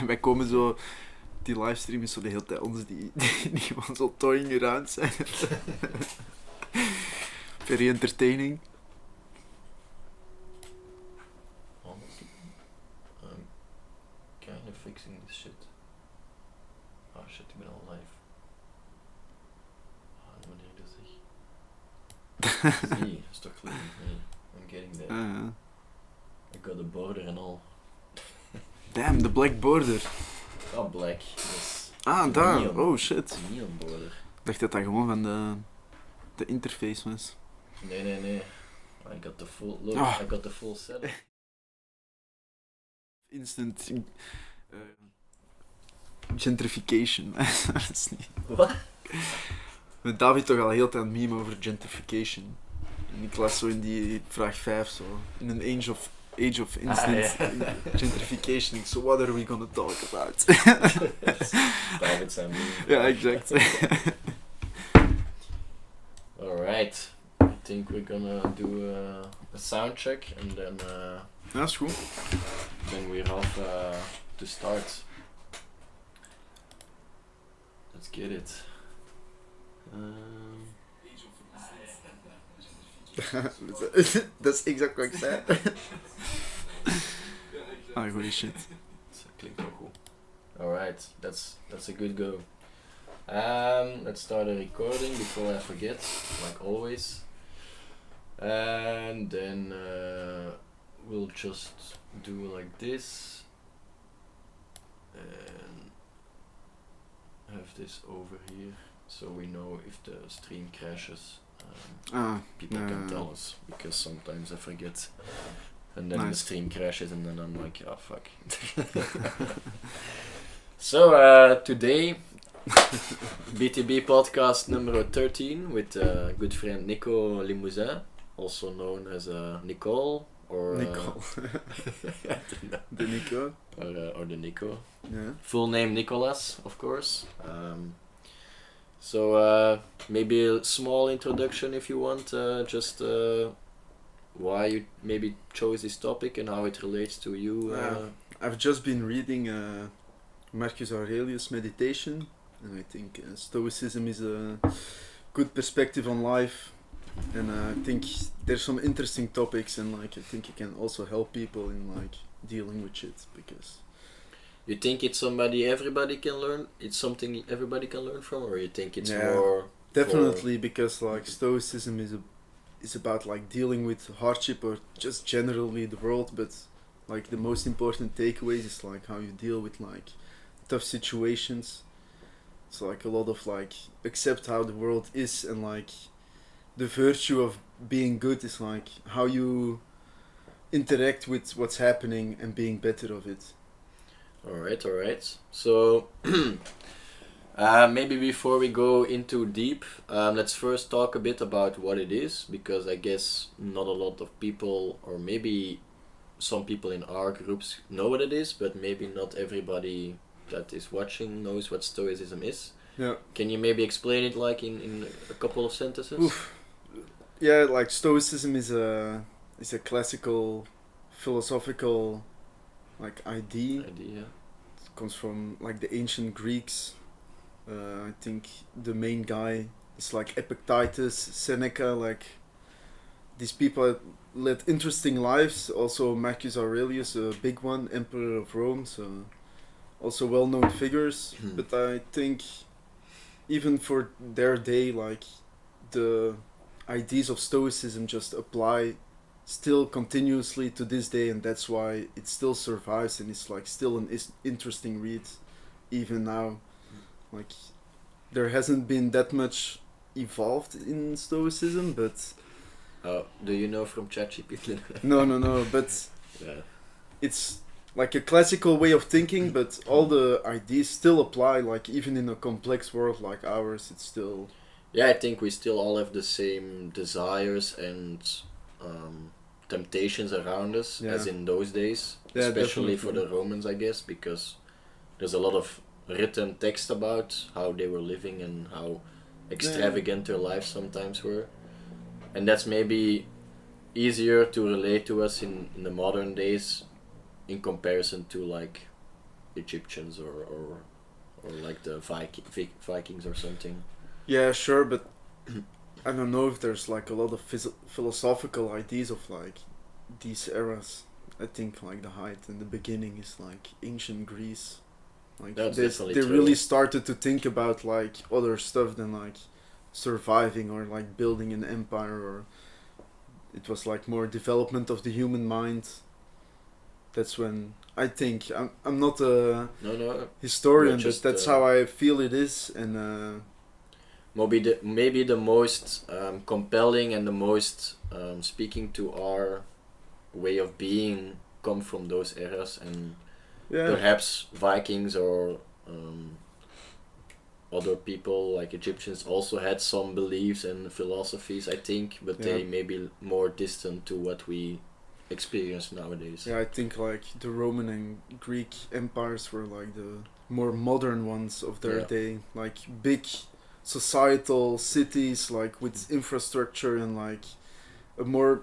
wij komen zo... Die livestream is zo de hele tijd ons die gewoon zo toying around zijn. Very entertaining. Honestly, I'm kind of fixing this shit. Oh shit, ik ben al live. Wanneer dat zeg? Zie, is toch clean? Hey, I'm getting there. I got a border and all. Damn, the black border. Oh, black. Yes. Ah, daar. Neon. Oh shit. Neon border. Ik dacht dat dat gewoon van de interface was. Nee. I got the full look. I got the full set. Instant gentrification. Dat is niet. Wat? Met David toch al heel tijd aan meme over gentrification. En ik las zo in die vraag 5 zo. In een age of instant gentrification. So what are we gonna talk about? David's aan meme. Ja, exact. Alright. I think we're gonna do a sound check and then Ja, is goed. then we're off to start. Let's get it. Dat is exact wat ik zei. Ah, goeie shit. Dat klinkt wel goed. Alright, that's a good go. Let's start a recording before I forget, like always. And then we'll just do like this and have this over here so we know if the stream crashes. People can tell us, because sometimes I forget and then the stream crashes and then I'm like, oh fuck. So today BTB podcast number 13 with good friend Nico Limousin, also known as Nicole or Nicole. The Nico. Or the Nico. Yeah. Full name Nicolas, of course. So maybe a small introduction if you want, just why you maybe chose this topic and how it relates to you. I've just been reading Marcus Aurelius' Meditation, and I think Stoicism is a good perspective on life, and I think there's some interesting topics, and like I think it can also help people in like dealing with shit, because you think it's everybody can learn? It's something everybody can learn from, or you think it's more? Definitely, because like Stoicism is about like dealing with hardship or just generally the world, but like the most important takeaways is like how you deal with like tough situations. It's like a lot of like accept how the world is, and like the virtue of being good is like how you interact with what's happening and being better of it. Alright. So maybe before we go into deep, let's first talk a bit about what it is, because I guess not a lot of people, or maybe some people in our groups know what it is, but maybe not everybody that is watching knows what Stoicism is. Yeah. Can you maybe explain it like in a couple of sentences? Oof. Yeah, like Stoicism is a classical philosophical like idea. It comes from like the ancient Greeks. I think the main guy is like Epictetus, Seneca, like these people led interesting lives. Also Marcus Aurelius, a big one, Emperor of Rome, so also well-known figures. But I think even for their day, like the ideas of Stoicism just apply still continuously to this day, and that's why it still survives and it's like still an interesting read even now. Like there hasn't been that much evolved in Stoicism, but do you know from ChatGPT? no, but it's like a classical way of thinking, but all the ideas still apply, like even in a complex world like ours, it's still... Yeah, I think we still all have the same desires and temptations around us as in those days, especially for the Romans, I guess, because there's a lot of written text about how they were living and how extravagant their lives sometimes were, and that's maybe easier to relate to us in the modern days in comparison to like Egyptians or like the Vikings or something. Yeah, sure, but I don't know if there's like a lot of philosophical ideas of like these eras. I think like the height and the beginning is like ancient Greece. Like That's they definitely they true. really started to think about like other stuff than like surviving or like building an empire, or it was like more development of the human mind. That's when I think I'm not a No, historian, just, but that's how I feel it is, and maybe the most compelling and the most speaking to our way of being come from those eras, and yeah, perhaps Vikings or other people like Egyptians also had some beliefs and philosophies, I think, but they may be more distant to what we experience nowadays. Yeah, I think like the Roman and Greek empires were like the more modern ones of their day, like big societal cities like with infrastructure and like a more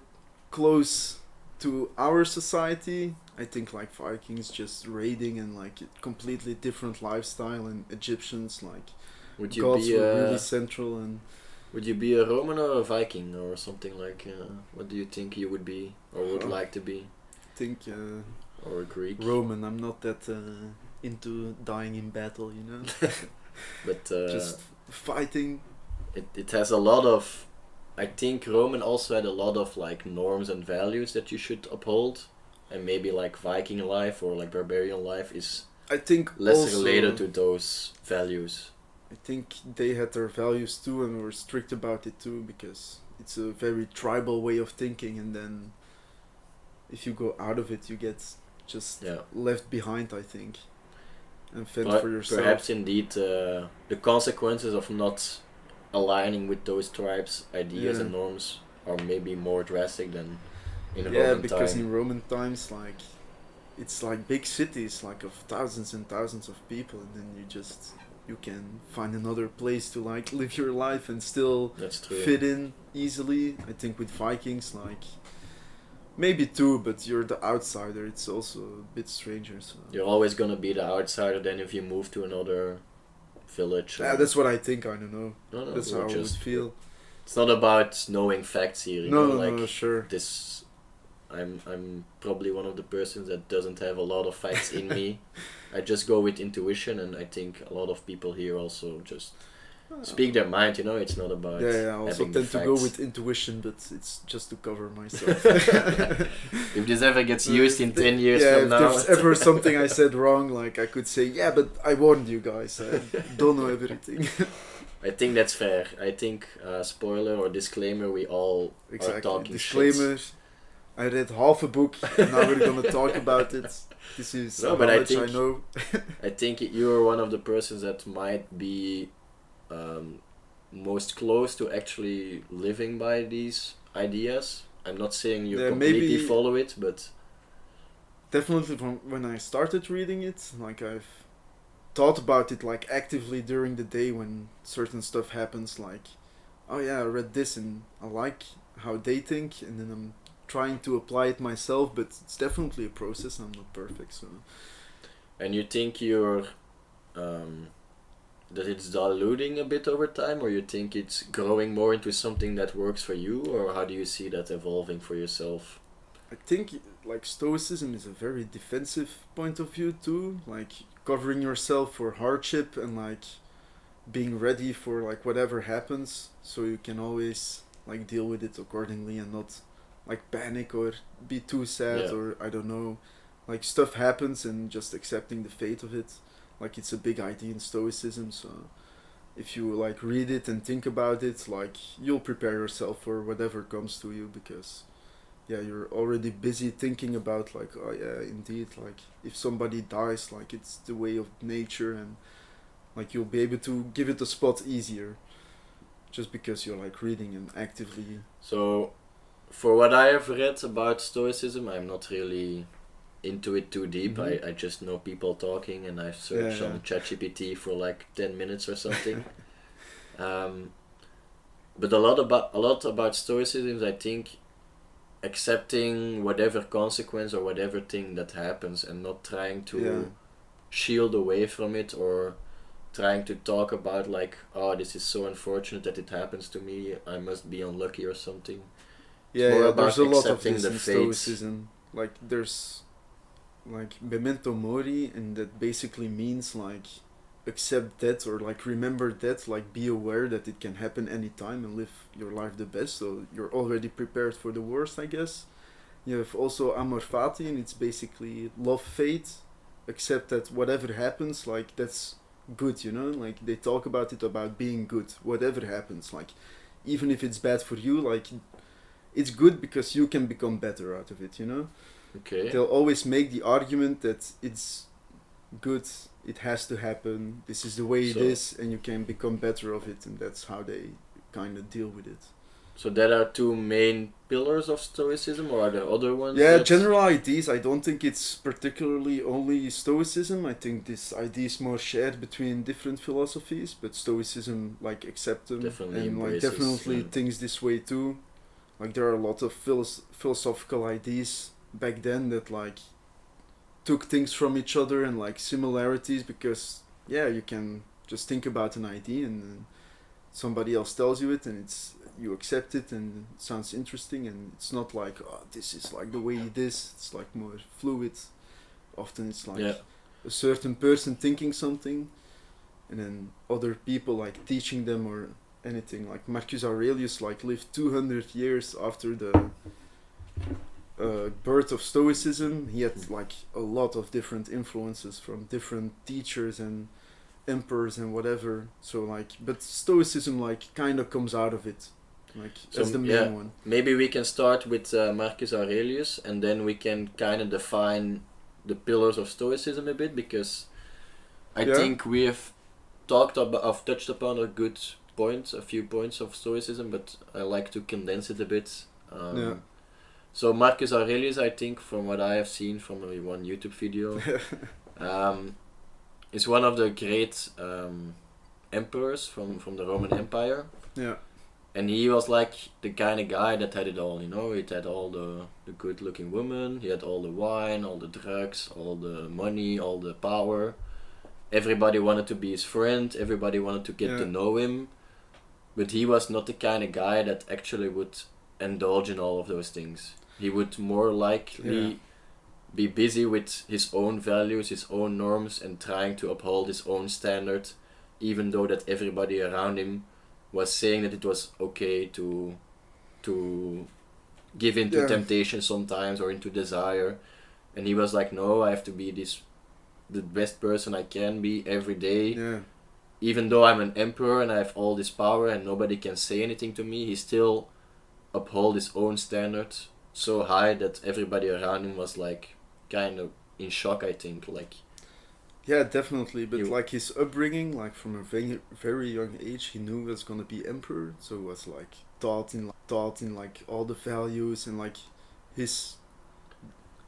close to our society. I think like Vikings just raiding and like a completely different lifestyle, and Egyptians like gods were really central. And would you be a Roman or a Viking or something like? What do you think you would be or would like to be? I think or a Greek. Roman. I'm not that into dying in battle, you know. But just fighting. It has a lot of. I think Roman also had a lot of like norms and values that you should uphold, and maybe like Viking life or like barbarian life is. I think less related to those values. I think they had their values too and were strict about it too, because it's a very tribal way of thinking, and then if you go out of it you get just left behind, I think, and fend for yourself. Perhaps indeed the consequences of not aligning with those tribes' ideas and norms are maybe more drastic than in Roman times. Yeah, because in Roman times like it's like big cities like of thousands and thousands of people, and then you can find another place to like live your life and still fit in easily. I think with Vikings like maybe too, but you're the outsider. It's also a bit stranger. So you're always gonna be the outsider then if you move to another village. Yeah, that's what I think. I don't know. No, that's how I would feel. It's not about knowing facts here. No, sure. This, I'm probably one of the persons that doesn't have a lot of facts in me. I just go with intuition, and I think a lot of people here also just speak their mind. It's not about. Yeah. I also tend to go with intuition, but it's just to cover myself. If this ever gets used in 10 years from now. If there's ever something I said wrong, like I could say, yeah, but I warned you guys. I don't know everything. I think that's fair. I think spoiler or disclaimer, we all are talking disclaimer. Shit. I read half a book, and now we're gonna talk about it. This is how much I know. I think you're one of the persons that might be most close to actually living by these ideas. I'm not saying you completely follow it, but definitely from when I started reading it, like I've thought about it like actively during the day when certain stuff happens, like, oh yeah, I read this and I like how they think, and then I'm trying to apply it myself, but it's definitely a process. I'm not perfect, so. And you think you're that it's diluting a bit over time, or you think it's growing more into something that works for you, or how do you see that evolving for yourself? I think like Stoicism is a very defensive point of view too, like covering yourself for hardship and like being ready for like whatever happens, so you can always like deal with it accordingly and not like panic or be too sad or I don't know, like stuff happens and just accepting the fate of it. Like it's a big idea in Stoicism, so if you like read it and think about it, like you'll prepare yourself for whatever comes to you, because you're already busy thinking about like, oh yeah, indeed, like if somebody dies, like it's the way of nature, and like you'll be able to give it a spot easier just because you're like reading and actively. So for what I have read about Stoicism, I'm not really into it too deep. I just know people talking, and I've searched on ChatGPT for like 10 minutes or something. But a lot about Stoicism is, I think, accepting whatever consequence or whatever thing that happens, and not trying to shield away from it, or trying to talk about like, oh, this is so unfortunate that it happens to me, I must be unlucky or something. Yeah, there's a lot of accepting this the in fates. Stoicism. Like there's like memento mori, and that basically means like accept death, or like remember death, like be aware that it can happen anytime and live your life the best, so you're already prepared for the worst, I guess. You have also amor fati, and it's basically love fate, accept that whatever happens, like that's good, you know, like they talk about it, about being good whatever happens, like even if it's bad for you, like it's good because you can become better out of it, you know. Okay. They'll always make the argument that it's good, it has to happen, this is the way it is, and you can become better of it, and that's how they kind of deal with it. So there are two main pillars of Stoicism, or are there other ones? Yeah, general ideas. I don't think it's particularly only Stoicism. I think this idea is more shared between different philosophies, but Stoicism like accept them Definitely and like embraces, definitely thinks this way too. Like there are a lot of philosophical ideas back then that like took things from each other and like similarities, because yeah, you can just think about an idea and then somebody else tells you it, and it's you accept it and it sounds interesting, and it's not like, oh, this is like the way it is. It's like more fluid. Often it's like a certain person thinking something and then other people like teaching them or anything. Like Marcus Aurelius like lived 200 years after the birth of Stoicism. He had like a lot of different influences from different teachers and emperors and whatever. So like, but Stoicism like kind of comes out of it, like as the main one. Maybe we can start with Marcus Aurelius, and then we can kind of define the pillars of Stoicism a bit, because I think we have touched upon a few points of Stoicism, but I like to condense it a bit. So Marcus Aurelius, I think, from what I have seen from one YouTube video, is one of the great emperors from the Roman Empire. Yeah. And he was like the kind of guy that had it all, you know. He had all the good looking women, he had all the wine, all the drugs, all the money, all the power. Everybody wanted to be his friend, everybody wanted to get to know him. But he was not the kind of guy that actually would indulge in all of those things. He would more likely be busy with his own values, his own norms, and trying to uphold his own standard, even though that everybody around him was saying that it was okay to give in to temptation sometimes, or into desire. And he was like, no, I have to be the best person I can be every day. Even though I'm an emperor and I have all this power and nobody can say anything to me, he still uphold his own standard so high that everybody around him was like kind of in shock, I think. Like, yeah, definitely. But like his upbringing, like from a very, very young age, he knew he was gonna be emperor, so it was like taught in like all the values, and like his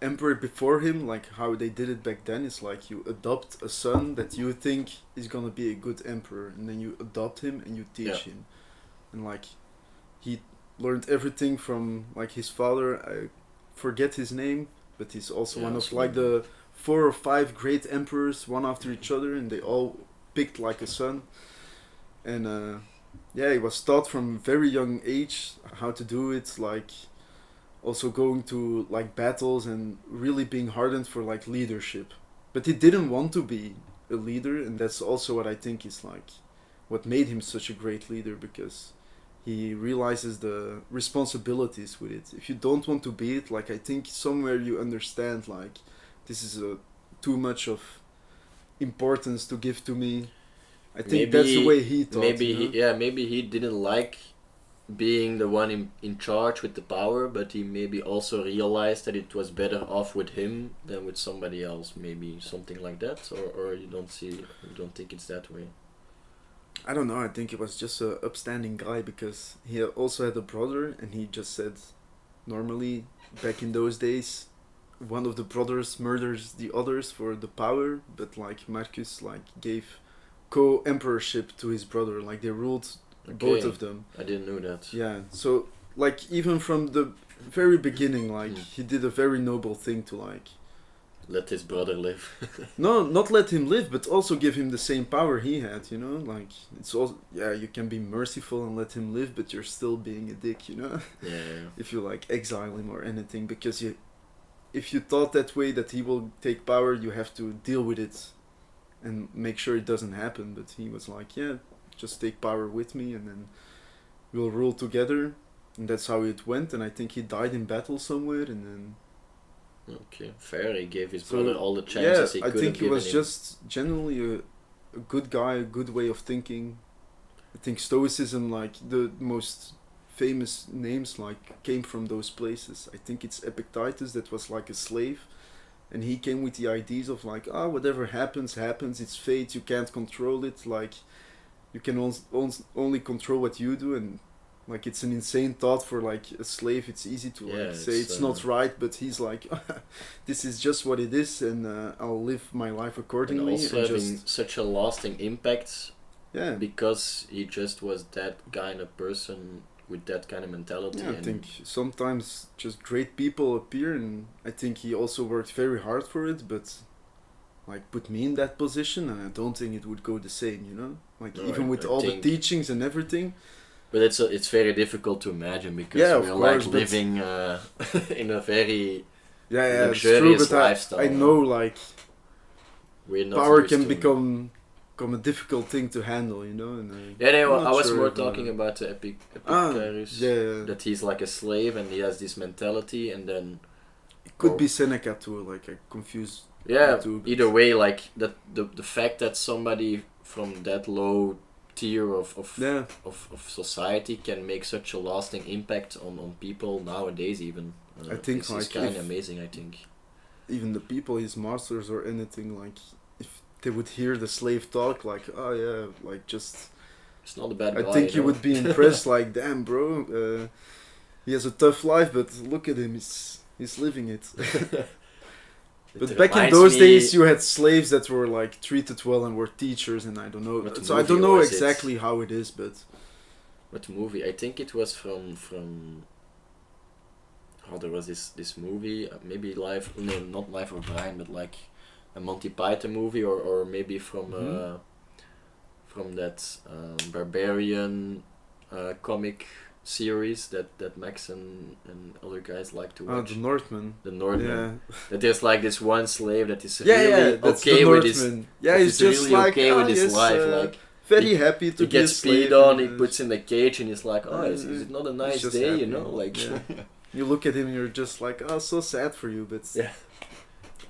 emperor before him, like how they did it back then is like you adopt a son that you think is gonna be a good emperor, and then you adopt him and you teach him, and like he learned everything from like his father. I forget his name, but he's also one of like the 4 or 5 great emperors, one after each other, and they all picked like a son. And he was taught from very young age how to do it, like also going to like battles and really being hardened for like leadership. But he didn't want to be a leader, and that's also what I think is like what made him such a great leader, because he realizes the responsibilities with it. If you don't want to be it, like I think somewhere you understand like this is too much of importance to give to me. I think that's the way he thought. Maybe he didn't like being the one in charge with the power, but he maybe also realized that it was better off with him than with somebody else. Maybe something like that, or you don't think it's that way. I don't know. I think he was just a upstanding guy, because he also had a brother, and he just said, normally back in those days, one of the brothers murders the others for the power, but like Marcus like gave co-emperorship to his brother, like they ruled both of them. I didn't know that. Yeah, so like even from the very beginning, like he did a very noble thing to like let his brother live. No, not let him live, but also give him the same power he had, you know? Like, it's also, yeah, you can be merciful and let him live, but you're still being a dick, you know? Yeah. If you, like, exile him or anything, because if you thought that way, that he will take power, you have to deal with it and make sure it doesn't happen. But he was like, yeah, just take power with me and then we'll rule together. And that's how it went, and I think he died in battle somewhere, and then... Okay, fair. He gave his brother all the chances he could have given him. I think he was just generally a good guy, a good way of thinking. I think Stoicism, like, the most famous names, like, came from those places. I think it's Epictetus that was, like, a slave, and he came with the ideas of, like, whatever happens, happens, it's fate, you can't control it, like, you can only control what you do, and... Like, it's an insane thought for, like, a slave. It's easy to, like, say it's not right, but he's like, this is just what it is, and I'll live my life accordingly. And also having such a lasting impact, because he just was that kind of person with that kind of mentality. Yeah, I think sometimes just great people appear, and I think he also worked very hard for it, but, like, put me in that position, and I don't think it would go the same, you know? Like, no, even with all the teachings and everything... But it's very difficult to imagine because we're like living in a very luxurious lifestyle. I know, like, power can become a difficult thing to handle, you know. And I was more talking about the Epictetus, that he's like a slave and he has this mentality, and then it could be Seneca too. Like, I confuse. Yeah, either way, like that the fact that somebody from that low tier of society can make such a lasting impact on people nowadays, even I think it's kind of amazing. I think even the people, his masters or anything, like, if they would hear the slave talk, like, like, just it's not a bad guy, I think you would be impressed. Like, damn, bro, he has a tough life, but look at him, he's living it. But back in those days, you had slaves that were, like, treated well and were teachers, and I don't know. So I don't know exactly how it is, but... What movie? I think it was from there was this movie, maybe not Life of Brian, but like a Monty Python movie, or maybe from that barbarian comic series that Max and other guys like to watch. The Northman. The Northman. Yeah. That there's like this one slave that is really okay with his. Yeah, he's just really like okay with his life. Like very happy to he gets slave peed on. He puts in the cage, and he's like, is it not a nice day? Happy. You know, like. Yeah. You look at him, and you're just like, so sad for you, but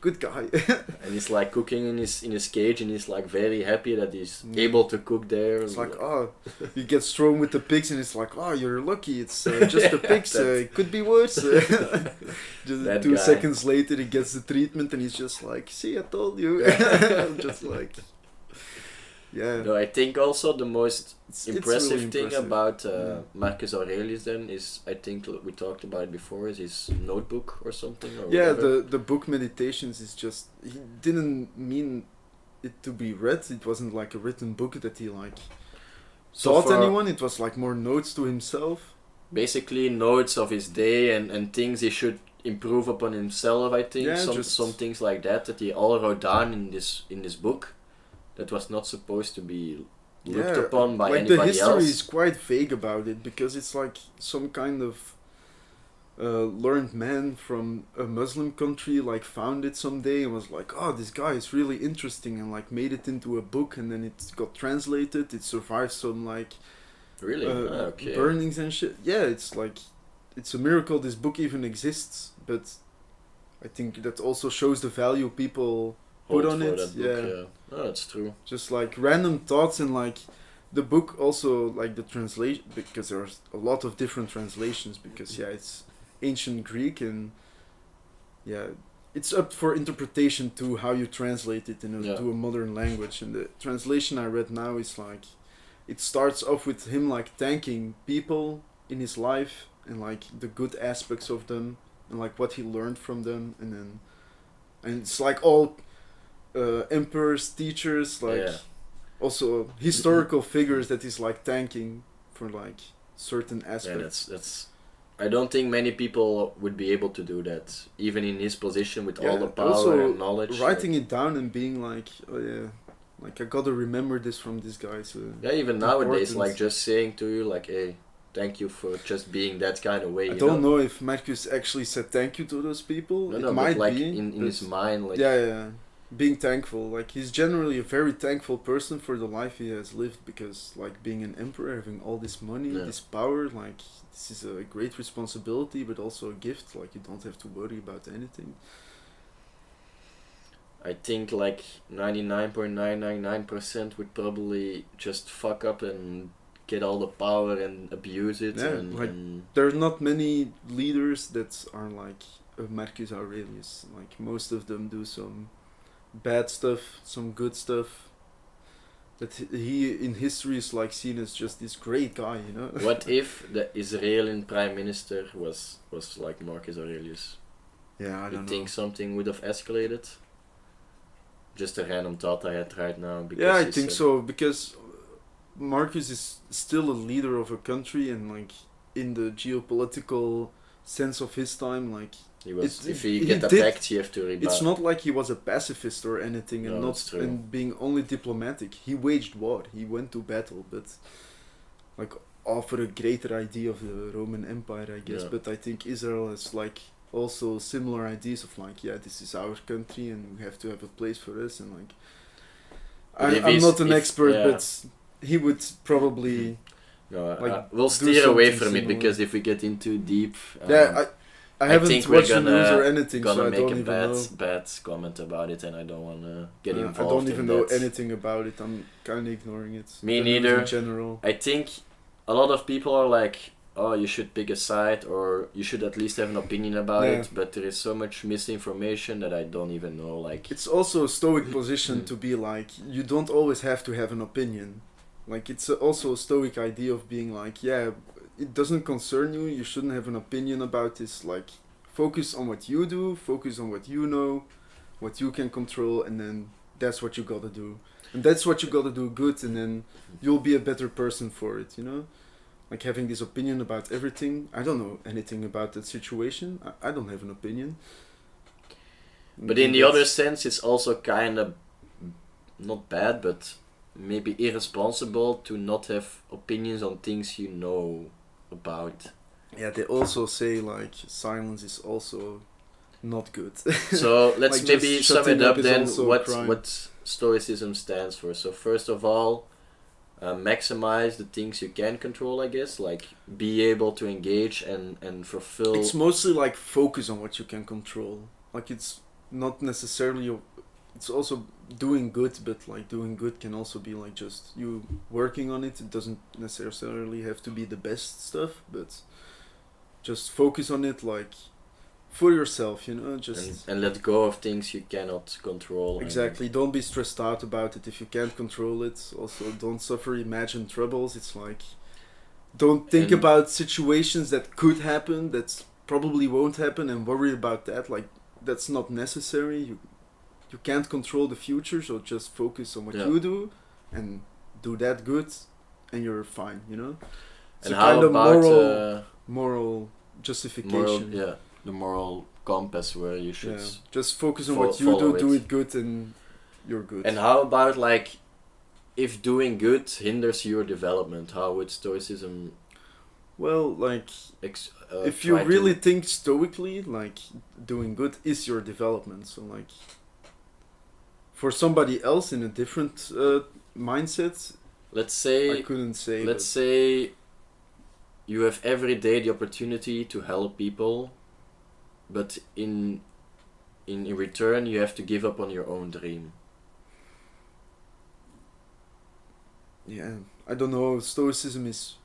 good guy. And he's like cooking in his cage, and he's like very happy that he's able to cook there. It's like, he gets thrown with the pigs, and it's like, you're lucky, it's just the pigs, it could be worse. Just 2 seconds later, he gets the treatment, and he's just like, see, I told you. Just like, No, I think also the most impressive really thing about Marcus Aurelius then is, I think we talked about it before, is his notebook or something. Or the book Meditations is just, he didn't mean it to be read. It wasn't like a written book that he like taught anyone. It was like more notes to himself. Basically notes of his day and things he should improve upon himself, I think. Some things like that he all wrote down in this book. That was not supposed to be looked upon by anybody else. The history is quite vague about it, because it's like some kind of learned man from a Muslim country like found it someday and was like, this guy is really interesting, and like made it into a book, and then it got translated. It survived some like burnings and shit. Yeah, it's like, it's a miracle this book even exists, but I think that also shows the value people put on it. Oh, that's true. Just like random thoughts, and like the book also, like the translation, because there's a lot of different translations, because it's ancient Greek, and it's up for interpretation to how you translate it to a modern language. And the translation I read now is like, it starts off with him like thanking people in his life and like the good aspects of them and like what he learned from them, and it's like all emperors, teachers, like also historical figures that he's like thanking for like certain aspects. That's I don't think many people would be able to do that, even in his position with all the power also and knowledge. Writing it down and being like, oh yeah, like I gotta remember this from this guy. So yeah, even nowadays, like just saying to you, like, hey, thank you for just being that kind of way. I don't know if Marcus actually said thank you to those people. No, it might but like be in his mind, like yeah, being thankful. Like he's generally a very thankful person for the life he has lived, because like being an emperor, having all this money, this power, like this is a great responsibility, but also a gift. Like you don't have to worry about anything. I think like 99.999% would probably just fuck up and get all the power and abuse it. Yeah, and there are not many leaders that are like Marcus Aurelius. Like most of them do some bad stuff, some good stuff. That he in history is like seen as just this great guy, you know. What if the Israeli prime minister was like Marcus Aurelius? Yeah, I don't know. You think something would have escalated? Just a random thought I had right now. Because yeah, I think so, because Marcus is still a leader of a country, and like in the geopolitical sense of his time, like he was. If he get attacked, you have to rebut. It's not like he was a pacifist or anything, and and being only diplomatic. He waged war. He went to battle, but like offer a greater idea of the Roman Empire, I guess. Yeah. But I think Israel has like also similar ideas of like, yeah, this is our country and we have to have a place for us, and like I'm not an expert, but he would probably we'll steer away from it, because if we get into deep I haven't watched the news or anything, so I don't even know. bad comment about it, and I don't want to get involved. I don't even know anything about it. I'm kind of ignoring it. Me neither. In general, I think a lot of people are like, oh, you should pick a side, or you should at least have an opinion about it, but there is so much misinformation that I don't even know. Like, it's also a stoic position to be like, you don't always have to have an opinion. Like, it's also a stoic idea of being like, yeah, it doesn't concern you, you shouldn't have an opinion about this. Like, focus on what you do, focus on what you know, what you can control, and then that's what you gotta do. And that's what you gotta do good, and then you'll be a better person for it, you know? Like having this opinion about everything. I don't know anything about that situation. I don't have an opinion. But in the other sense, it's also kind of not bad, but maybe irresponsible to not have opinions on things you know about. Yeah, they also say like silence is also not good. So let's like maybe sum it up then. What Stoicism stands for. So first of all, maximize the things you can control, I guess, like be able to engage and fulfill. It's mostly like focus on what you can control. Like it's not necessarily, it's also doing good, but like doing good can also be like just you working on it. It doesn't necessarily have to be the best stuff, but just focus on it, like for yourself, you know, just and let go of things you cannot control. Exactly. Don't be stressed out about it if you can't control it. Also, don't suffer imagined troubles. It's like, don't think about situations that could happen, that probably won't happen, and worry about that. Like, that's not necessary. You can't control the future, so just focus on what you do and do that good, and you're fine, you know? It's and a how kind about of moral justification. The moral compass where you should just focus on what you do it good, and you're good. And how about like if doing good hinders your development, how would Stoicism like if you really think stoically, like doing good is your development. So like for somebody else in a different mindset, let's say I couldn't say, let's say you have every day the opportunity to help people, but in return you have to give up on your own dream. Yeah, I don't know. Stoicism it's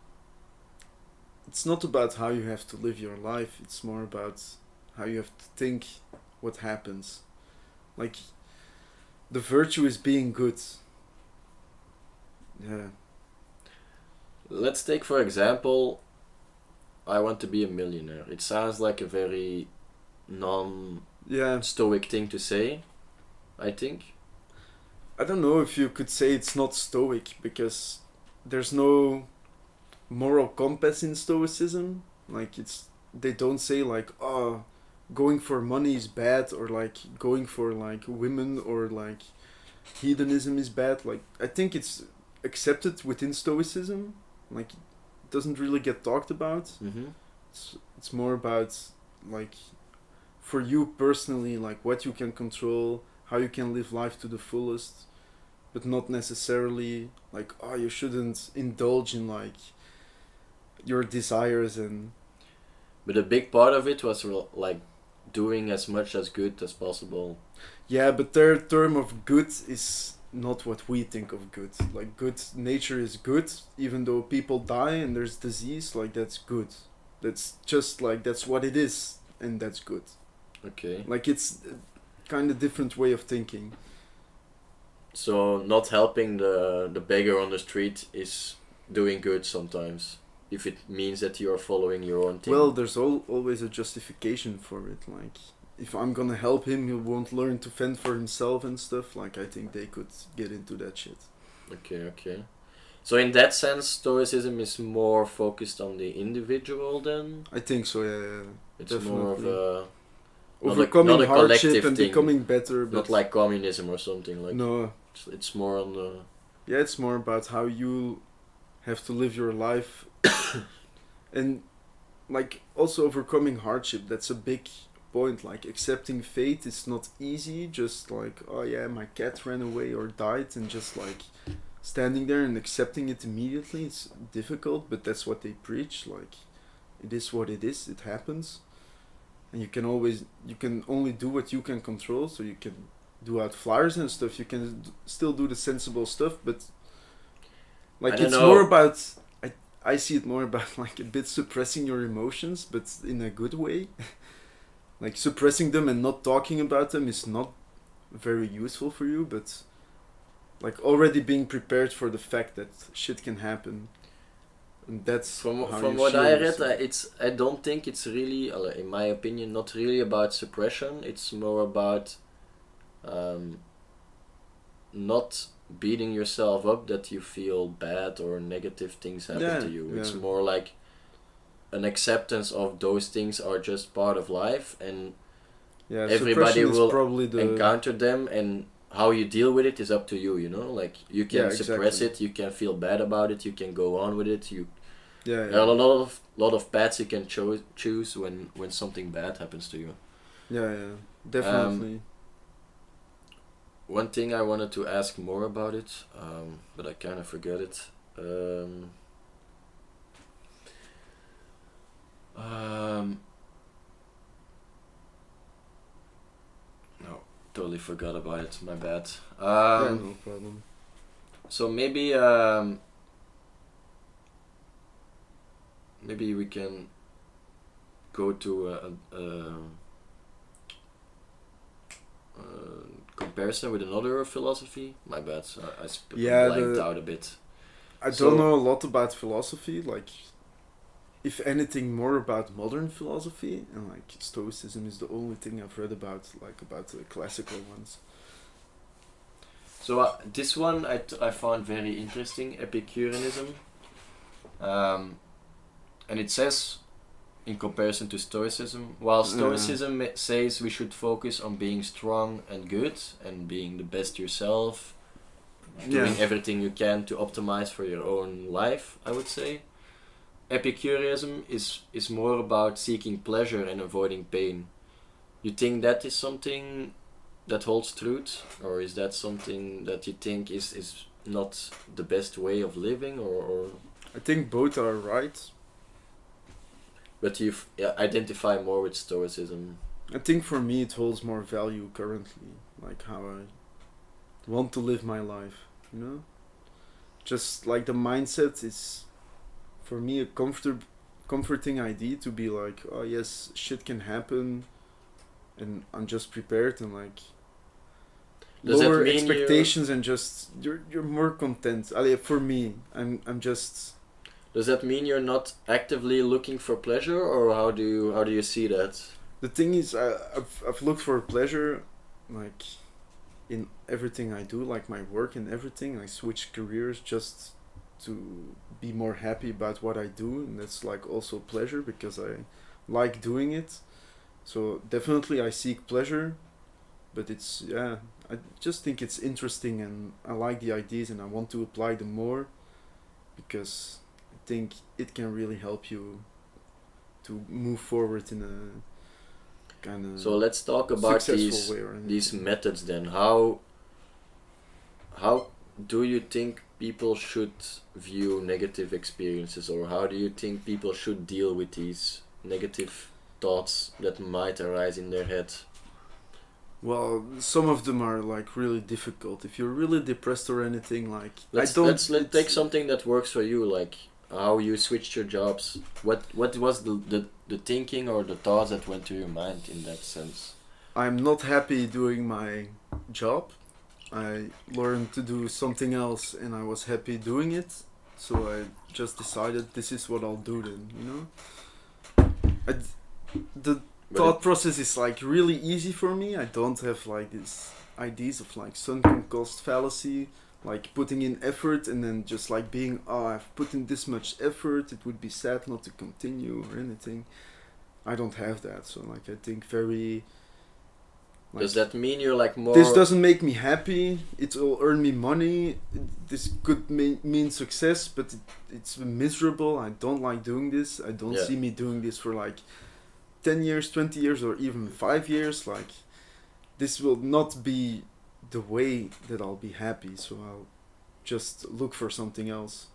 not about how you have to live your life. It's more about how you have to think what happens. Like, the virtue is being good. Yeah. Let's take for example, I want to be a millionaire. It sounds like a very non-stoic thing to say, I think. I don't know if you could say it's not stoic, because there's no moral compass in Stoicism. Like, it's they don't say like, oh, going for money is bad, or like going for like women or like hedonism is bad. Like I think it's accepted within Stoicism. Like it doesn't really get talked about. Mm-hmm. It's more about like for you personally, like what you can control, how you can live life to the fullest, but not necessarily like, oh, you shouldn't indulge in like your desires. And But a big part of it was like doing as much as good as possible. yeah, but their term of good is not what we think of good. Like good nature is good, even though people die and there's disease. Like that's good. That's just like that's what it is, and that's good. Okay. Like it's kind of different way of thinking. So not helping the beggar on the street is doing good sometimes, if it means that you are following your own thing. Well, there's always a justification for it. Like if I'm gonna help him, he won't learn to fend for himself and stuff. Like I think they could get into that shit. Okay. So in that sense, Stoicism is more focused on the individual then? I think so. Yeah. It's definitely. more of a Overcoming not a hardship collective and thing. becoming better. But not like communism or something like. no. It's more on the. Yeah, it's more about how you have to live your life, and like also overcoming hardship. That's a big point. Like accepting fate is not easy. Just like, oh yeah, my cat ran away or died, and just like standing there and accepting it immediately. It's difficult, but that's what they preach. Like it is what it is. It happens, and you can only do what you can control. So you can do out flyers and stuff. You can still do the sensible stuff, but like it's more about. I see it more about like a bit suppressing your emotions, but in a good way. Like suppressing them and not talking about them is not very useful for you, but like already being prepared for the fact that shit can happen. And that's from how what I read. I don't think it's really, in my opinion, not really about suppression. It's more about not beating yourself up that you feel bad or negative things happen to you. It's more like an acceptance of those things are just part of life, and everybody will encounter them, and how you deal with it is up to you. You know, like you can suppress it, you can feel bad about it, you can go on with it. There are a lot of paths you can choose when something bad happens to you. Yeah, definitely. One thing I wanted to ask more about it, but I kind of forget it. No, totally forgot about it. My bad. No problem. So maybe we can go to a comparison with another philosophy. My bad. I blanked out a bit. I don't know a lot about philosophy. Like, if anything, more about modern philosophy, and like Stoicism is the only thing I've read about, like about the classical ones. So this one I found very interesting, Epicureanism, and it says, in comparison to Stoicism, while Stoicism says we should focus on being strong and good and being the best yourself, doing everything you can to optimize for your own life, I would say. Epicureanism is more about seeking pleasure and avoiding pain. You think that is something that holds truth, or is that something that you think is not the best way of living, or? I think both are right. But you identify more with Stoicism. I think for me it holds more value currently, like how I want to live my life, you know? Just like the mindset is, for me, a comforting idea to be like, oh yes, shit can happen, and I'm just prepared, and like lower expectations, and just you're more content. For me, I'm just. Does that mean you're not actively looking for pleasure, or how do you see that? The thing is, I've looked for pleasure, like in everything I do, like my work and everything. I switch careers just to be more happy about what I do, and that's like also pleasure, because I like doing it. So definitely I seek pleasure, but it's, yeah, I just think it's interesting and I like the ideas and I want to apply them more because I think it can really help you to move forward in a kind of So let's talk about these methods then. How do you think people should view negative experiences, or how do you think people should deal with these negative thoughts that might arise in their head? Well, some of them are like really difficult. If you're really depressed or anything, like let's take something that works for you, like how you switched your jobs. What was the thinking or the thoughts that went through your mind in that sense? I'm not happy doing my job. I learned to do something else and I was happy doing it. So I just decided this is what I'll do then, you know? The thought process is like really easy for me. I don't have like these ideas of like sunken cost fallacy, like putting in effort and then just like being, oh, I've put in this much effort, it would be sad not to continue or anything. I don't have that. So like I think very... Like, does that mean you're like more... This doesn't make me happy, it will earn me money, this could mean success, but it's miserable, I don't like doing this, I don't see me doing this for like 10 years, 20 years, or even 5 years. Like, this will not be the way that I'll be happy, so I'll just look for something else.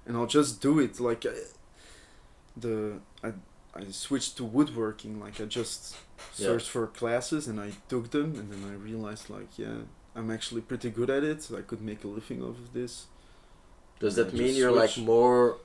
And I'll just do it. Like, I switched to woodworking. Like, I just searched for classes and I took them, and then I realized, like, yeah, I'm actually pretty good at it. I could make a living off of this. Does that mean you're like more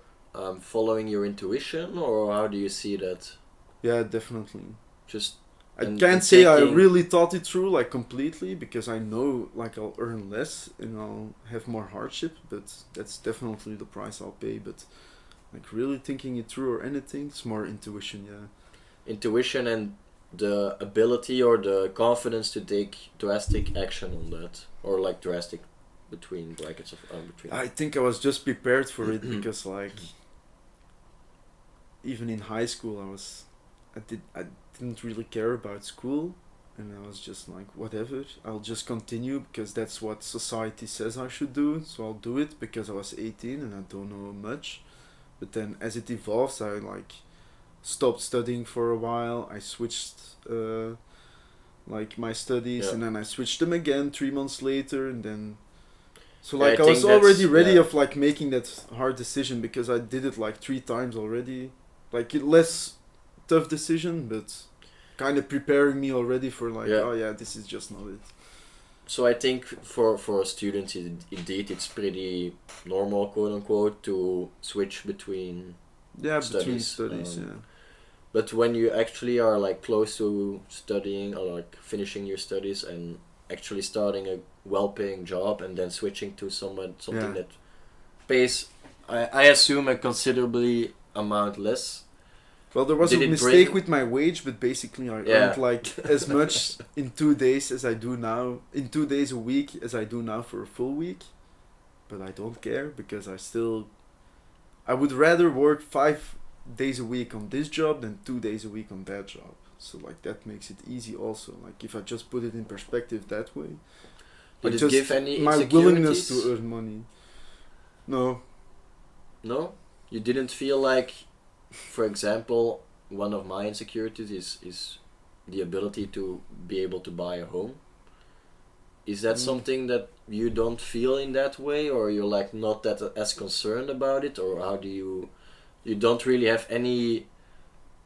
following your intuition, or how do you see that? Yeah, definitely. Just I can't say I really thought it through like completely, because I know like I'll earn less and I'll have more hardship, but that's definitely the price I'll pay. But like really thinking it through or anything, it's more intuition, yeah. Intuition and the ability or the confidence to take drastic action on that, or like drastic between brackets of between. I think I was just prepared for it because like even in high school I didn't really care about school, and I was just like, whatever, I'll just continue because that's what society says I should do, so I'll do it because I was 18 and I don't know much. But then as it evolves, I like stopped studying for a while, I switched like my studies, and then I switched them again 3 months later, and then so like I was already ready of like making that hard decision because I did it like 3 times already, like less tough decision, but kind of preparing me already for like, oh yeah, this is just not it. So I think for students, indeed, it's pretty normal, quote unquote, to switch between studies. But when you actually are like close to studying or like finishing your studies and actually starting a well-paying job and then switching to something that pays, I assume, a considerably amount less. Well, there was a mistake with my wage, but basically I earned like as much in 2 days as I do now, in 2 days a week as I do now for a full week. But I don't care because I would rather work 5 days a week on this job than 2 days a week on that job. So like that makes it easy also. Like if I just put it in perspective that way. Did it give any my willingness to earn money. No. No? You didn't feel like, for example, one of my insecurities is the ability to be able to buy a home. Is that something that you don't feel in that way, or you're like not that as concerned about it, or how do you don't really have any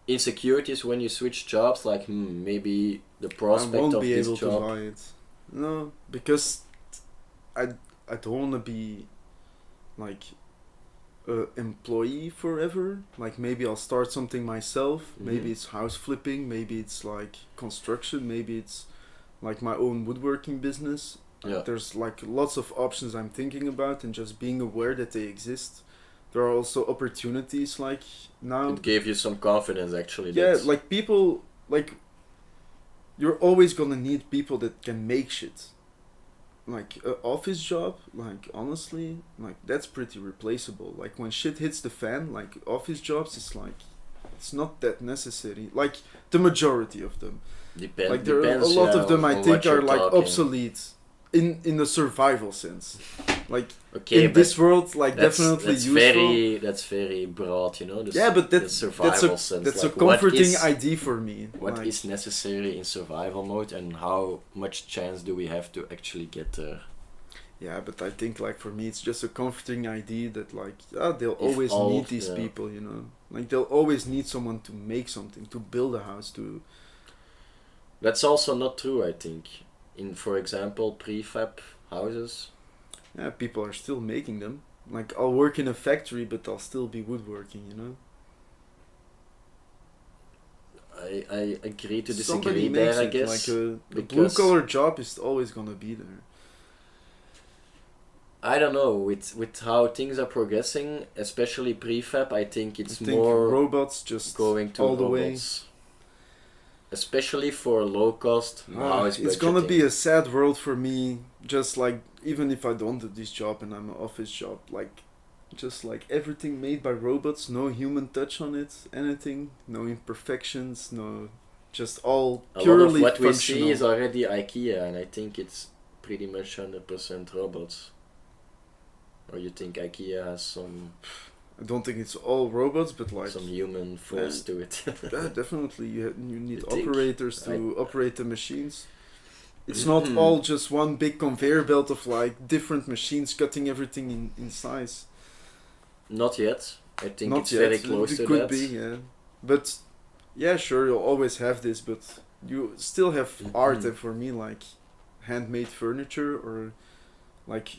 insecurities when you switch jobs, like maybe the prospect of this job? I won't be able to buy it. No, because I don't want to be like employee forever. Like maybe I'll start something myself, maybe it's house flipping, maybe it's like construction, maybe it's like my own woodworking business. There's like lots of options I'm thinking about, and just being aware that they exist. There are also opportunities like now. It gave you some confidence actually. Yeah, like people, like you're always gonna need people that can make shit. Like an office job, like honestly, like that's pretty replaceable. Like when shit hits the fan, like office jobs, it's like it's not that necessary. Like the majority of them. Like there Depends, are a lot of them I on think what you're are like talking. obsolete in a survival sense. Like Okay, in this world, like definitely useful. That's very broad, you know. Yeah, but the survival sense. That's like a comforting what is, idea for me. What like, is necessary in survival mode, and how much chance do we have to actually get there? Yeah, but I think like for me it's just a comforting idea that like they'll If always all- need these yeah. people, you know. Like they'll always need someone to make something, to build a house, to That's also not true, I think. In, for example, prefab houses. yeah, people are still making them. Like I'll work in a factory but I'll still be woodworking, you know. I agree to Somebody disagree makes there, I it, guess. like a blue because- collar job is always gonna be there. I don't know, with how things are progressing, especially prefab, I think it's I think more robots just going to all the robots. Especially for low cost house it's gonna budgeting. be a sad world for me. Just like even if I don't do this job and I'm an office job, like just like everything made by robots, no human touch on it, anything, no imperfections, no, just all A lot purely of what we functional. see is already IKEA, and I think it's pretty much 100% robots. Or you think IKEA has some I don't think it's all robots, but like human force to it? yeah, definitely you need You think? operators to operate the machines. It's Mm-hmm. not all just one big conveyor belt of like different machines cutting everything in size. Not yet. I think Not it's yet. very close it to could that. be, yeah. But yeah, sure, you'll always have this, but you still have Mhm. art, and for me, like handmade furniture or like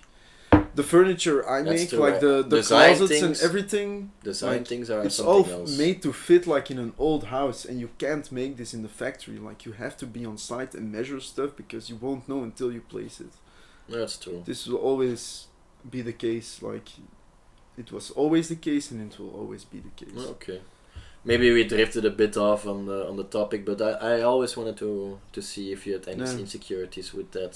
the furniture I That's make, true, like the design closets and things- everything. Design like, things are It's something all else. made to fit like in an old house, and you can't make this in the factory. Like you have to be on site and measure stuff because you won't know until you place it. That's true. This will always be the case. Like it was always the case, and it will always be the case. Okay. Maybe we drifted a bit off on the topic, but I always wanted to see if you had any Yeah. insecurities with that.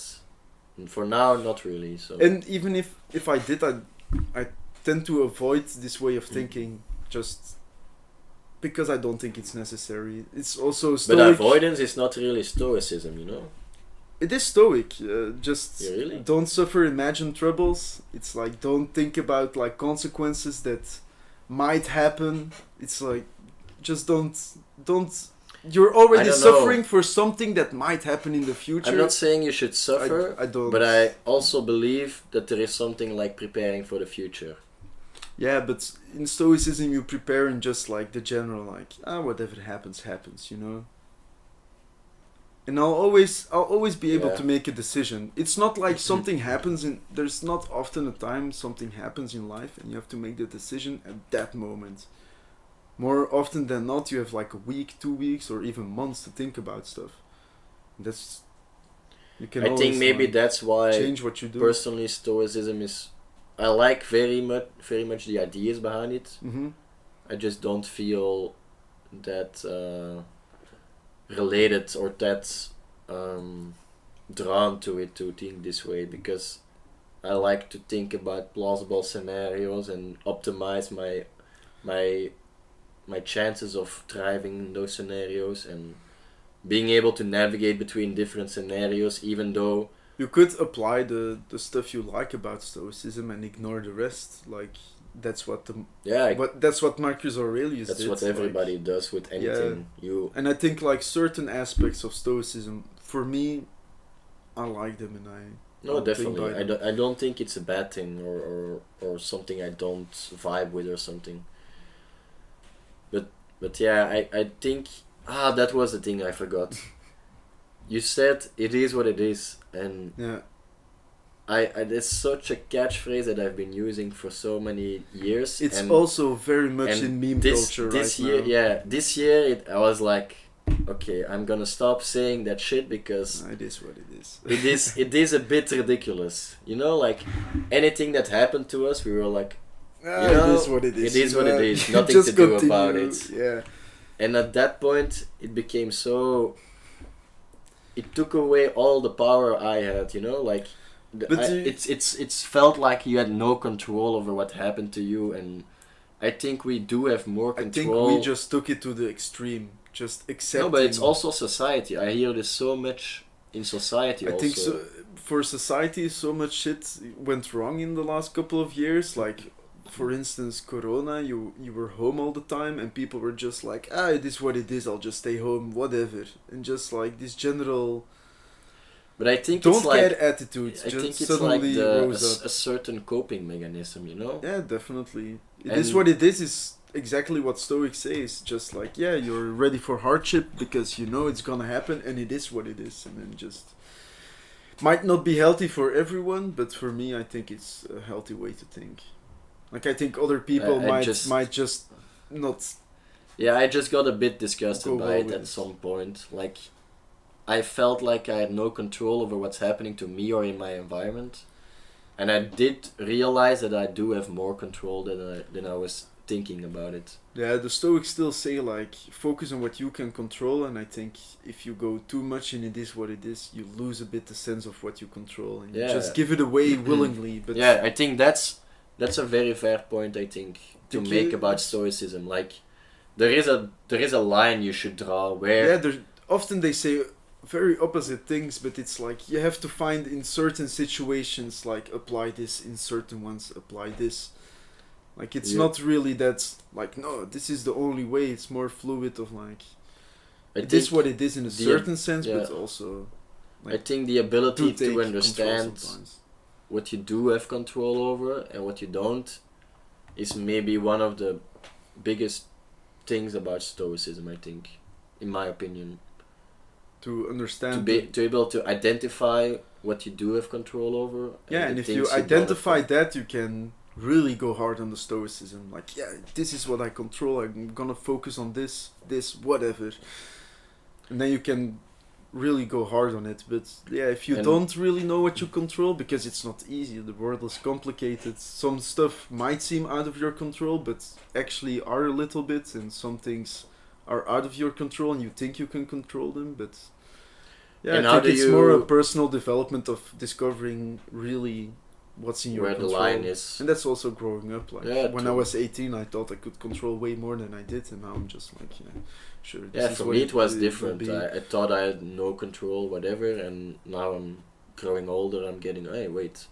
And for now, not really. So. And even if I did, I tend to avoid this way of thinking just because I don't think it's necessary. It's also stoic. But avoidance is not really stoicism, you know. It is stoic. Just Yeah, really? don't suffer imagined troubles. It's like don't think about like consequences that might happen. It's like just don't. You're I already don't know. suffering for something that might happen in the future. I'm not saying you should suffer, I don't. but I also believe that there is something like preparing for the future. Yeah, but in Stoicism you prepare in just like the general, like whatever happens, happens, you know. And I'll always be able Yeah. to make a decision. It's not like something happens and there's not often a time something happens in life and you have to make the decision at that moment. More often than not, you have like a week, 2 weeks, or even months to think about stuff. That's you can. I think always, maybe like, that's why change what you do. personally Stoicism is. I like very much the ideas behind it. Mm-hmm. I just don't feel that related or that drawn to it to think this way, because I like to think about plausible scenarios and optimize my chances of thriving in those scenarios and being able to navigate between different scenarios, even though You could apply the stuff you like about Stoicism and ignore the rest. Like that's what that's what Marcus Aurelius that's did. what everybody does with anything. And I think like certain aspects of Stoicism, for me, I like them and I. No, don't think definitely. by I don't think it's a bad thing or something I don't vibe with or something. But yeah, I think that was the thing I forgot. You said it is what it is, and Yeah. it's such a catchphrase that I've been using for so many years. It's and, also very much and in meme culture this right year, now. yeah, this year I was like, okay, I'm gonna stop saying that shit because It is what it is. it is a bit ridiculous, you know. Like anything that happened to us, we were like, It is what it is. it is what it is. You Nothing just to do continue, about it. Yeah. And at that point, it became so. It took away all the power I had, you know. Like, But it's felt like you had no control over what happened to you, and I think we do have more I control. think we just took it to the extreme. Just accepting. No, but it's also society. I hear this so much in society. I think so. For society, so much shit went wrong in the last couple of years. Like, for instance, Corona. You were home all the time, and people were just like, it is what it is. I'll just stay home, whatever, and just like this general. But I think don't it's like, care attitudes. I just think it's suddenly like rose up. a certain coping mechanism, you know? Yeah, definitely. It is what it is. Is exactly what Stoics say. It's just like, yeah, you're ready for hardship because you know it's gonna happen, and it is what it is, and then just might not be healthy for everyone, but for me, I think it's a healthy way to think. Like, I think other people might just not. Yeah, I just got a bit disgusted by it at it. some point. Like, I felt like I had no control over what's happening to me or in my environment, and I did realize that I do have more control than I was thinking about it. Yeah, the Stoics still say like focus on what you can control, and I think if you go too much in it is what it is, you lose a bit the sense of what you control, and you just give it away willingly. But yeah, I think that's a very fair point. I think to make about Stoicism, like there is a line you should draw where often they say very opposite things, but it's like you have to find in certain situations like apply this, in certain ones apply this. Like it's not really that like no, this is the only way. It's more fluid of like it is what it is in a certain sense, but also like, I think the ability to understand what you do have control over and what you don't is maybe one of the biggest things about Stoicism, I think, in my opinion. To understand, to be able to identify what you do have control over. And if you identify that, you can really go hard on the Stoicism. Like, this is what I control. I'm gonna focus on this, whatever, and then you can really go hard on it. But if you don't really know what you control, because it's not easy, the world is complicated. Some stuff might seem out of your control, but actually are a little bit, and some things are out of your control, and you think you can control them, but. Yeah, I think it's more a personal development of discovering really what's in your control. Where the line is. And that's also growing up. Like when I was 18, I thought I could control way more than I did, and now I'm just like, sure. For me it was different. I thought I had no control, whatever, and now I'm growing older. I'm getting, hey, wait,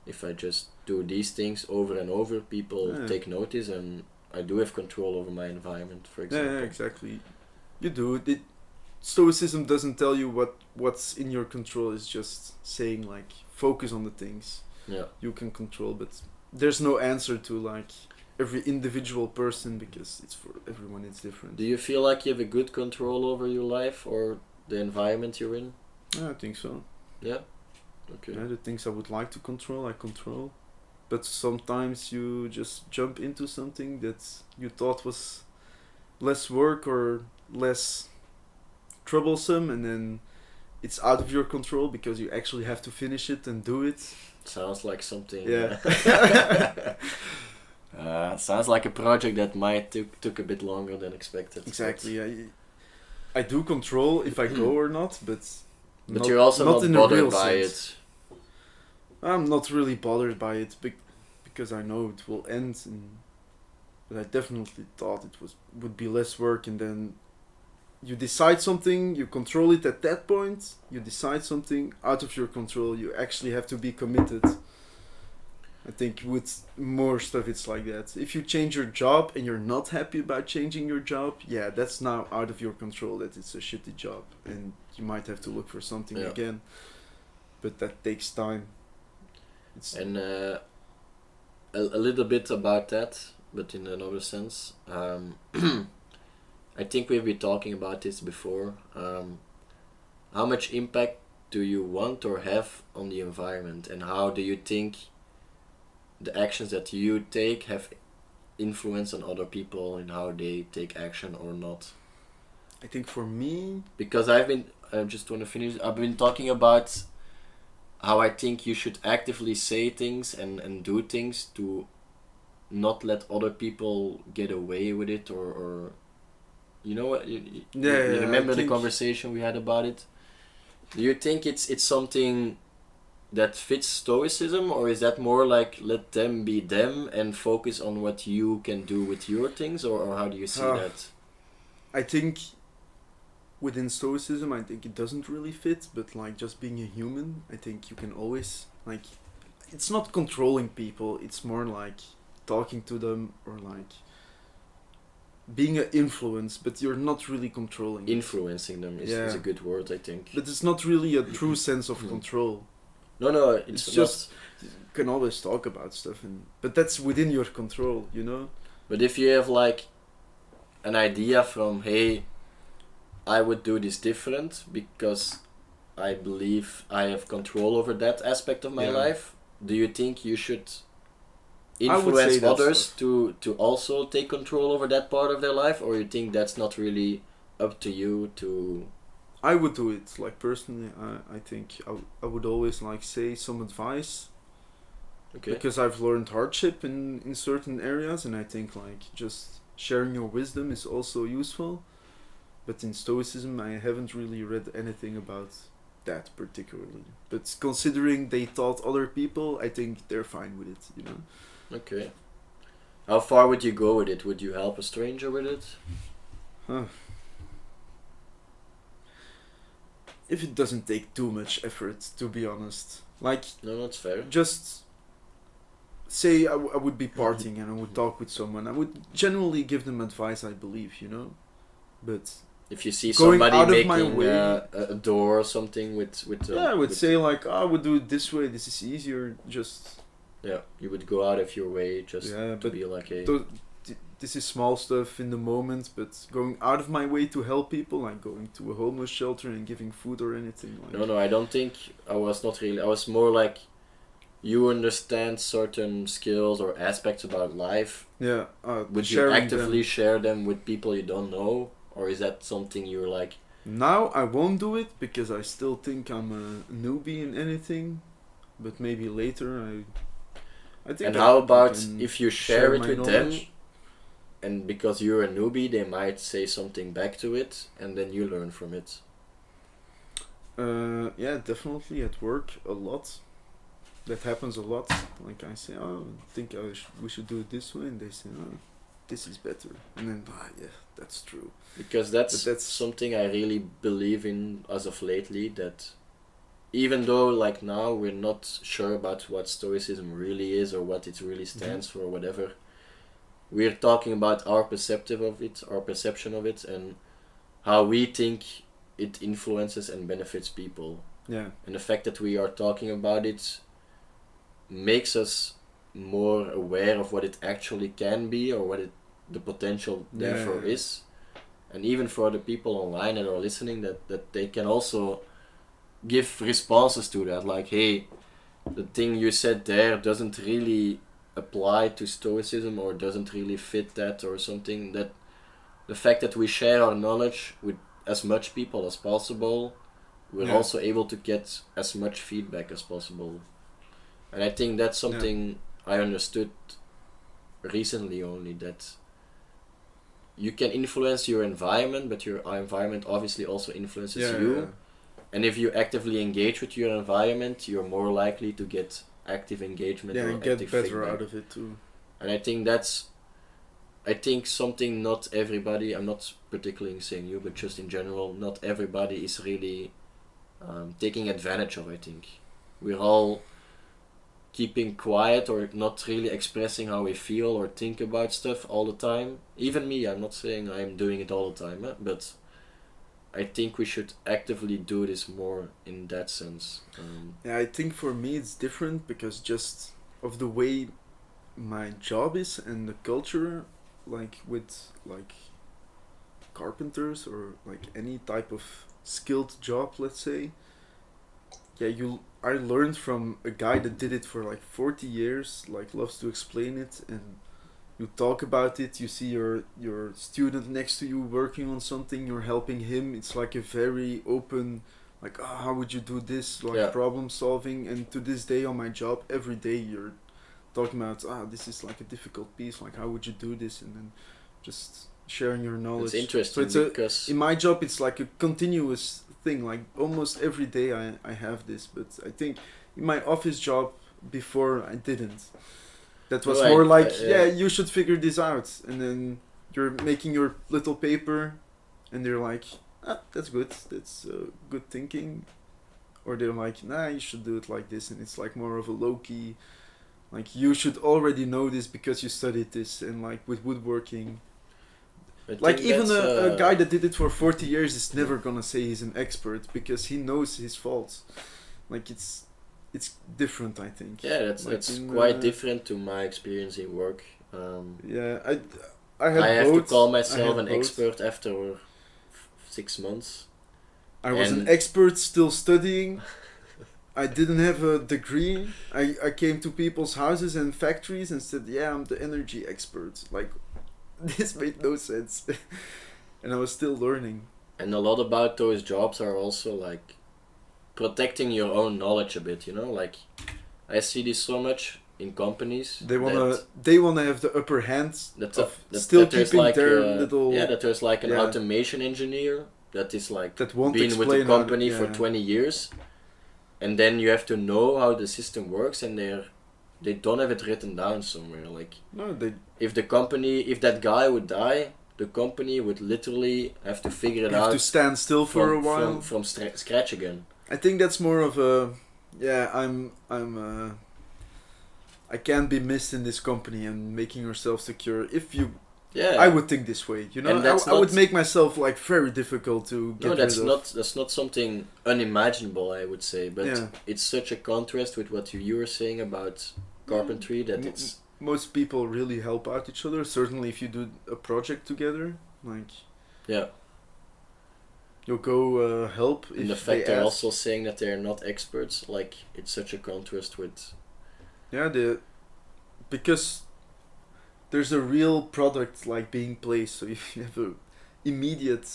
if I just do these things over and over, people take notice, and I do have control over my environment, for example. Yeah, exactly. You do. Stoicism doesn't tell you what's in your control. It's just saying like focus on the things you can control, but there's no answer to like every individual person because it's for everyone. It's different. Do you feel like you have a good control over your life or the environment you're in? Yeah, I think so. Yeah. Okay. Yeah, the things I would like to control, I control, but sometimes you just jump into something that you thought was less work or less troublesome, and then it's out of your control because you actually have to finish it and do it. Sounds like something. Yeah. Sounds like a project that might took a bit longer than expected. Exactly. I do control if I go or not, but you're also not bothered by it. I'm not really bothered by it because I know it will end, but I definitely thought it would be less work, and then you decide something, you control it at that point, you decide something out of your control, you actually have to be committed. I think with more stuff it's like that. If you change your job and you're not happy about changing your job, that's now out of your control, that it's a shitty job and you might have to look for something again. But that takes time. And a little bit about that, but in another sense. I think we've been talking about this before. How much impact do you want or have on the environment, and how do you think the actions that you take have influence on other people and how they take action or not? I think for me, because I just want to finish. I've been talking about how I think you should actively say things and do things to not let other people get away with it, or you know what? You remember the conversation we had about it? Do you think it's something that fits Stoicism, or is that more like let them be them and focus on what you can do with your things, or how do you see that? I think within Stoicism, I think it doesn't really fit, but like just being a human, I think you can always like, it's not controlling people, it's more like talking to them or like being an influence, but you're not really controlling influencing them is a good word, I think, but it's not really a true sense of control. No, it's just you can always talk about stuff, but that's within your control, you know. But if you have like an idea from, hey, I would do this different because I believe I have control over that aspect of my life, do you think you should influence others to also take control over that part of their life, or you think that's not really up to you to... I would do it, like personally, I think I would always like say some advice, because I've learned hardship in certain areas, and I think like just sharing your wisdom is also useful. But in Stoicism, I haven't really read anything about that particularly. But considering they taught other people, I think they're fine with it, you know. Okay. How far would you go with it? Would you help a stranger with it? If it doesn't take too much effort, to be honest. Like, no, that's fair. Just say I would be partying and I would talk with someone. I would generally give them advice, I believe, you know. But if you see somebody making a door or something with I would say like, I would do it this way. This is easier. Just you would go out of your way just to be like this is small stuff in the moment, but going out of my way to help people, like going to a homeless shelter and giving food or anything. Like no, I don't think I was not really. I was more like, you understand certain skills or aspects about life. Yeah. Would you actively share them with people you don't know? Or is that something you're like... Now I won't do it because I still think I'm a newbie in anything. But maybe later I think... And how about if you share it with them, and because you're a newbie they might say something back to it and then you learn from it? Yeah, definitely at work a lot. That happens a lot. Like I say, I think we should do it this way, and they say, this is better, and then yeah, that's true. Because that's something I really believe in as of lately, that even though like now we're not sure about what Stoicism really is or what it really stands for or whatever, we're talking about our perception of it, and how we think it influences and benefits people. Yeah. And the fact that we are talking about it makes us more aware of what it actually can be, or what the potential therefore is. And even for the people online that are listening, that they can also give responses to that, like, hey, the thing you said there doesn't really apply to Stoicism or doesn't really fit that or something. That the fact that we share our knowledge with as much people as possible, we're also able to get as much feedback as possible. And I think that's something I understood recently only, that you can influence your environment, but your environment obviously also influences you. Yeah. And if you actively engage with your environment, you're more likely to get active engagement or and get better feedback out of it too. And I think that's something not everybody, I'm not particularly saying you, but just in general, not everybody is really taking advantage of. I think we're all keeping quiet or not really expressing how we feel or think about stuff all the time. Even me, I'm not saying I'm doing it all the time, but I think we should actively do this more in that sense. Yeah, I think for me it's different because just of the way my job is and the culture, like with like carpenters or like any type of skilled job, let's say. Yeah, I learned from a guy that did it for like 40 years, like loves to explain it, and you talk about it, you see your student next to you working on something, you're helping him, it's like a very open, like, how would you do this, like problem solving. And to this day on my job, every day you're talking about, this is like a difficult piece, like how would you do this, and then just sharing your knowledge. It's interesting, so because in my job it's like a continuous thing, like almost every day I have this. But I think in my office job before I didn't. That was Right, more like, yeah, you should figure this out, and then you're making your little paper, and they're like, ah, that's good, that's good thinking, or they're like, nah, you should do it like this, and it's like more of a low-key, like you should already know this because you studied this, and like with woodworking, like even a guy that did it for 40 years is never gonna say he's an expert because he knows his faults. Like it's different, I think. Yeah, that's quite different to my experience in work. Yeah, I have to call myself an expert after 6 months. I was an expert still studying. I didn't have a degree. I came to people's houses and factories and said, yeah, I'm the energy expert. Like, this made no sense. And I was still learning. And a lot about those jobs are also like protecting your own knowledge a bit, you know? Like, I see this so much in companies. They wanna have the upper hand still keeping like their little... Yeah, that there's like an automation engineer that is like been with the company for 20 years. And then you have to know how the system works, and they don't have it written down somewhere. Like, no, if that guy would die, the company would literally have to figure it out. Have to stand still for a while from scratch again. I think that's more of a I can't be missed in this company and making yourself secure. If you, I would think this way. You know, I would make myself like very difficult to get rid of. That's not something unimaginable, I would say. But it's such a contrast with what you were saying about carpentry that it's. Most people really help out each other. Certainly, if you do a project together, like. Yeah. You'll go help. And the fact they're also saying that they're not experts, like it's such a contrast with. Yeah, because there's a real product like being placed, so you have a immediate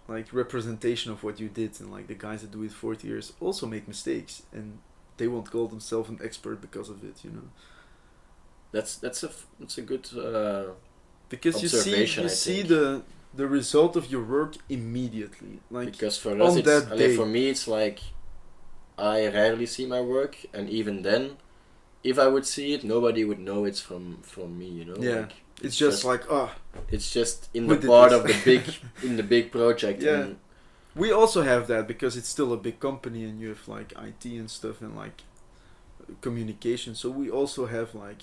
like representation of what you did, and like the guys that do it 40 years also make mistakes, and they won't call themselves an expert because of it, you know. That's a good because you see the result of your work immediately, like because for us for me it's like I rarely see my work, and even then if I would see it, nobody would know it's from me, you know. Yeah, like, it's just like it's just in the part of the big in the big project. Yeah, and we also have that because it's still a big company and you have like IT and stuff and like communication. So we also have like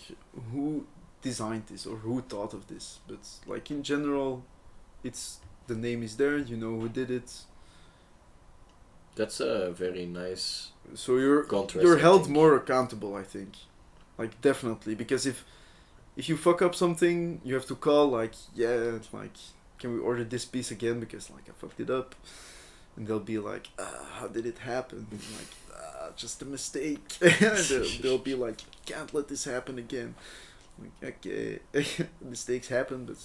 who designed this or who thought of this. But like in general, it's the name is there. You know who did it. That's a very nice. So you're held more accountable, I think. Like definitely, because if you fuck up something, you have to call like, yeah, like, can we order this piece again because like I fucked it up, and they'll be like, how did it happen? And like, just a mistake. they'll be like, can't let this happen again. Like, okay, mistakes happen, but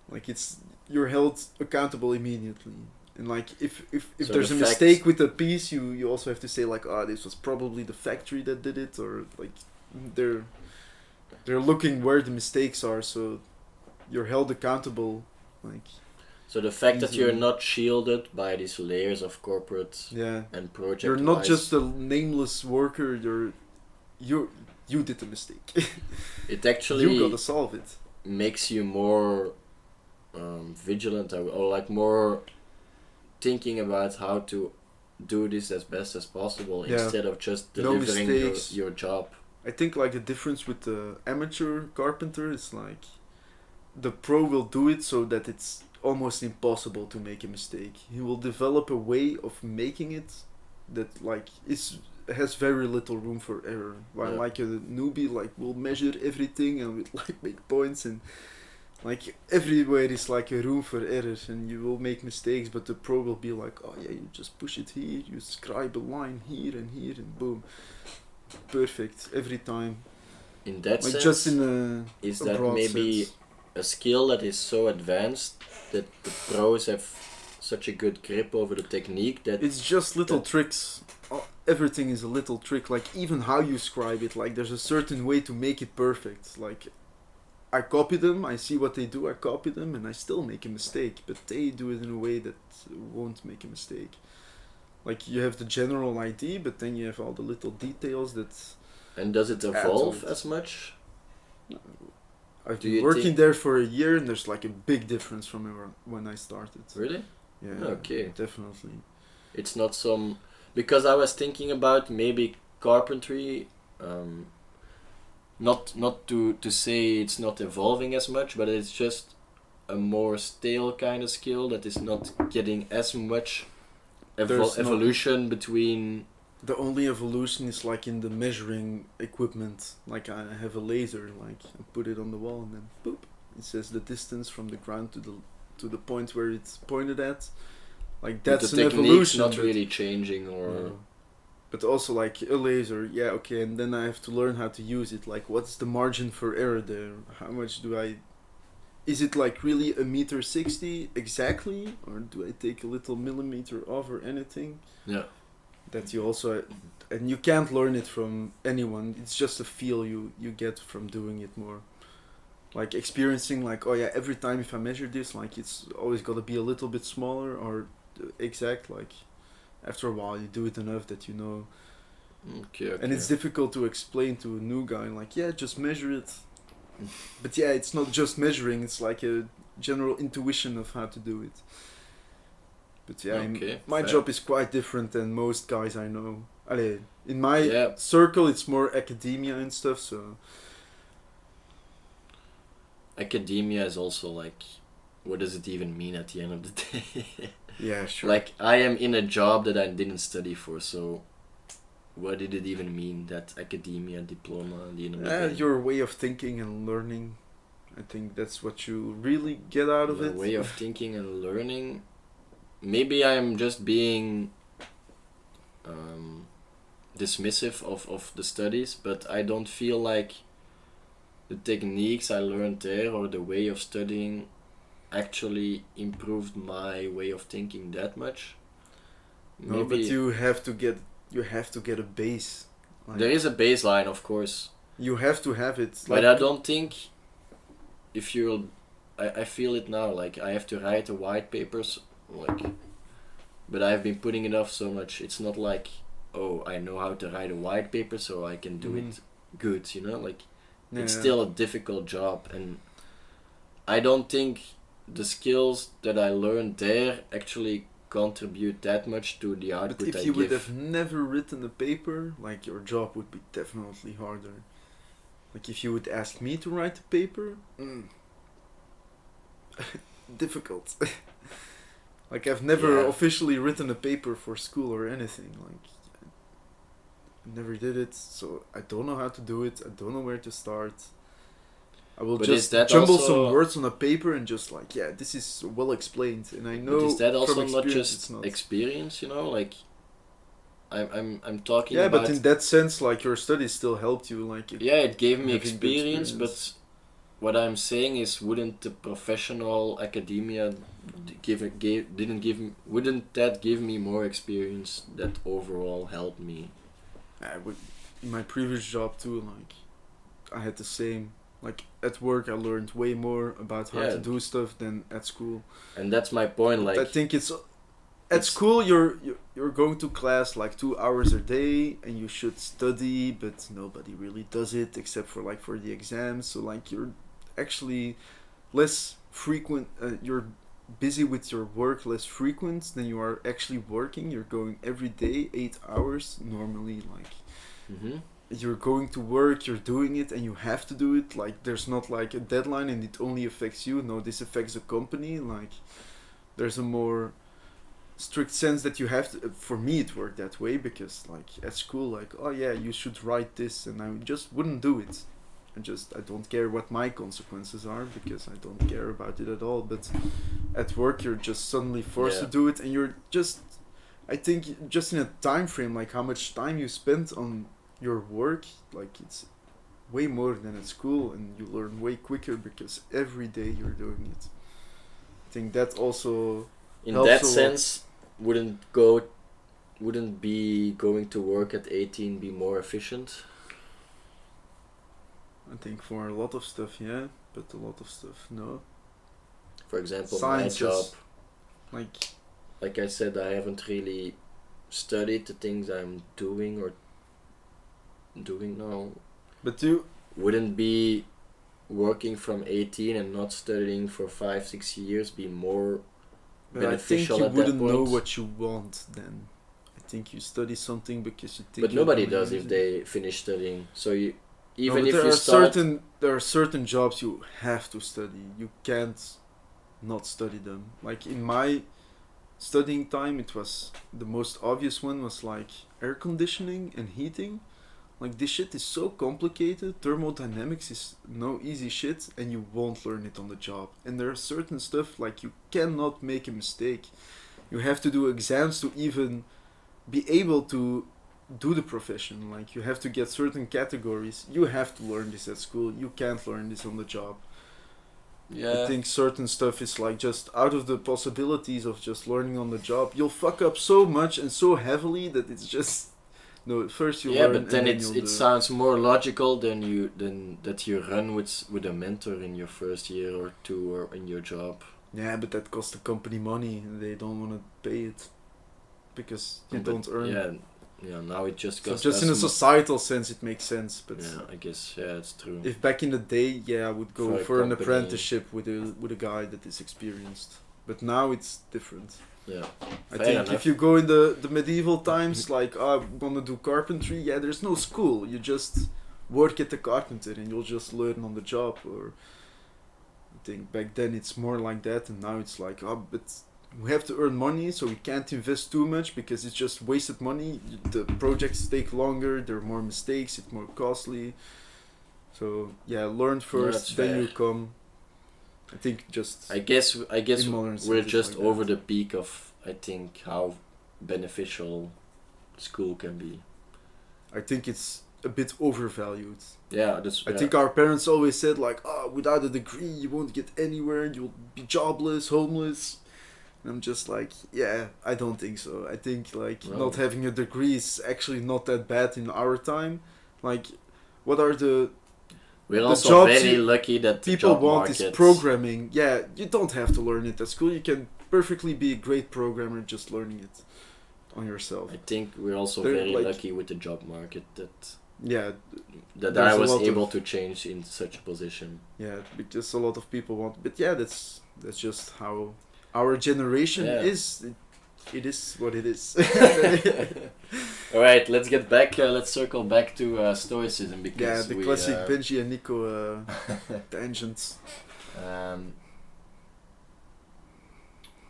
like you're held accountable immediately. And like if so there's a mistake with a piece, you also have to say like, this was probably the factory that did it, or like they're looking where the mistakes are, so you're held accountable. Like so the fact that you're not shielded by these layers of corporate and project. You're not just a nameless worker. You did the mistake. It actually you gotta solve it. Makes you more vigilant or like more thinking about how to do this as best as possible instead of just delivering your job. I think like the difference with the amateur carpenter is like the pro will do it so that it's almost impossible to make a mistake. He will develop a way of making it that like has very little room for error. While like a newbie like will measure everything and will like make points, and like everywhere is like a room for error and you will make mistakes, but the pro will be like, oh yeah, you just push it here, you scribe a line here and boom, perfect every time. In that like sense, just in is that maybe sense. A skill that is so advanced that the pros have such a good grip over the technique that it's just little tricks. Everything is a little trick, like even how you scribe it, like there's a certain way to make it perfect. Like I copy them, I see what they do, I copy them, and I still make a mistake, but they do it in a way that won't make a mistake. like you have the general idea, but then you have all the little details that. And does it evolve as much? I've been working there for a year, and there's like a big difference from when I started. Really? Yeah. Okay. Definitely. It's not some, because I was thinking about maybe carpentry. Not to say it's not evolving as much, but it's just a more stale kind of skill that is not getting as much evolution between. The only evolution is like in the measuring equipment. Like I have a laser, like I put it on the wall and then boop, it says the distance from the ground to the point where it's pointed at. Like that's an evolution. Not really changing or. No. But also like a laser, yeah, okay, and then I have to learn how to use it. Like what's the margin for error there? How much do I? Is it like really 1.60 m exactly, or do I take a little millimeter off or anything? Yeah. That you also, and you can't learn it from anyone. It's just a feel you get from doing it more. Like experiencing, like, oh yeah, every time if I measure this, like it's always got to be a little bit smaller or exact. Like after a while, you do it enough that you know. Okay. And it's difficult to explain to a new guy. Like, yeah, just measure it. But yeah, it's not just measuring. It's like a general intuition of how to do it. But yeah, my job is quite different than most guys I know. Allee, in my circle, it's more academia and stuff. So academia is also like, what does it even mean at the end of the day? Yeah, sure. Like I am in a job that I didn't study for, so what did it even mean, that academia diploma at the end of the day? Your way of thinking and learning. I think that's what you really get out of it. Way of thinking and learning. Maybe I'm just being dismissive of the studies, but I don't feel like the techniques I learned there or the way of studying actually improved my way of thinking that much. No, but you have to get a base. Like, there is a baseline, of course. You have to have it. But I don't think if you'll... I feel it now, like I have to write the white papers, like, but I've been putting it off so much. It's not like, oh, I know how to write a white paper so I can do it good, you know? Like, it's still a difficult job, and I don't think the skills that I learned there actually contribute that much to the output I give. But if you would have never written a paper, like, your job would be definitely harder. Like, if you would ask me to write a paper, difficult. Like, I've never officially written a paper for school or anything. Like, I never did it, so I don't know how to do it. I don't know where to start. I will just jumble some words on a paper and just like, yeah, this is well explained, and I know. But is that also not just experience? You know, like, I'm talking about. Yeah, but in that sense, like, your studies still helped you, like. It gave me experience, but what I'm saying is, wouldn't the professional academia wouldn't that give me more experience that overall helped me? In my previous job too, like, I had the same. Like, at work I learned way more about how to do stuff than at school. And that's my point, like, I think at school you're going to class like 2 hours a day and you should study, but nobody really does it except for like for the exams. So like, you're actually less frequent, you're busy with your work less frequent than you are actually working. You're going every day 8 hours normally, like you're going to work, you're doing it, and you have to do it. Like, there's not like a deadline and it only affects you. No, this affects the company. Like, there's a more strict sense that you have to. For me it worked that way, because like at school, like, oh yeah, you should write this, and I just wouldn't do it. I don't care what my consequences are, because I don't care about it at all. But at work you're just suddenly forced to do it, and you're just, I think, just in a time frame, like how much time you spend on your work, like, it's way more than at school, and you learn way quicker because every day you're doing it. I think that also in that sense wouldn't be going to work at 18 be more efficient? I think for a lot of stuff, yeah, but a lot of stuff, no. For example, Sciences, my job, like I said, I haven't really studied the things I'm doing now, But wouldn't be working from 18 and not studying for 5-6 years be more beneficial I think you at that wouldn't point? know what you want then. I think you study something because you think. But nobody does if they finish studying. So you, even no, if there you are start, there are certain jobs you have to study. You can't not study them. Like in my studying time, it was the most obvious one was like air conditioning and heating. Like this shit is so complicated. Thermodynamics is no easy shit, and you won't learn it on the job. And there are certain stuff like you cannot make a mistake. You have to do exams to even be able to do the profession. Like you have to get certain categories. You have to learn this at school. You can't learn this on the job. yeah, I think certain stuff is like just out of the possibilities of just learning on the job. You'll fuck up so much and so heavily that it's just no. First you learn, but then and then it sounds more logical than that you run with a mentor in your first year or two or in your job. Yeah, but that costs the company money, and they don't want to pay it because you don't earn. Yeah. Now it just So costs. just in a societal sense, it makes sense. But yeah, I guess it's true. if back in the day, I would go For a for an company. apprenticeship with a guy that is experienced. But now it's different. Yeah. I Fair think enough. if you go in the medieval times, like I want to do carpentry, there's no school. You just work at the carpenter and you'll just learn on the job. Or I think back then it's more like that, and now it's like but we have to earn money, so we can't invest too much because it's just wasted money. The projects take longer, there are more mistakes, it's more costly. So learn first, then fair. you come. I think just I guess in modern we're cities just like over that. the peak of I think how beneficial school can be. I think it's a bit overvalued. Yeah, that's. I think our parents always said like, without a degree you won't get anywhere, you'll be jobless, homeless. And I'm just like, I don't think so. I think like not having a degree is actually not that bad in our time. Like, what are we're the also jobs very lucky that the people job want market is programming. Yeah, you don't have to learn it at school. You can perfectly be a great programmer just learning it on yourself. I think we're also They're very like- lucky with the job market that Yeah, that There's I a was lot of- able to change in such a position. because a lot of people want. But that's just how our generation is. It is what it is. All right, let's get back. Let's circle back to Stoicism because the we, classic Benji and Nico tangents.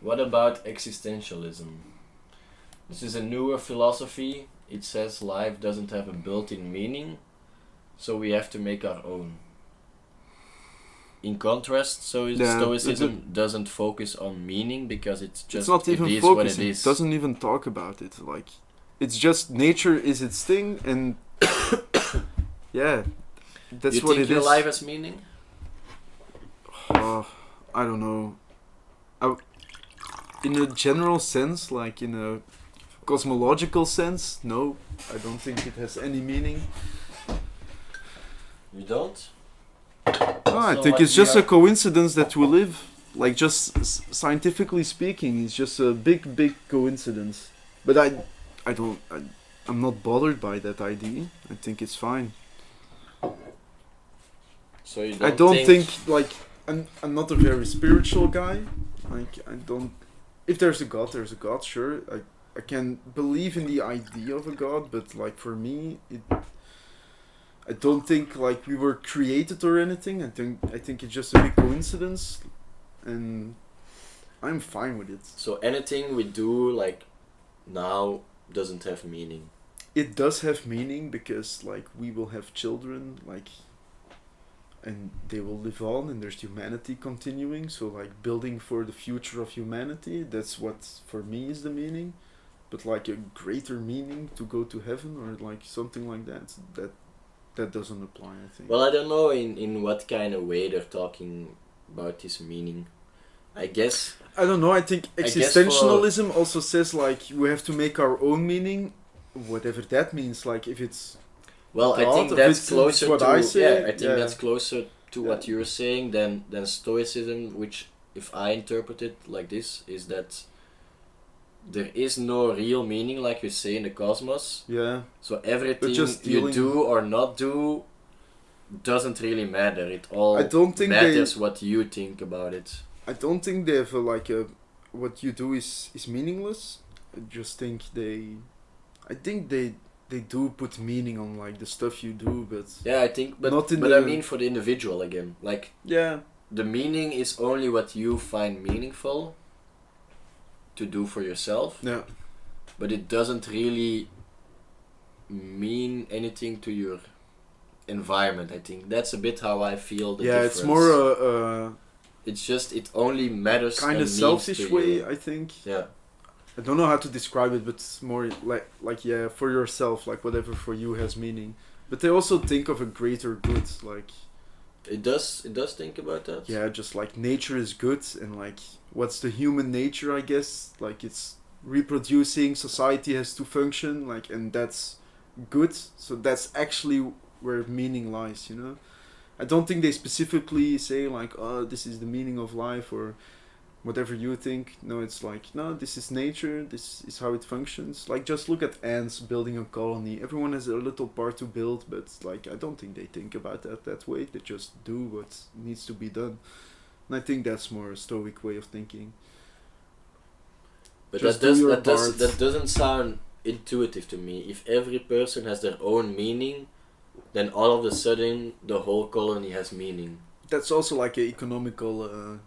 What about existentialism? This is a newer philosophy. It says life doesn't have a built-in meaning, so we have to make our own. In contrast, Stoicism doesn't focus on meaning because it's just It's not even it is what focusing. it It is. doesn't even talk about it. Like, it's just nature is its thing, and that's you what think it your is. life has meaning? I don't know. In a general sense, like in a cosmological sense, no, I don't think it has any meaning. You don't? No, I So, think like, it's we just are- a coincidence that we live. Like, just scientifically speaking, it's just a big coincidence. But I'm not bothered by that idea. I think it's fine. So you I don't think like I'm not a very spiritual guy. Like I don't. If there's a God, there's a God. Sure, I can believe in the idea of a God, but like for me, I don't think like we were created or anything. I think it's just a big coincidence, and I'm fine with it. so. Anything we do like now doesn't have meaning. It does have meaning because like we will have children, like, and they will live on, and there's humanity continuing. So like building for the future of humanity, that's what for me is the meaning. But like a greater meaning to go to heaven or like something like that doesn't apply, I think. Well, I don't know in what kind of way they're talking about this meaning. I guess I don't know. I think I guess existentialism also says like we have to make our own meaning, whatever that means. Like if it's well, I God, think if that's it's closer what to I say, I think that's closer to what Yeah. you're saying than Stoicism, which if I interpret it like this is that there is no real meaning, like you say, in the cosmos. Yeah. So everything just you do or not do doesn't really matter. It all I don't think matters what you think about it. I don't think they have what you do is meaningless. I just think they do put meaning on like the stuff you do, but yeah, I think, but not in I mean for the individual again, like yeah, the meaning is only what you find meaningful to do for yourself. Yeah. But it doesn't really mean anything to your environment. I think that's a bit how I feel. The difference. It's more it's just it only matters. Kind of selfish way, I think. Yeah. I don't know how to describe it, but it's more like yeah, for yourself, like whatever for you has meaning. But they also think of a greater good, like. It does think about that. Yeah, just like nature is good, and like what's the human nature, I guess. Like it's reproducing, society has to function, like, and that's good. So that's actually where meaning lies, you know. I don't think they specifically say like, oh, this is the meaning of life or whatever you think. No, it's like, no, this is nature, this is how it functions. Like, just look at ants building a colony. Everyone has a little part to build, but like, I don't think they think about that way. They just do what needs to be done. And I think that's more a stoic way of thinking. But that doesn't sound intuitive to me. If every person has their own meaning, then all of a sudden the whole colony has meaning. That's also like an economical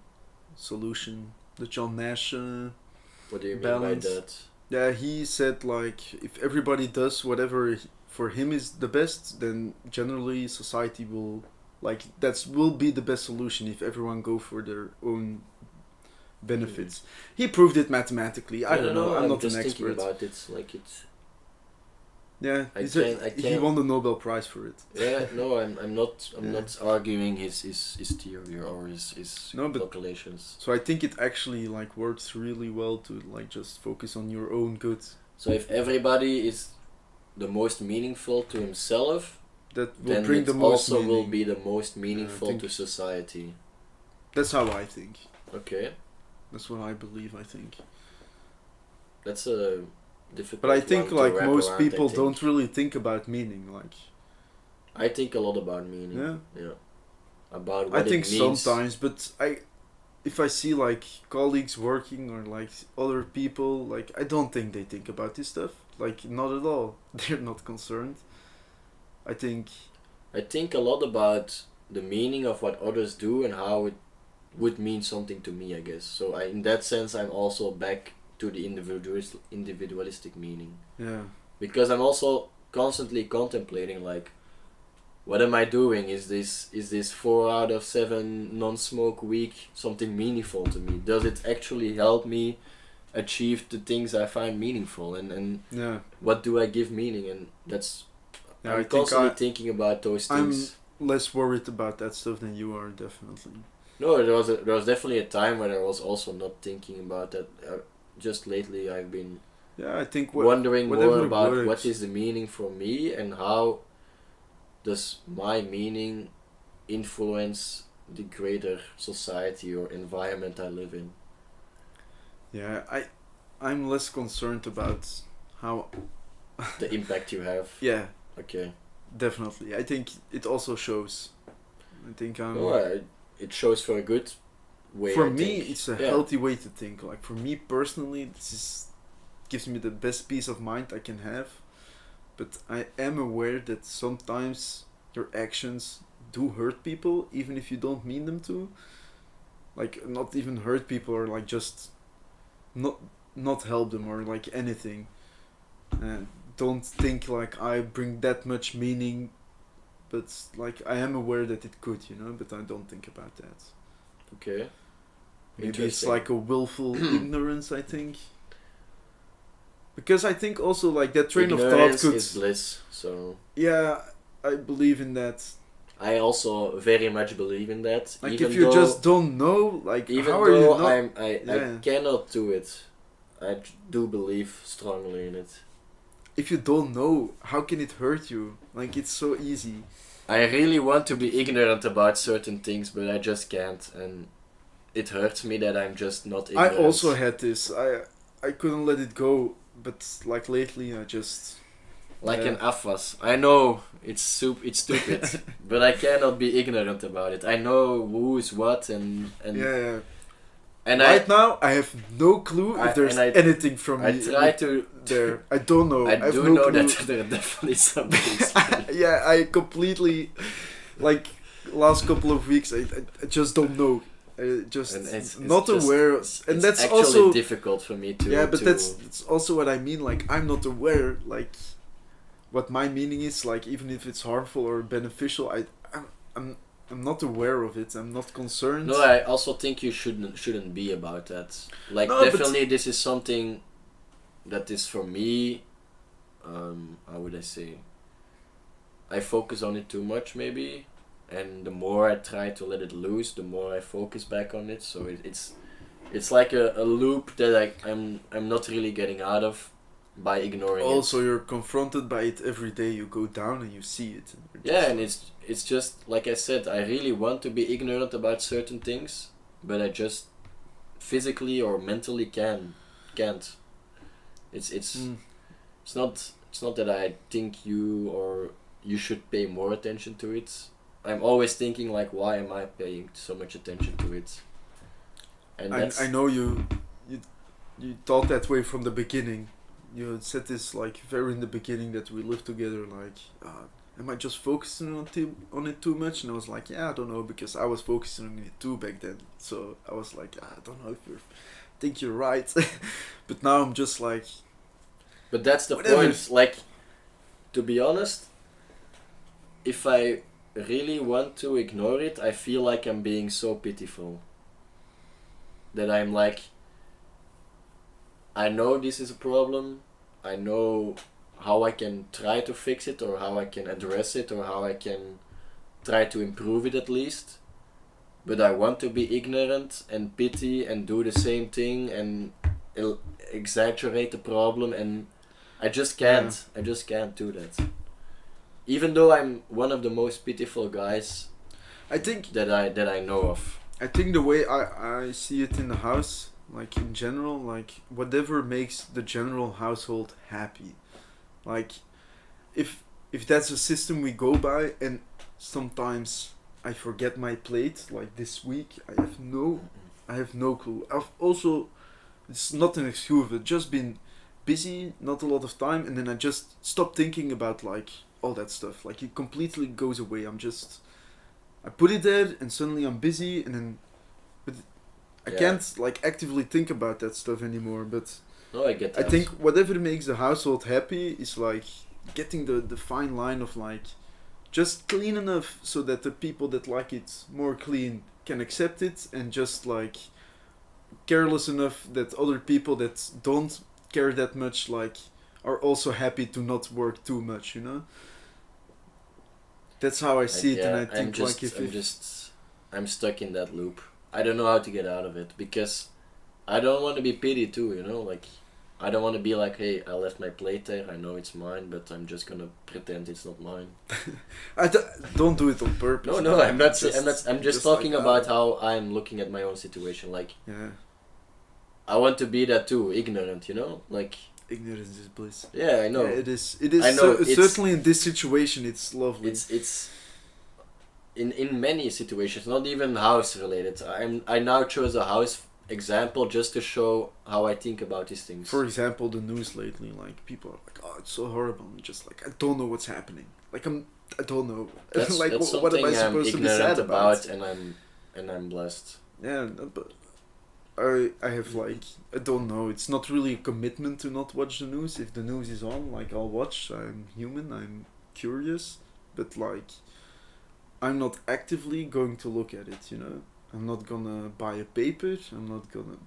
solution. The John Nash what do you balance. mean by that? Yeah, he said like if everybody does whatever for him is the best, then generally society will will be the best solution if everyone go for their own benefits. He proved it mathematically. I don't know. I'm not an expert. Just thinking about it, like it's. Yeah, he won the Nobel Prize for it. Yeah, no, I'm not arguing his theory or his calculations. So I think it actually like works really well to like just focus on your own good. So if everybody is the most meaningful to himself, that will bring the most also meaning. will be the most meaningful to society. That's how I think. Okay. That's what I believe. I think. That's a difficult. But I think like most people don't really think about meaning. Like. I think a lot about meaning. Yeah. About what I think it means. sometimes, but if I see like colleagues working or like other people, like I don't think they think about this stuff. Like not at all. They're not concerned. I think a lot about the meaning of what others do and how it would mean something to me, I guess. So in that sense, I'm also back to the individualistic meaning. Yeah. Because I'm also constantly contemplating like, what am I doing? Is this 4 out of 7 non-smoke week something meaningful to me? Does it actually help me achieve the things I find meaningful? And yeah. What do I give meaning? And that's yeah, I'm constantly thinking about those things. I'm less worried about that stuff than you are, definitely. No, there was definitely a time when I was also not thinking about that. Just lately, I've been I think wondering more about what is the meaning for me and how does my meaning influence the greater society or environment I live in. Yeah, I'm less concerned about how the impact you have. Yeah. Okay. Definitely. I think it also shows. I think it shows for a good way. For me, it's a healthy way to think. Like for me personally, this gives me the best peace of mind I can have. But I am aware that sometimes your actions do hurt people, even if you don't mean them to. Like not even hurt people, or like just not help them, or like anything. And don't think like I bring that much meaning, but like I am aware that it could, you know, but I don't think about that. Okay. Maybe it's like a willful ignorance, I think. Because I think also like that train ignorance of thought could is bliss, so yeah, I believe in that. I also very much believe in that. Like even if you just don't know, like how are you not? I cannot do it. I do believe strongly in it. If you don't know, how can it hurt you? Like it's so easy. I really want to be ignorant about certain things, but I just can't, and it hurts me that I'm just not ignorant. I also had this. I couldn't let it go, but like lately I just like an afwas. I know it's stupid, but I cannot be ignorant about it. I know who is what and yeah. And right now I have no clue if there's anything from I me try to there. I don't know. I have do no know clue. that there are definitely some things. Yeah, I completely like last couple of weeks. I just don't know. Just it's not just, aware, and it's that's actually also difficult for me to. Yeah, but that's also what I mean. Like I'm not aware, like what my meaning is. Like even if it's harmful or beneficial, I'm not aware of it. I'm not concerned. No, I also think you shouldn't be about that. Like No, definitely, this is something that is for me. How would I say? I focus on it too much, maybe. And the more I try to let it loose, the more I focus back on it. So it's like a loop that I'm not really getting out of by ignoring it. Also, you're confronted by it every day. You go down and you see it. Yeah, and it's just like I said. I really want to be ignorant about certain things, but I just physically or mentally can't. It's not that I think you should pay more attention to it. I'm always thinking like, why am I paying so much attention to it? And I know you thought that way from the beginning. You had said this like very in the beginning that we lived together. Like, am I just focusing on it too much? And I was like, yeah, I don't know, because I was focusing on it too back then. So I was like, I don't know if you think you're right, but now I'm just like. But that's the whatever. point. Like, to be honest, if I really want to ignore it, I feel like I'm being so pitiful. That I'm like, I know this is a problem, I know how I can try to fix it, or how I can address it, or how I can try to improve it at least, but I want to be ignorant and pity and do the same thing and exaggerate the problem, and I just can't. I just can't do that. Even though I'm one of the most pitiful guys, I think that I know of. I think the way I see it in the house, like in general, like whatever makes the general household happy, like if that's a system we go by, and sometimes I forget my plate, like this week I have no clue. I've also, it's not an excuse, I've just been busy, not a lot of time, and then I just stop thinking about like all that stuff. Like it completely goes away. I put it there and suddenly I'm busy, and then but I can't like actively think about that stuff anymore. But no, I get that. I think whatever makes the household happy is like getting the fine line of like just clean enough so that the people that like it more clean can accept it, and just like careless enough that other people that don't care that much like are also happy to not work too much, you know? That's how I see it, and I think I'm stuck in that loop. I don't know how to get out of it, because I don't want to be pitied too, you know? Like, I don't want to be like, hey, I left my plate there, I know it's mine, but I'm just gonna pretend it's not mine. Don't do it on purpose. No, I'm just talking like, about how I'm looking at my own situation. Like, I want to be that too, ignorant, you know? Like, ignorance is bliss. Yeah, I know. Yeah, it is. I know. Certainly in this situation, it's lovely. It's in many situations, not even house related. I now chose a house example just to show how I think about these things. For example, the news lately, like people are like, "Oh, it's so horrible." I'm just like, I don't know what's happening. Like I don't know. That's, like that's what am I supposed to be sad about? And I'm blessed. Yeah, but I have like, I don't know, it's not really a commitment to not watch the news. If the news is on, like I'll watch. I'm human, I'm curious, but like I'm not actively going to look at it, you know? I'm not gonna buy a paper,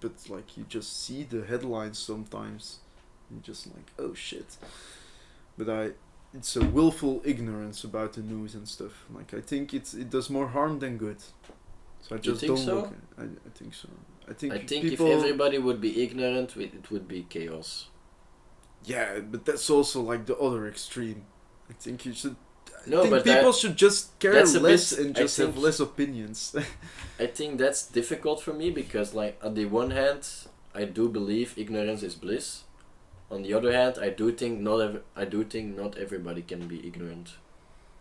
but like you just see the headlines sometimes, you're just like, oh shit. But it's a willful ignorance about the news and stuff. Like I think it does more harm than good. So I just don't look at it. I think so. I think people, if everybody would be ignorant, it would be chaos. Yeah, but that's also like the other extreme. I think you should. People should just care less and just have less opinions. I think that's difficult for me, because like on the one hand, I do believe ignorance is bliss. On the other hand, I do think not everybody can be ignorant.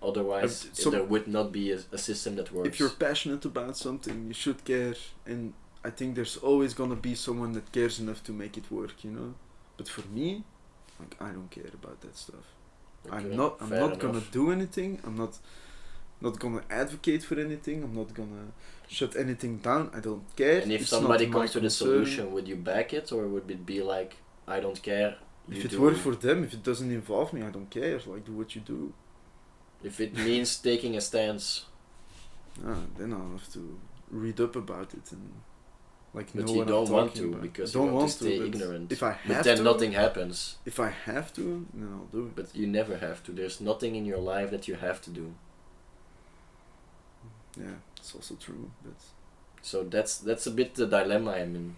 Otherwise, there would not be a system that works. If you're passionate about something, you should care, and I think there's always gonna be someone that cares enough to make it work, you know. But for me, like, I don't care about that stuff. Okay, I'm not gonna do anything. I'm not gonna advocate for anything. I'm not gonna shut anything down. I don't care. And if somebody comes to the solution, would you back it, or would it be like, I don't care? If it works for them, if it doesn't involve me, I don't care. Like, do what you do. If it means taking a stance, then I'll have to read up about it and like but know you what don't I'm want talking to about. because I don't you want want to stay but ignorant. If I have but then to, nothing happens. If I have to, then I'll do it. But you never have to. There's nothing in your life that you have to do. Yeah, it's also true. But so that's a bit the dilemma I'm in.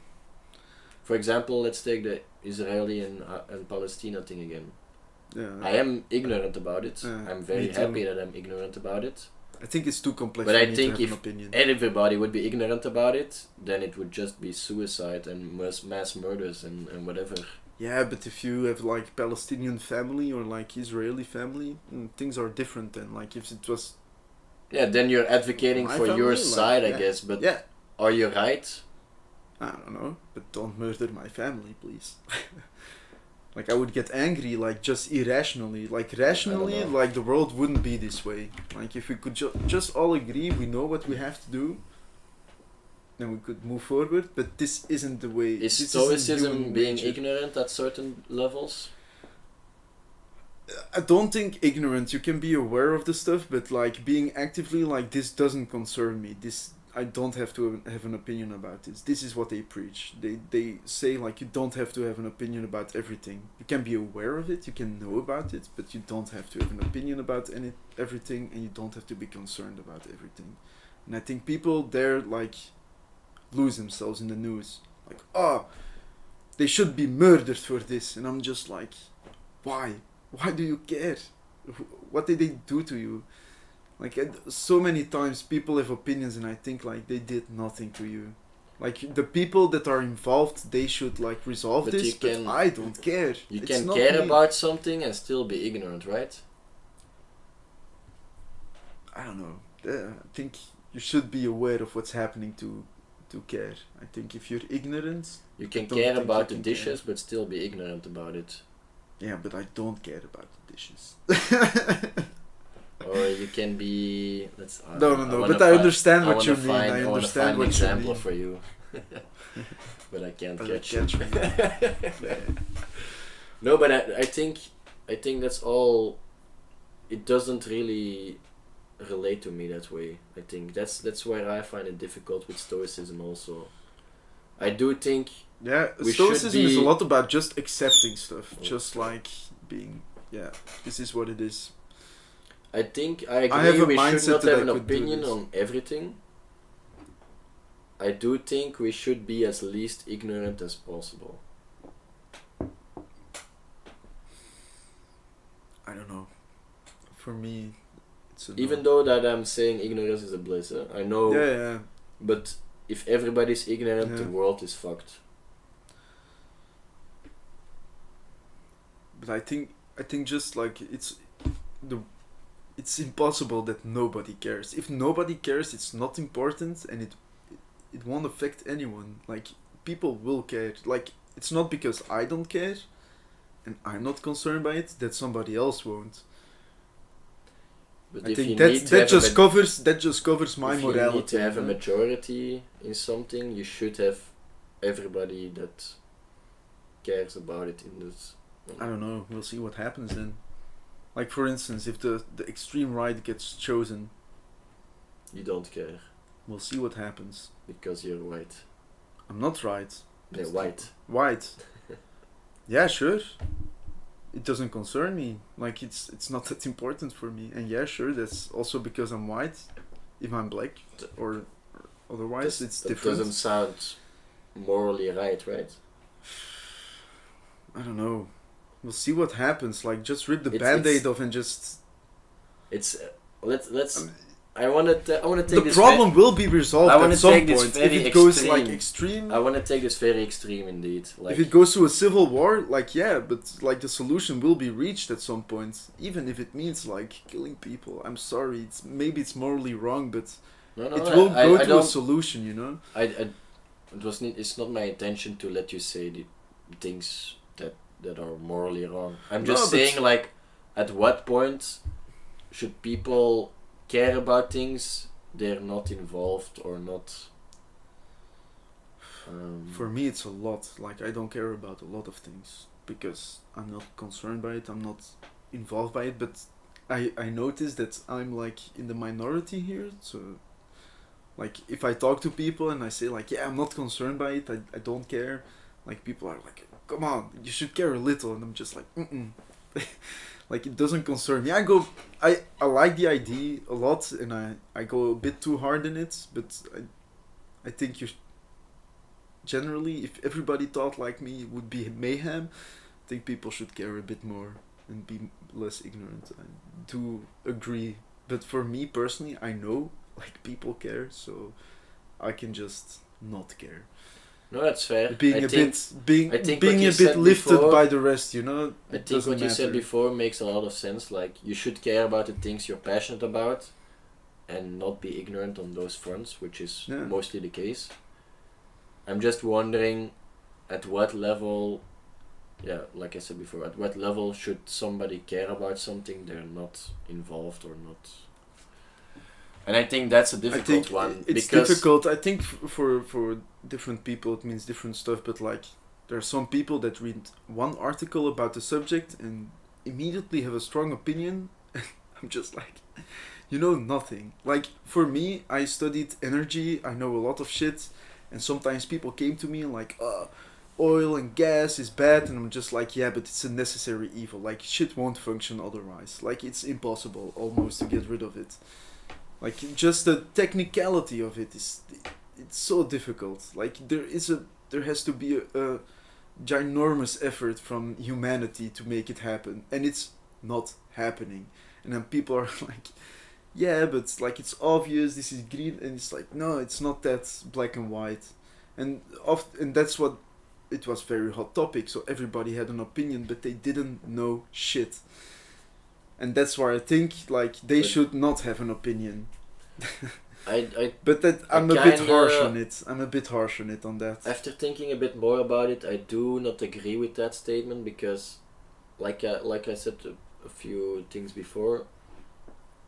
For example, let's take the Israeli and Palestine thing again. yeah, I am ignorant about it. I'm very happy that I'm ignorant about it. I think it's too complex. But for I me think to have if an opinion. everybody would be ignorant about it, then it would just be suicide and mass murders and whatever. Yeah, but if you have like Palestinian family or like Israeli family, things are different then. Like if it was. Yeah, then you're advocating My for family, your like, side, I yeah. guess. But Yeah, are you right? I don't know, but don't murder my family, please. Like, I would get angry, like, just irrationally. Like, rationally, like, the world wouldn't be this way. Like, if we could just all agree, we know what we have to do, then we could move forward, but this isn't the way. Is this Stoicism isn't being nature. ignorant at certain levels? I don't think ignorant. You can be aware of the stuff, but, like, being actively, like, this doesn't concern me. This, I don't have to have an opinion about this. This is what they preach. They say, like, you don't have to have an opinion about everything. You can be aware of it, you can know about it, but you don't have to have an opinion about everything, and you don't have to be concerned about everything. And I think people there, like, lose themselves in the news. Like, oh, they should be murdered for this. And I'm just like, why? Why do you care? What did they do to you? Like, so many times people have opinions and I think, like, they did nothing to you. Like, the people that are involved, they should, like, resolve this, but I don't care. You It's can not care me. about something and still be ignorant, right? I don't know. I think you should be aware of what's happening to care. I think if you're ignorant... You can don't care think about you the can dishes but still be ignorant about it. Yeah, but I don't care about the dishes. Or you can be... No, but I understand what you mean. I want to understand find an what you example mean. for you. But I can't But catch catch you. me. Yeah. No, but I think that's all. It doesn't really relate to me that way. I think that's where I find it difficult with Stoicism also. I do think Yeah, we Stoicism should is a be- lot about just accepting stuff. Just like being, yeah, this is what it is. I agree have a we should mindset not that have I an could do opinion this. on everything. I do think we should be as least ignorant as possible. I don't know. For me, it's a no. Even though that I'm saying ignorance is a bliss, I know. Yeah. But if everybody's ignorant, the Yeah. world is fucked. But I think just like it's impossible that nobody cares. If nobody cares, it's not important, and it won't affect anyone. Like, people will care. Like, it's not because I don't care and I'm not concerned by it that somebody else won't. But I if you think need to have that just covers my if morality. you need to have a you know? majority in something, you should have everybody that cares about it in this. I don't know. We'll see what happens then. Like, for instance, if the extreme right gets chosen, You don't care we'll see what happens. because you're white. I'm not right. They're white. White. Yeah, sure. It doesn't concern me. Like, it's not that important for me. And yeah, sure, that's also because I'm white. If I'm black or otherwise, it's That different. doesn't sound morally right? I don't know. We'll see what happens. Like, just rip the It's- band-aid it's- off and just... It's let's Um, I want to take the this. problem will be resolved I want at to some take this point. very If it goes extreme. like extreme, I want to take this very extreme indeed. Like, if it goes to a civil war, like yeah, but like the solution will be reached at some point, even if it means like killing people. I'm sorry, maybe it's morally wrong, but no, it will go I to a don't. solution, you know. It's not my intention to let you say the things that are morally wrong. I'm No, just but- saying, like, at what point should people care about things they're not involved or not? For me, it's a lot. Like I don't care about a lot of things because I'm not concerned by it. I'm not involved by it. But I notice that I'm like in the minority here. So, like if I talk to people and I say like, yeah, I'm not concerned by it. I don't care. Like people are like, come on, you should care a little. And I'm just like, like it doesn't concern me. I like the idea a lot, and I go a bit too hard in it. But I think generally, if everybody thought like me, it would be mayhem. I think people should care a bit more and be less ignorant. I do agree, but for me personally, I know like people care, so I can just not care. No, that's fair. Being I a think, bit I think being what you a bit said lifted before- by the rest, you know. I It think doesn't what you said matter. before makes a lot of sense. Like, you should care about the things you're passionate about and not be ignorant on those fronts, which is Yeah. mostly the case. I'm just wondering at what level, yeah, like I said before, at what level should somebody care about something they're not involved or not? And I think that's a I difficult think one it's because difficult. I think for different people it means different stuff. But like there are some people that read one article about the subject and immediately have a strong opinion. I'm just like, you know nothing. Like for me, I studied energy. I know a lot of shit, and sometimes people came to me and like, oil and gas is bad, and I'm just like, yeah, but it's a necessary evil. Like shit won't function otherwise. Like it's impossible almost to get rid of it. Like just the technicality of it is, it's so difficult. Like there has to be a ginormous effort from humanity to make it happen, and it's not happening. And then people are like, yeah, but like it's obvious this is green, and it's like, no, it's not that black and white. And that's what it was, very hot topic, so everybody had an opinion, but they didn't know shit. And that's why I think like they But- should not have an opinion. I But that I'm I a bit kinda- harsh on it. I'm a bit harsh on it on that. After thinking a bit more about it, I do not agree with that statement because, like I said a few things before,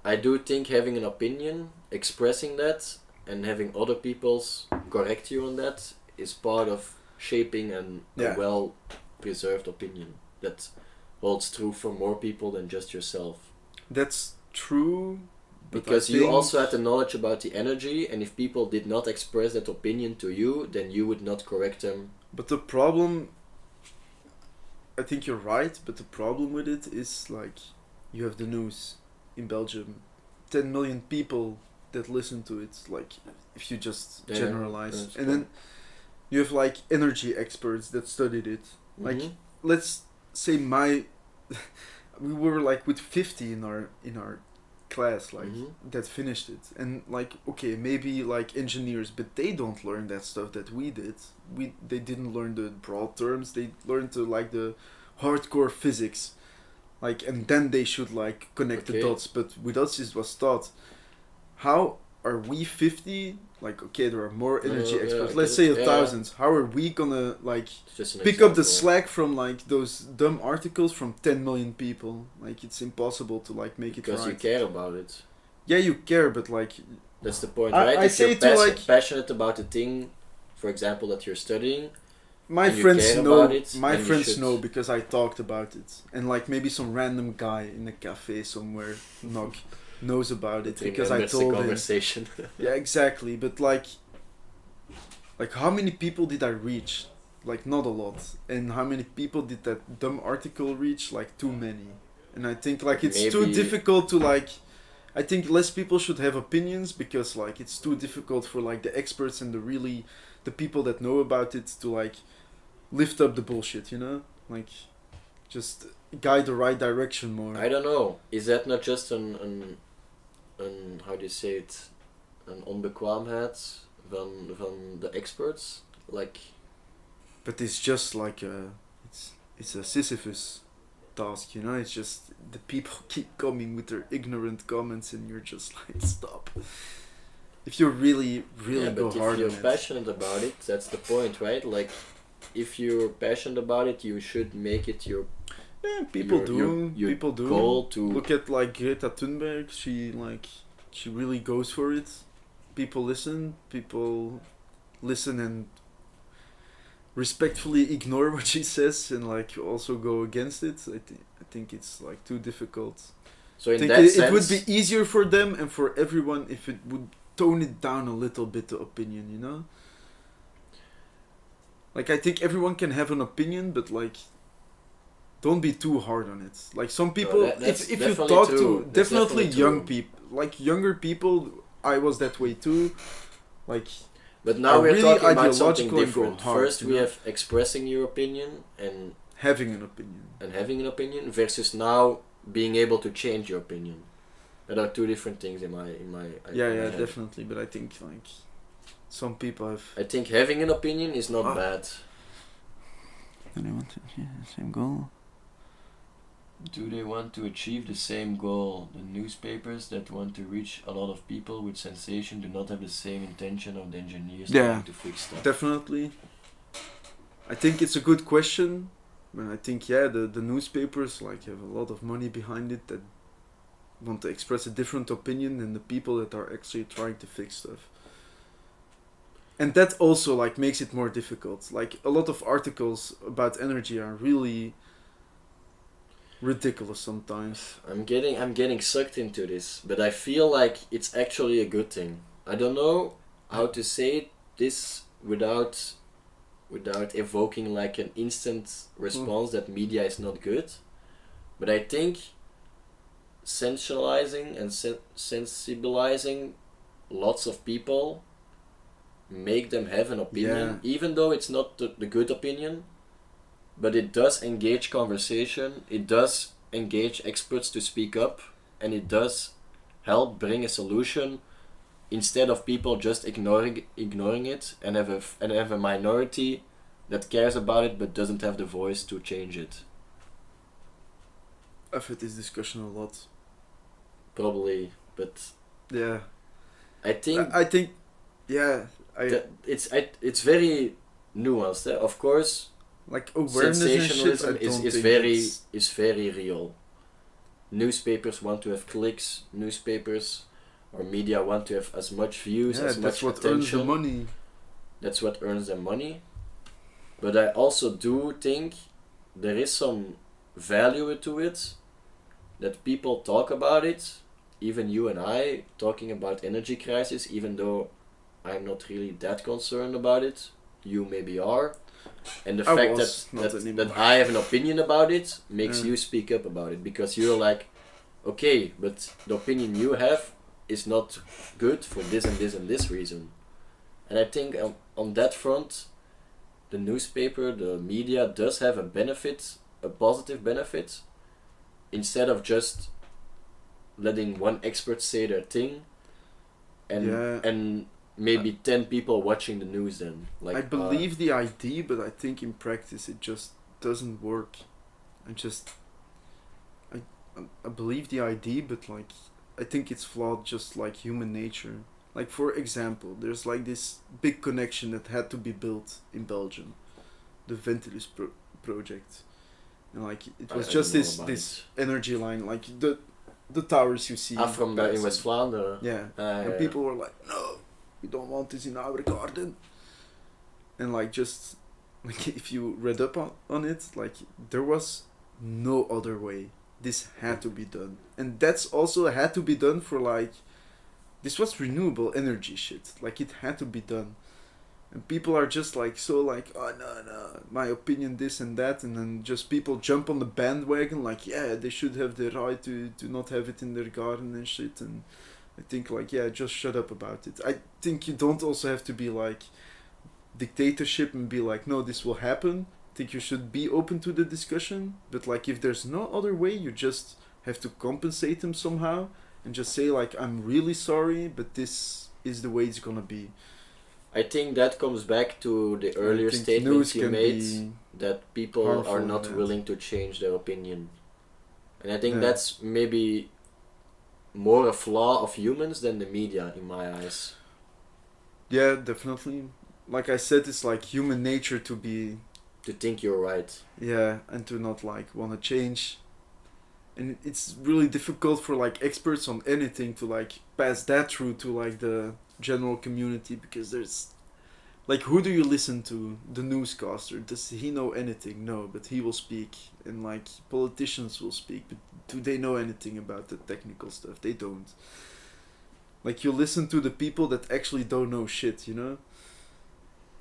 I do think having an opinion, expressing that, and having other people's correct you on that is part of shaping a Yeah. well-preserved opinion that holds true for more people than just yourself. That's true. But Because I you think- also had the knowledge about the energy, and if people did not express that opinion to you, then you would not correct them. But the problem, I think you're right, but the problem with it is like, you have the news in Belgium, 10 million people that listen to it, like, if you just Yeah, generalize. that's And true. then you have like energy experts that studied it. Like, Mhm. let's say we were like with 50 in our class, like, Mhm. that finished it. And like, okay, maybe like engineers, but they don't learn that stuff that we did. They didn't learn the broad terms, they learned the hardcore physics, like, and then they should like connect the Okay. dots. But with us it was taught. How are we 50? Like, okay, there are more energy Yeah, experts, I let's get say it. 1,000. How are we gonna like It's just an pick up the example. slack from like those dumb articles from 10 million people? Like, it's impossible to like make Because it you right. care about it. Yeah, you care, but like, That's the point, I- right? I If say you're to, like- passionate about the thing, for example, that you're studying, my And you friends care know. about it, My then you friends should. know because I talked about it, and like maybe some random guy in a cafe somewhere knows about it because I remembers the told him. conversation. Yeah, exactly. But like how many people did I reach? Like, not a lot. And how many people did that dumb article reach? Like, too many. And I think like it's too Maybe- difficult to like. I think less people should have opinions because like it's too difficult for like the experts and the people that know about it to like lift up the bullshit, you know? Like, just guide the right direction more. I don't know. Is that not just an how do you say it, een onbekwaamheid van de experts, like. But it's just like it's a Sisyphus task, you know. It's just the people keep coming with their ignorant comments, and you're just like, stop. If you really go hard on it. If you're passionate about it, that's the point, right? Like, if you're passionate about it, you should make it your. Yeah, people do. People do. Goal to look at like Greta Thunberg. She really goes for it. People listen. People listen and respectfully ignore what she says, and like also go against it. I think it's like too difficult. So in I think that sense, it would be easier for them and for everyone if it would tone it down a little bit, the opinion, you know. Like, I think everyone can have an opinion, but like, don't be too hard on it. Like, some people, if you talk to definitely young people, like younger people, I was that way too. Like, but now we're really talking about something ideological and different. go hard, First, you we know? have expressing your opinion and having an opinion. Versus now being able to change your opinion. There are two different things in my Yeah, head. definitely. But I think like some people have. I think having an opinion is not bad. Do they want to achieve the same goal? Do they want to achieve the same goal? The newspapers that want to reach a lot of people with sensation do not have the same intention of the engineers trying to fix stuff. Definitely. I think it's a good question. And I think the newspapers like have a lot of money behind it that want to express a different opinion than the people that are actually trying to fix stuff. And that also like makes it more difficult. Like a lot of articles about energy are really ridiculous sometimes. I'm getting sucked into this, but I feel like it's actually a good thing. I don't know how to say this without evoking like an instant response that media is not good. But I think sensualizing and sensibilizing lots of people make them have an opinion, even though it's not the good opinion, but it does engage conversation, it does engage experts to speak up, and it does help bring a solution instead of people just ignoring it and have a minority that cares about it but doesn't have the voice to change it. I've had this discussion a lot. Probably, but yeah, I think it's very nuanced. Of course, like awareness sensationalism and shit, is very real. Newspapers want to have clicks. Newspapers or media want to have as much views, as much attention. That's what earns the money. That's what earns them money. But I also do think there is some value to it, that people talk about it, even you and I talking about energy crisis, even though I'm not really that concerned about it, you maybe are, and the fact that I have an opinion about it makes you speak up about it, because you're like, okay, but the opinion you have is not good for this and this and this reason. And I think on that front, the newspaper, the media does have a benefit, a positive benefit, instead of just letting one expert say their thing and maybe 10 people watching the news then. Like, I believe the idea, but I think in practice it just doesn't work. I believe the idea, but like I think it's flawed, just like human nature. Like, for example, there's like this big connection that had to be built in Belgium, the Ventilus project, and like it was just this energy line, like the towers you see. From in West Flanders. Yeah, and people were like, no, we don't want this in our garden. And like, just like if you read up on it, like there was no other way. This had to be done, and that's also had to be done for like. This was renewable energy shit. Like, it had to be done. And people are just like, so like, oh no, my opinion this and that. And then just people jump on the bandwagon like, yeah, they should have the right to not have it in their garden and shit. And I think like, yeah, just shut up about it. I think you don't also have to be like dictatorship and be like, no, this will happen. I think you should be open to the discussion. But like, if there's no other way, you just have to compensate them somehow. and just say like, I'm really sorry, but this is the way it's gonna be. I think that comes back to the earlier statement you made, that people are not willing to change their opinion. And I think that's maybe more a flaw of humans than the media, in my eyes. Yeah, definitely. Like I said, it's like human nature to think you're right. Yeah, and to not like want to change. And it's really difficult for like experts on anything to like pass that through to like the general community, because there's like, who do you listen to? The newscaster. Does he know anything? No, but he will speak. And like, politicians will speak, but do they know anything about the technical stuff? They don't. Like, you listen to the people that actually don't know shit, you know?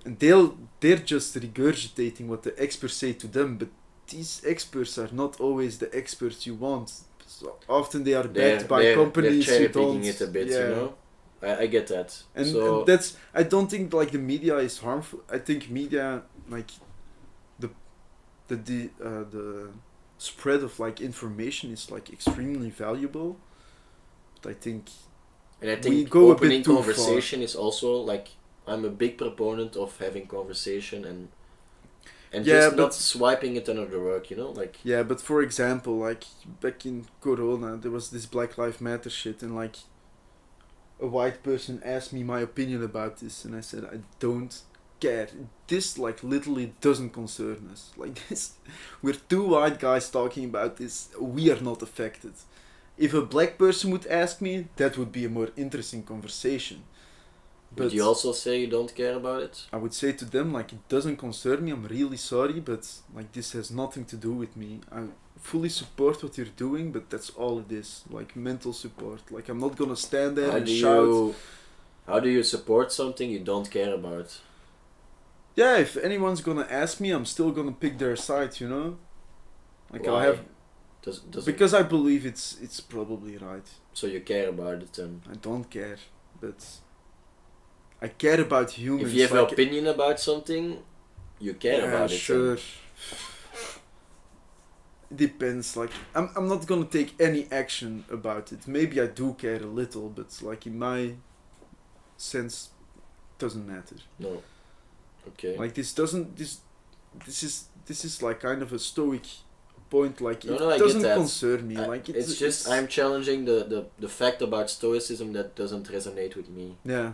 And they're just regurgitating what the experts say to them, but these experts are not always the experts you want. So often they are backed by companies who don't. It a bit, you know? I get that. And that's, I don't think like the media is harmful. I think media, like the spread of like information is like extremely valuable. But I think we go opening conversation is also like, I'm a big proponent of having conversation and just not swiping it under the rug, you know, like. Yeah, but for example, like back in Corona, there was this Black Lives Matter shit, and like a white person asked me my opinion about this, and I said I don't care. This like literally doesn't concern us. Like this, we're two white guys talking about this. We are not affected. If a black person would ask me, that would be a more interesting conversation. But would you also say you don't care about it? I would say to them like, it doesn't concern me. I'm really sorry, but like this has nothing to do with me. I fully support what you're doing, but that's all it is. Like mental support. Like I'm not gonna stand there and shout. How do you support something you don't care about? Yeah, if anyone's gonna ask me, I'm still gonna pick their side, you know? Like why? I have because I believe it's probably right. So you care about it then? I don't care, but I care about humans. If you have an opinion about something, you care about it. Sure. It depends. Like I'm not gonna take any action about it. Maybe I do care a little, but like in my sense, doesn't matter. No. Okay. Like this is like kind of a stoic point. Like it I doesn't get that. concern me. Like it's just I'm challenging the fact about Stoicism that doesn't resonate with me. Yeah.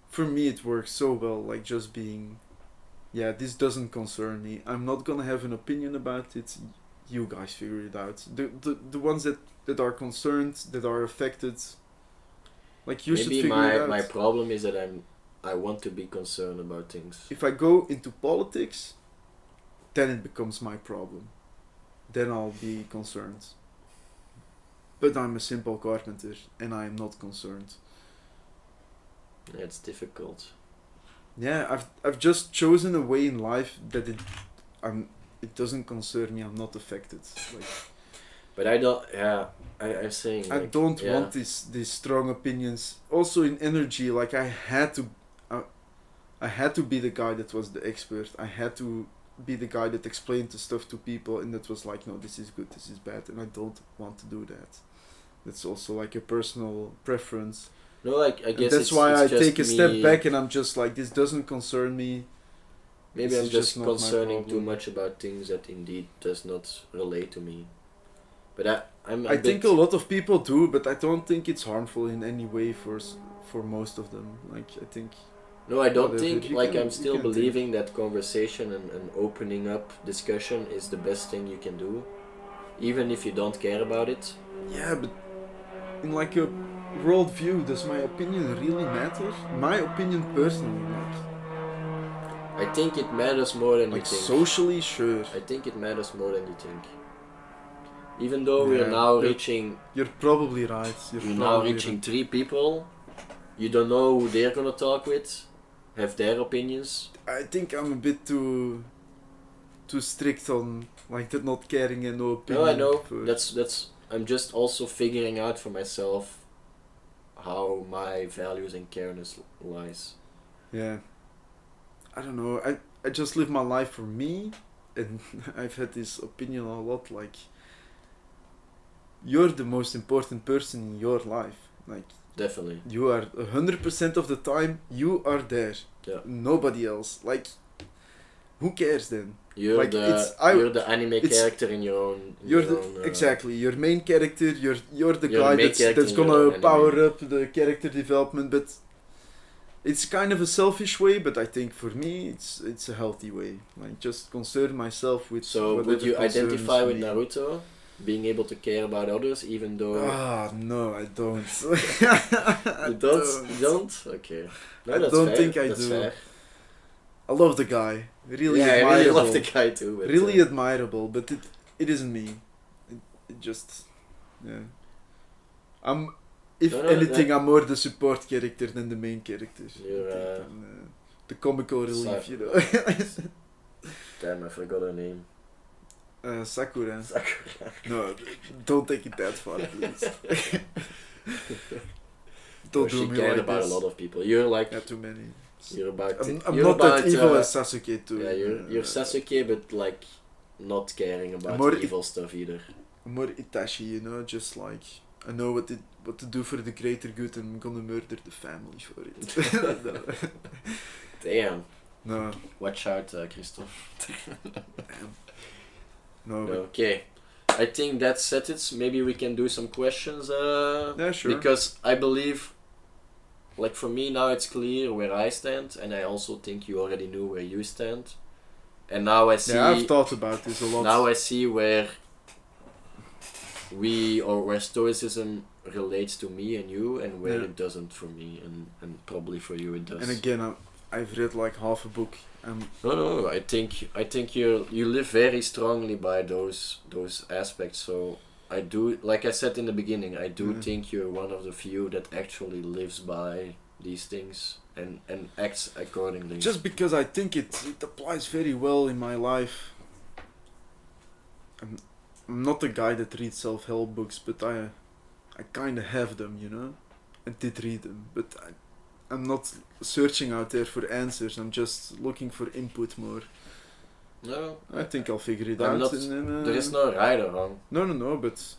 For me, it works so well. Like just being, this doesn't concern me. I'm not gonna have an opinion about it. You guys figure it out. The ones that are concerned, that are affected. Like you should figure it out. My problem is that I want to be concerned about things. If I go into politics, then it becomes my problem. Then I'll be concerned. But I'm a simple carpenter and I am not concerned. It's difficult. Yeah, I've just chosen a way in life that it doesn't concern me. I'm not affected. Like, but I don't. Yeah, I'm saying. I don't want these strong opinions. Also in energy, like I had to be the guy that was the expert. I had to be the guy that explained the stuff to people, and that was like, no, this is good, this is bad, and I don't want to do that. That's also like a personal preference. No, like I guess that's why I take a step back and I'm just like, this doesn't concern me. Maybe I'm just concerning too much about things that indeed does not relate to me. But I think a lot of people do, but I don't think it's harmful in any way for most of them. Like I think. No, I don't think. Like I'm still believing that conversation and opening up discussion is the best thing you can do, even if you don't care about it. Yeah, but in like a world view, does my opinion really matter? My opinion personally, like. I think it matters more than you think. Socially, sure. I think it matters more than you think. Even though we are now reaching. You're probably right. We're now reaching 3 people. You don't know who they're gonna talk with. Have their opinions. I think I'm a bit too strict on like that, not caring and no opinion. No, I know. That's. I'm just also figuring out for myself how my values and careness lies. Yeah. I don't know. I just live my life for me, and I've had this opinion a lot. Like, you're the most important person in your life. Like, Definitely. you are 100% of the time, you are there. Yeah. Nobody else. Like, who cares then? You're like, you're the anime character in your own. Exactly. Your main character. You're the You're guy the main that's character in your gonna own power anime. up the character development. But it's kind of a selfish way. But I think for me, it's a healthy way. Like, just concern myself with. So whatever would you concerns identify with me. Naruto, being able to care about others, even though? No, I don't. You don't? You don't? Okay. No, I that's don't fair. think I That's do. Fair. I love the guy. Really Yeah, I admirable. really love the guy too. But, Really admirable, but it isn't me. It just, yeah. If anything, I'm more the support character than the main character. You're the comical relief, you know. Damn, I forgot her name. Sakura. Sakura. No, don't take it that far, please. Don't do She me cared like about this. a lot of people. You're like. Too many. You're about. I'm you're not about, that evil as Sasuke too. Yeah, you're Sasuke, but like not caring about more evil stuff either. I'm more Itachi, you know, just like I know what to do for the greater good, and I'm gonna murder the family for it. No. Damn. No. Watch out, Christoph. No. Okay. I think that's it. Maybe we can do some questions. Yeah, sure. Because I believe, like for me now, it's clear where I stand, and I also think you already knew where you stand. And now I see. Yeah, I've thought about this a lot. Now I see where where Stoicism relates to me and you, and where it doesn't for me, and probably for you it does. And again, I've read like half a book. No. I think you live very strongly by those aspects. So I do, like I said in the beginning, I do think you're one of the few that actually lives by these things and acts accordingly. Just because I think it applies very well in my life. I'm not the guy that reads self-help books, but I kind of have them, you know. I did read them, but I'm not searching out there for answers. I'm just looking for input more. No, I think I'll figure it I'm out. not, there is no right or wrong. No, but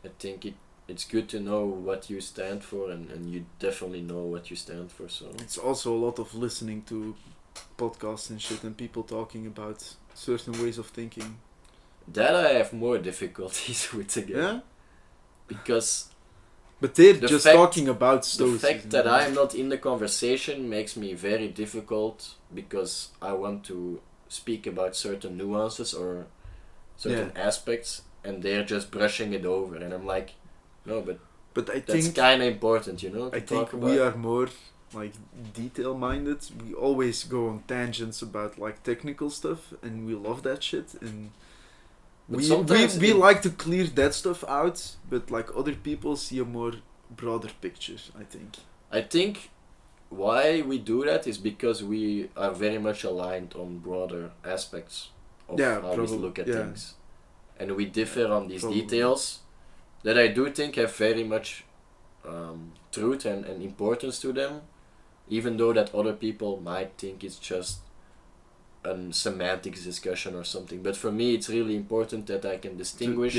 I think it's good to know what you stand for, and you definitely know what you stand for. So it's also a lot of listening to podcasts and shit, and people talking about certain ways of thinking. That I have more difficulties with again. Yeah? Because... But they're just talking about Stoicism. The fact that I'm not in the conversation makes me very difficult, because I want to speak about certain nuances or certain aspects, and they're just brushing it over, and I'm like, no, but I that's kind of important, you know. I think we are more like detail-minded. We always go on tangents about like technical stuff, and we love that shit. And we like to clear that stuff out, but like other people see a more broader picture. I think why we do that is because we are very much aligned on broader aspects of how we look at things, and we differ on these details that I do think have very much truth and importance to them, even though that other people might think it's just a semantics discussion or something. But for me, it's really important that I can distinguish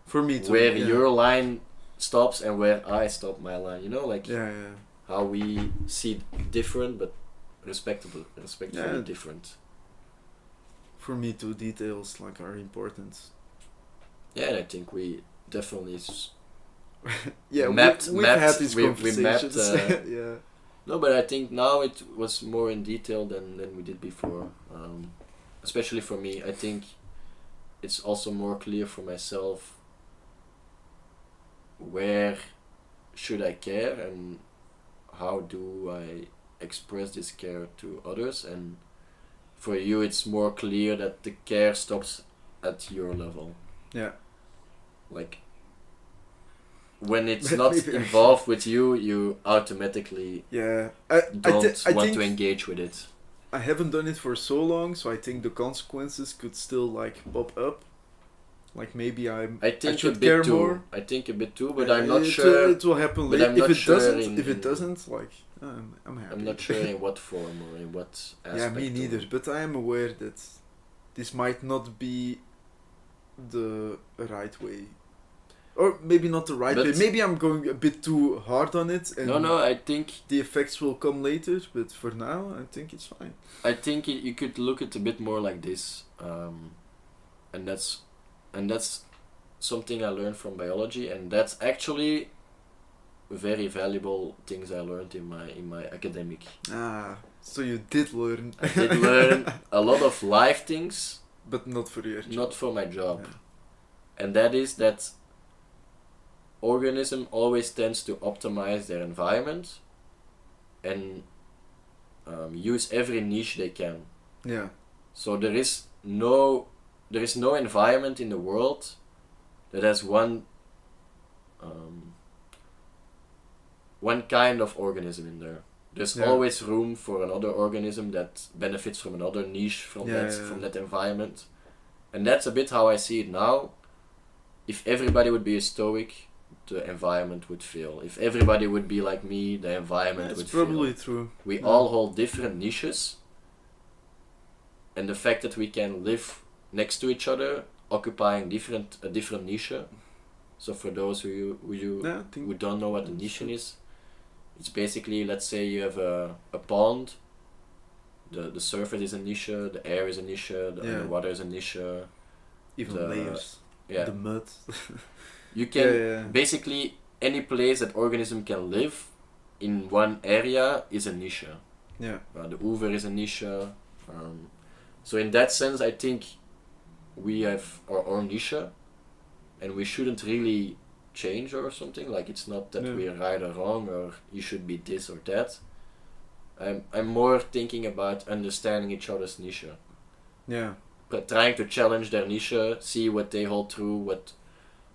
for me too, where your line stops and where I stop my line, you know, like how we see different but respectfully different. For me too, details like are important. Yeah, and I think we definitely mapped had these conversations. We mapped no, but I think now it was more in detail than we did before. Especially for me, I think it's also more clear for myself where should I care and how do I express this care to others. And for you, it's more clear that the care stops at your level. Yeah. Like, when it's not involved with you, you automatically don't want to engage with it. I haven't done it for so long, so I think the consequences could still like pop up. Like maybe I should care more. I think a bit too, but I'm not sure. It will happen later. If it doesn't, like I'm happy. I'm not sure in what form or in what aspect. Yeah, me neither. But I am aware that this might not be the right way Or maybe not the right way. Maybe I'm going a bit too hard on it. And no, I think the effects will come later, but for now, I think it's fine. I think you could look at it a bit more like this, and that's something I learned from biology, and that's actually very valuable things I learned in my academic. So you did learn. I did learn a lot of life things, but not for your job. Not for my job, and that is that organism always tends to optimize their environment and use every niche they can. Yeah. So there is no environment in the world that has one kind of organism in there. There's always room for another organism that benefits from another niche from that environment, and that's a bit how I see it now. If everybody would be a stoic, the environment would fail. If everybody would be like me, the environment would fail. That's probably true. We all hold different niches, and the fact that we can live next to each other, occupying a different niche. So for those who don't know what a niche is, it's basically, let's say you have a pond. The surface is a niche, the air is a niche, the underwater is a niche. Even the layers. The mud. You can basically any place that organism can live in one area is a niche. Yeah. The Hoover is a niche. So in that sense, I think we have our own niche, and we shouldn't really change or something. Like, it's not that we're right or wrong, or you should be this or that. I'm more thinking about understanding each other's niche. Yeah. But trying to challenge their niche, see what they hold true, what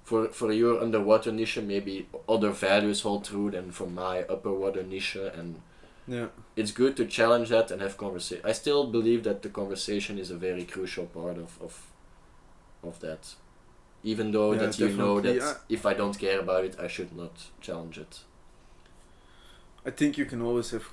for your underwater niche maybe other values hold true than for my upper water niche, and it's good to challenge that and have conversation. I still believe that the conversation is a very crucial part of that, even though that you know that if I don't care about it, I should not challenge it. I think you can always have.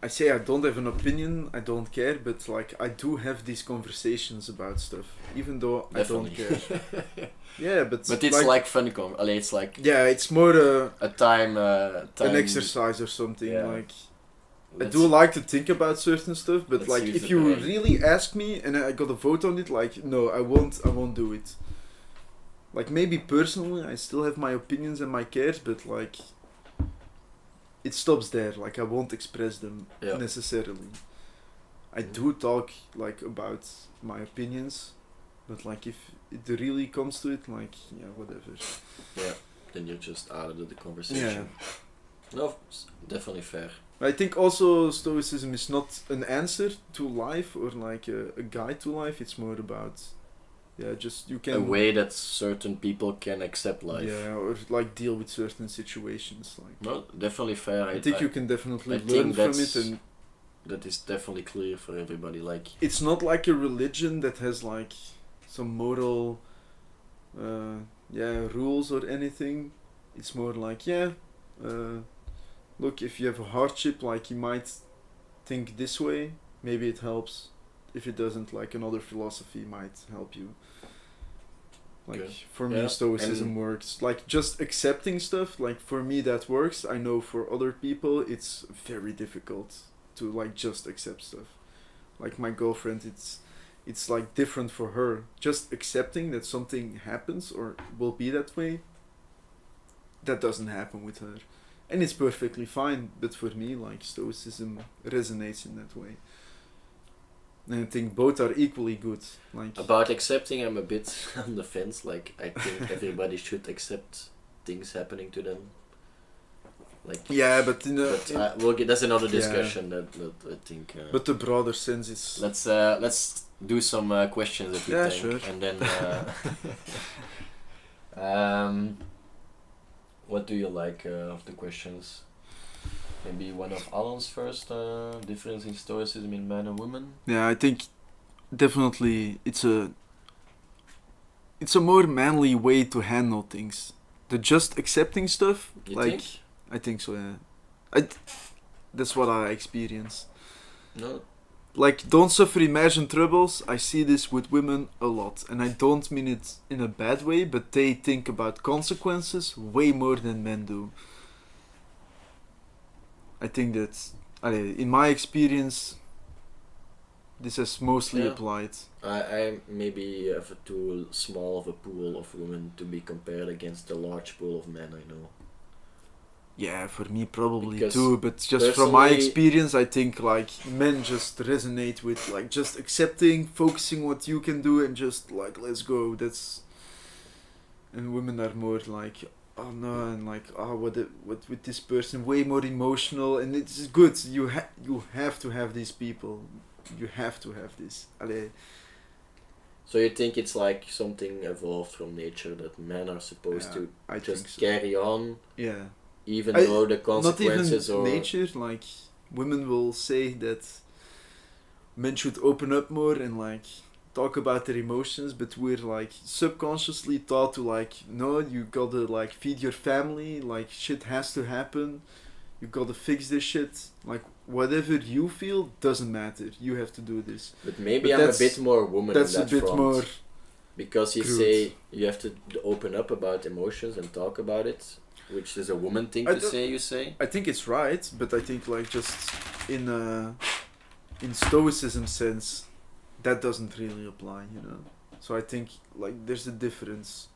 I say I don't have an opinion, I don't care, but like I do have these conversations about stuff, even though Definitely. I don't care. Yeah, but it's like fun it's like it's more a time an exercise or something. Yeah. Like I do like to think about certain stuff, but like if you really ask me and I got a vote on it, like no, I won't do it. Like maybe personally, I still have my opinions and my cares, but like. It stops there. Like I won't express them necessarily. I do talk like about my opinions, but like if it really comes to it, like whatever. Yeah, then you're just out of the conversation. Yeah. No, definitely fair. I think also Stoicism is not an answer to life or like a guide to life. It's more about just you can a way that certain people can accept life. Yeah, or like deal with certain situations. Like no, definitely fair. I think you can definitely learn from it, and that is definitely clear for everybody. Like it's not like a religion that has like some moral rules or anything. It's more like look, if you have a hardship, like you might think this way, maybe it helps. If it doesn't, like another philosophy might help you. Like for me, Stoicism works. Like just accepting stuff. Like for me, that works. I know for other people, it's very difficult to like just accept stuff. Like my girlfriend, it's like different for her. Just accepting that something happens or will be that way. That doesn't happen with her, and it's perfectly fine. But for me, like Stoicism resonates in that way. And I think both are equally good. Like about accepting, I'm a bit on the fence. Like I think everybody should accept things happening to them. Like but we'll get, that's another discussion that I think. But the broader sense is. Let's do some questions if you think, sure. And then. What do you like of the questions? Maybe one of Alan's first, difference in Stoicism in men and women? Yeah, I think definitely it's a more manly way to handle things. The just accepting stuff, you like think? I think so, yeah. That's what I experience. No, like, don't suffer imagine troubles. I see this with women a lot, and I don't mean it in a bad way, but they think about consequences way more than men do. I think that, in my experience, this has mostly applied. I maybe have too small of a pool of women to be compared against the large pool of men I know. Yeah, for me probably Because too, but just from my experience, I think like men just resonate with like just accepting, focusing what you can do, and just like let's go. That's, and women are more like, oh no, and like, oh what with this person, way more emotional, and it's good. You have to have these people. You have to have this. Allee. So you think it's like something evolved from nature that men are supposed to just carry on? Yeah. Even though the consequences not even nature, like women will say that men should open up more and like talk about their emotions, but we're like subconsciously taught to like, no, you gotta like feed your family, like shit has to happen, you gotta fix this shit, like whatever you feel doesn't matter, you have to do this. But maybe I'm a bit more woman in that front. That's a bit more because you crude. Say you have to open up about emotions and talk about it, which is a woman thing to say, you say? I think it's right, but I think like just in Stoicism sense, that doesn't really apply, you know? So I think like there's a difference.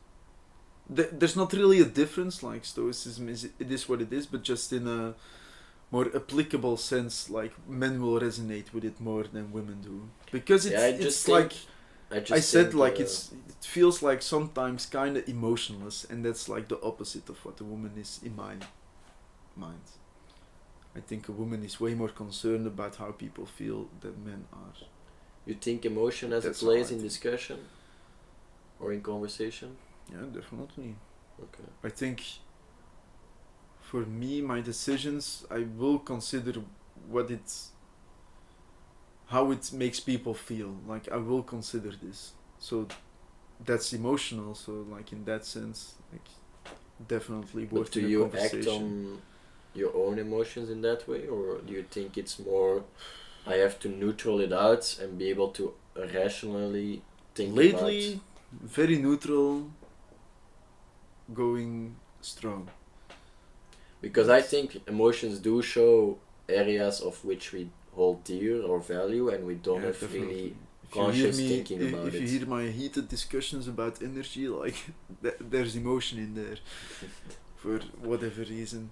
There's not really a difference, like Stoicism it is what it is, but just in a more applicable sense, like men will resonate with it more than women do. Because it's like... I said like it feels like sometimes kind of emotionless, and that's like the opposite of what a woman is in my mind. I think a woman is way more concerned about how people feel than men are. You think emotion has a place in discussion or in conversation? Yeah, definitely. Okay. I think for me, my decisions, I will consider how it makes people feel. Like I will consider this. So that's emotional. So like in that sense, like definitely worth the conversation. But do you act on your own emotions in that way, or do you think it's more I have to neutral it out and be able to rationally think Lately, very neutral, going strong. Because I think emotions do show areas of which we hold dear or value, and we don't have really conscious thinking about it. If you hear my heated discussions about energy, like there's emotion in there for whatever reason.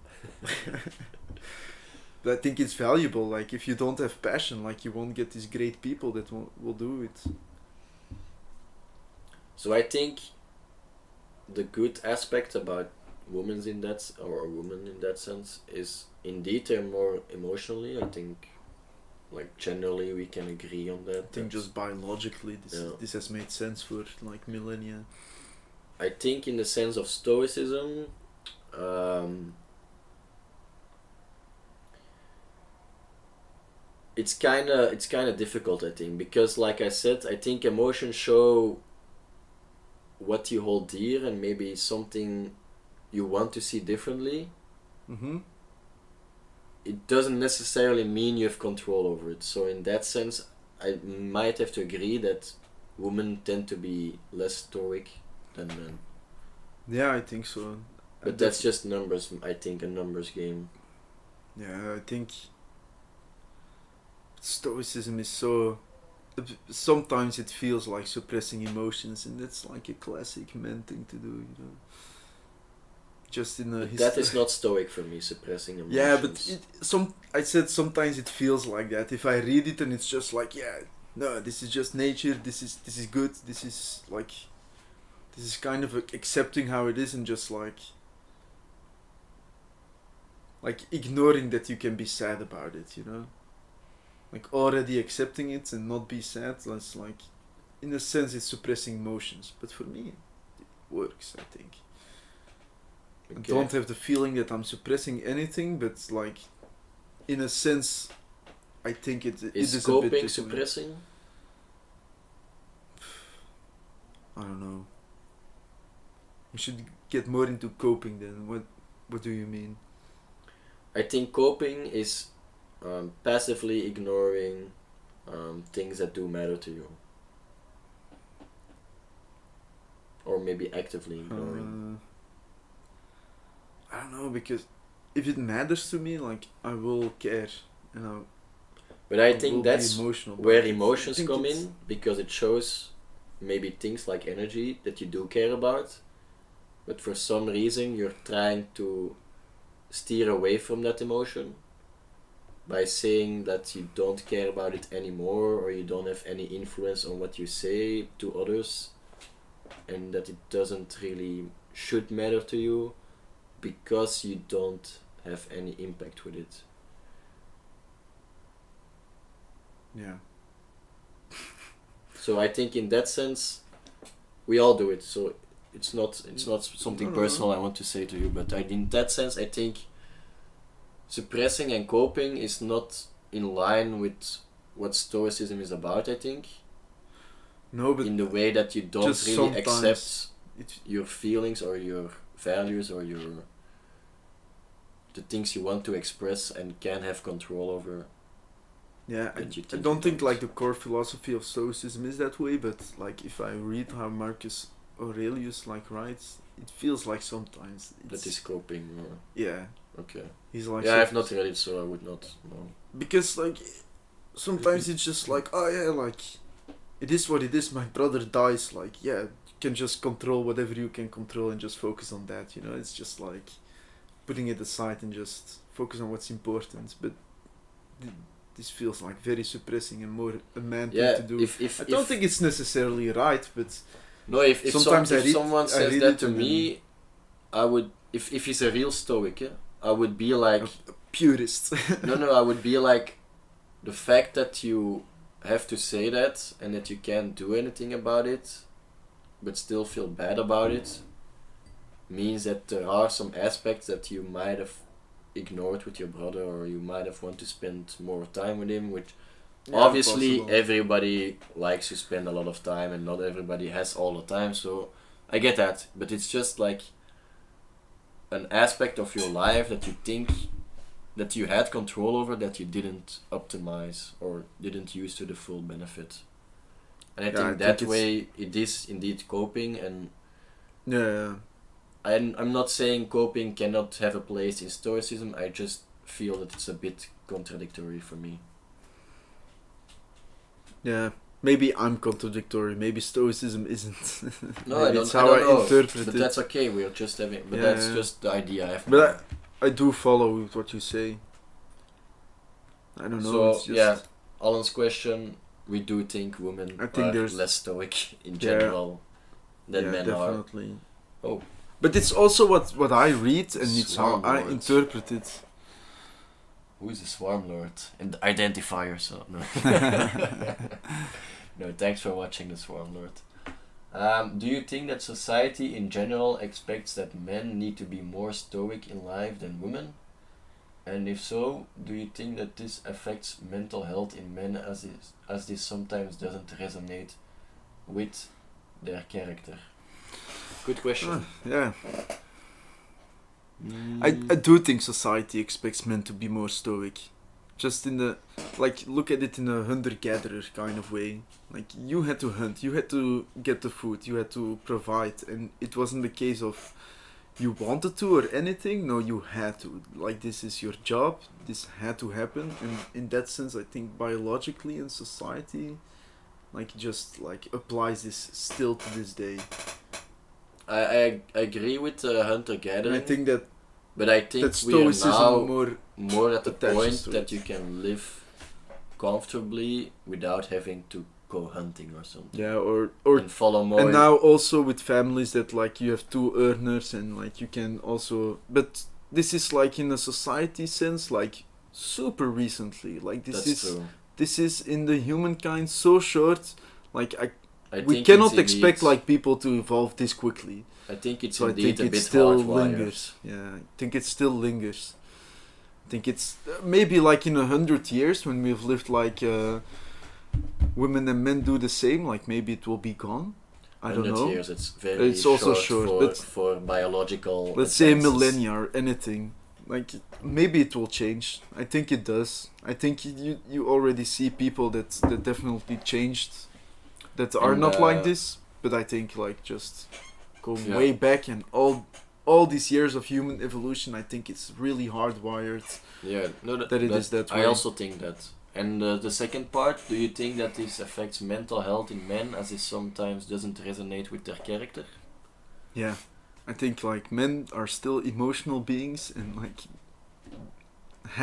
But I think it's valuable. Like if you don't have passion, like you won't get these great people that will do it. So I think the good aspect about women in that sense is indeed they're more emotionally. I think like generally we can agree on that. I think just biologically this has made sense for like millennia. I think in the sense of Stoicism, it's kind of difficult, I think, because like I said, I think emotions show what you hold dear and maybe something you want to see differently. Mm-hmm. It doesn't necessarily mean you have control over it. So in that sense, I might have to agree that women tend to be less stoic than men. Yeah, I think so. But that's just numbers, I think, a numbers game. Yeah, I think Stoicism is so... Sometimes it feels like suppressing emotions, and that's like a classic man thing to do, you know. Just in a that is not stoic for me, suppressing emotions. Yeah, but I said sometimes it feels like that. If I read it and it's just like, yeah, no, this is just nature. This is good. This is kind of accepting how it is, and just like ignoring that you can be sad about it, you know. Like already accepting it and not be sad. That's like, in a sense, it's suppressing emotions. But for me, it works, I think. Okay. I don't have the feeling that I'm suppressing anything, but like, in a sense, I think it is coping a bit suppressing? I don't know. We should get more into coping then. What do you mean? I think coping is passively ignoring things that do matter to you, or maybe actively ignoring? I don't know, because if it matters to me, like, I will care, But I think that's where emotions think come in, because it shows maybe things like energy that you do care about, but for some reason you're trying to steer away from that emotion by saying that you don't care about it anymore, or you don't have any influence on what you say to others, and that it doesn't really should matter to you because you don't have any impact with it. Yeah. So I think in that sense, we all do it. So it's not something personal I want to say to you, but in that sense, I think suppressing and coping is not in line with what Stoicism is about. I think. No, but in the way that you don't really accept your feelings or your values or the things you want to express and can have control over. Yeah, I don't think like the core philosophy of Stoicism is that way, but like if I read how Marcus Aurelius like writes, it feels like sometimes that is coping. Or... Yeah. Okay. He's like. Yeah, I have not read it, so I would not know. Because like, sometimes it's just like, oh yeah, like, it is what it is. My brother dies. Like, yeah, you can just control whatever you can control and just focus on that. You know, it's just like putting it aside and just focus on what's important. But this feels like very suppressing and more a man thing to do. I don't think it's necessarily right, but no. If someone says that to me, I would. If he's a real Stoic, I would be like a purist. No, I would be like, the fact that you have to say that and that you can't do anything about it, but still feel bad about it, means that there are some aspects that you might have ignored with your brother, or you might have wanted to spend more time with him, which obviously everybody likes to spend a lot of time and not everybody has all the time, so I get that, but it's just like an aspect of your life that you think that you had control over that you didn't optimize or didn't use to the full benefit. And I think that way it is indeed coping, and I'm not saying coping cannot have a place in Stoicism, I just feel that it's a bit contradictory for me. Yeah, maybe I'm contradictory, maybe Stoicism isn't. No, I don't know, interpret but that's okay, we're just having, but that's just the idea I have. But I do follow with what you say. I don't know. So, it's just Alan's question, we do think women are less stoic in general than men definitely are. Oh. But it's also what I read and it's how I interpret it. Who is a swarm lord? And identify yourself. No. No, thanks for watching the swarm lord. Do you think that society in general expects that men need to be more stoic in life than women? And if so, do you think that this affects mental health in men as this sometimes doesn't resonate with their character? Good question. Yeah. I do think society expects men to be more stoic. Just in the, like, look at it in a hunter-gatherer kind of way. Like, you had to hunt, you had to get the food, you had to provide, and it wasn't the case of you wanted to or anything. No, you had to. Like, this is your job, this had to happen, and in that sense I think biologically in society, like, just, like, applies this still to this day. I agree with hunter-gathering. I think that, but I think we are now more at the point that you can live comfortably without having to go hunting or something. Yeah, or and follow more. And now also with families that, like, you have 2 earners and, like, you can also. But this is, like, in a society sense, like, super recently. Like, this is in the humankind so short. Like, we cannot expect, like, people to evolve this quickly. I think it's indeed a bit hardwired. Yeah, I think it still lingers. I think it's maybe like in 100 years when we've lived like women and men do the same. Like maybe it will be gone. I don't know. 100 years, it's very. It's also short, but for biological. Let's say a millennia or anything. like maybe it will change. I think it does. I think you already see people that definitely changed, that are not like this. But I think like just going way back and all these years of human evolution, I think it's really hardwired. Yeah, no, that it is that way. I also think that. And the second part, do you think that this affects mental health in men, as it sometimes doesn't resonate with their character? Yeah, I think like men are still emotional beings, and like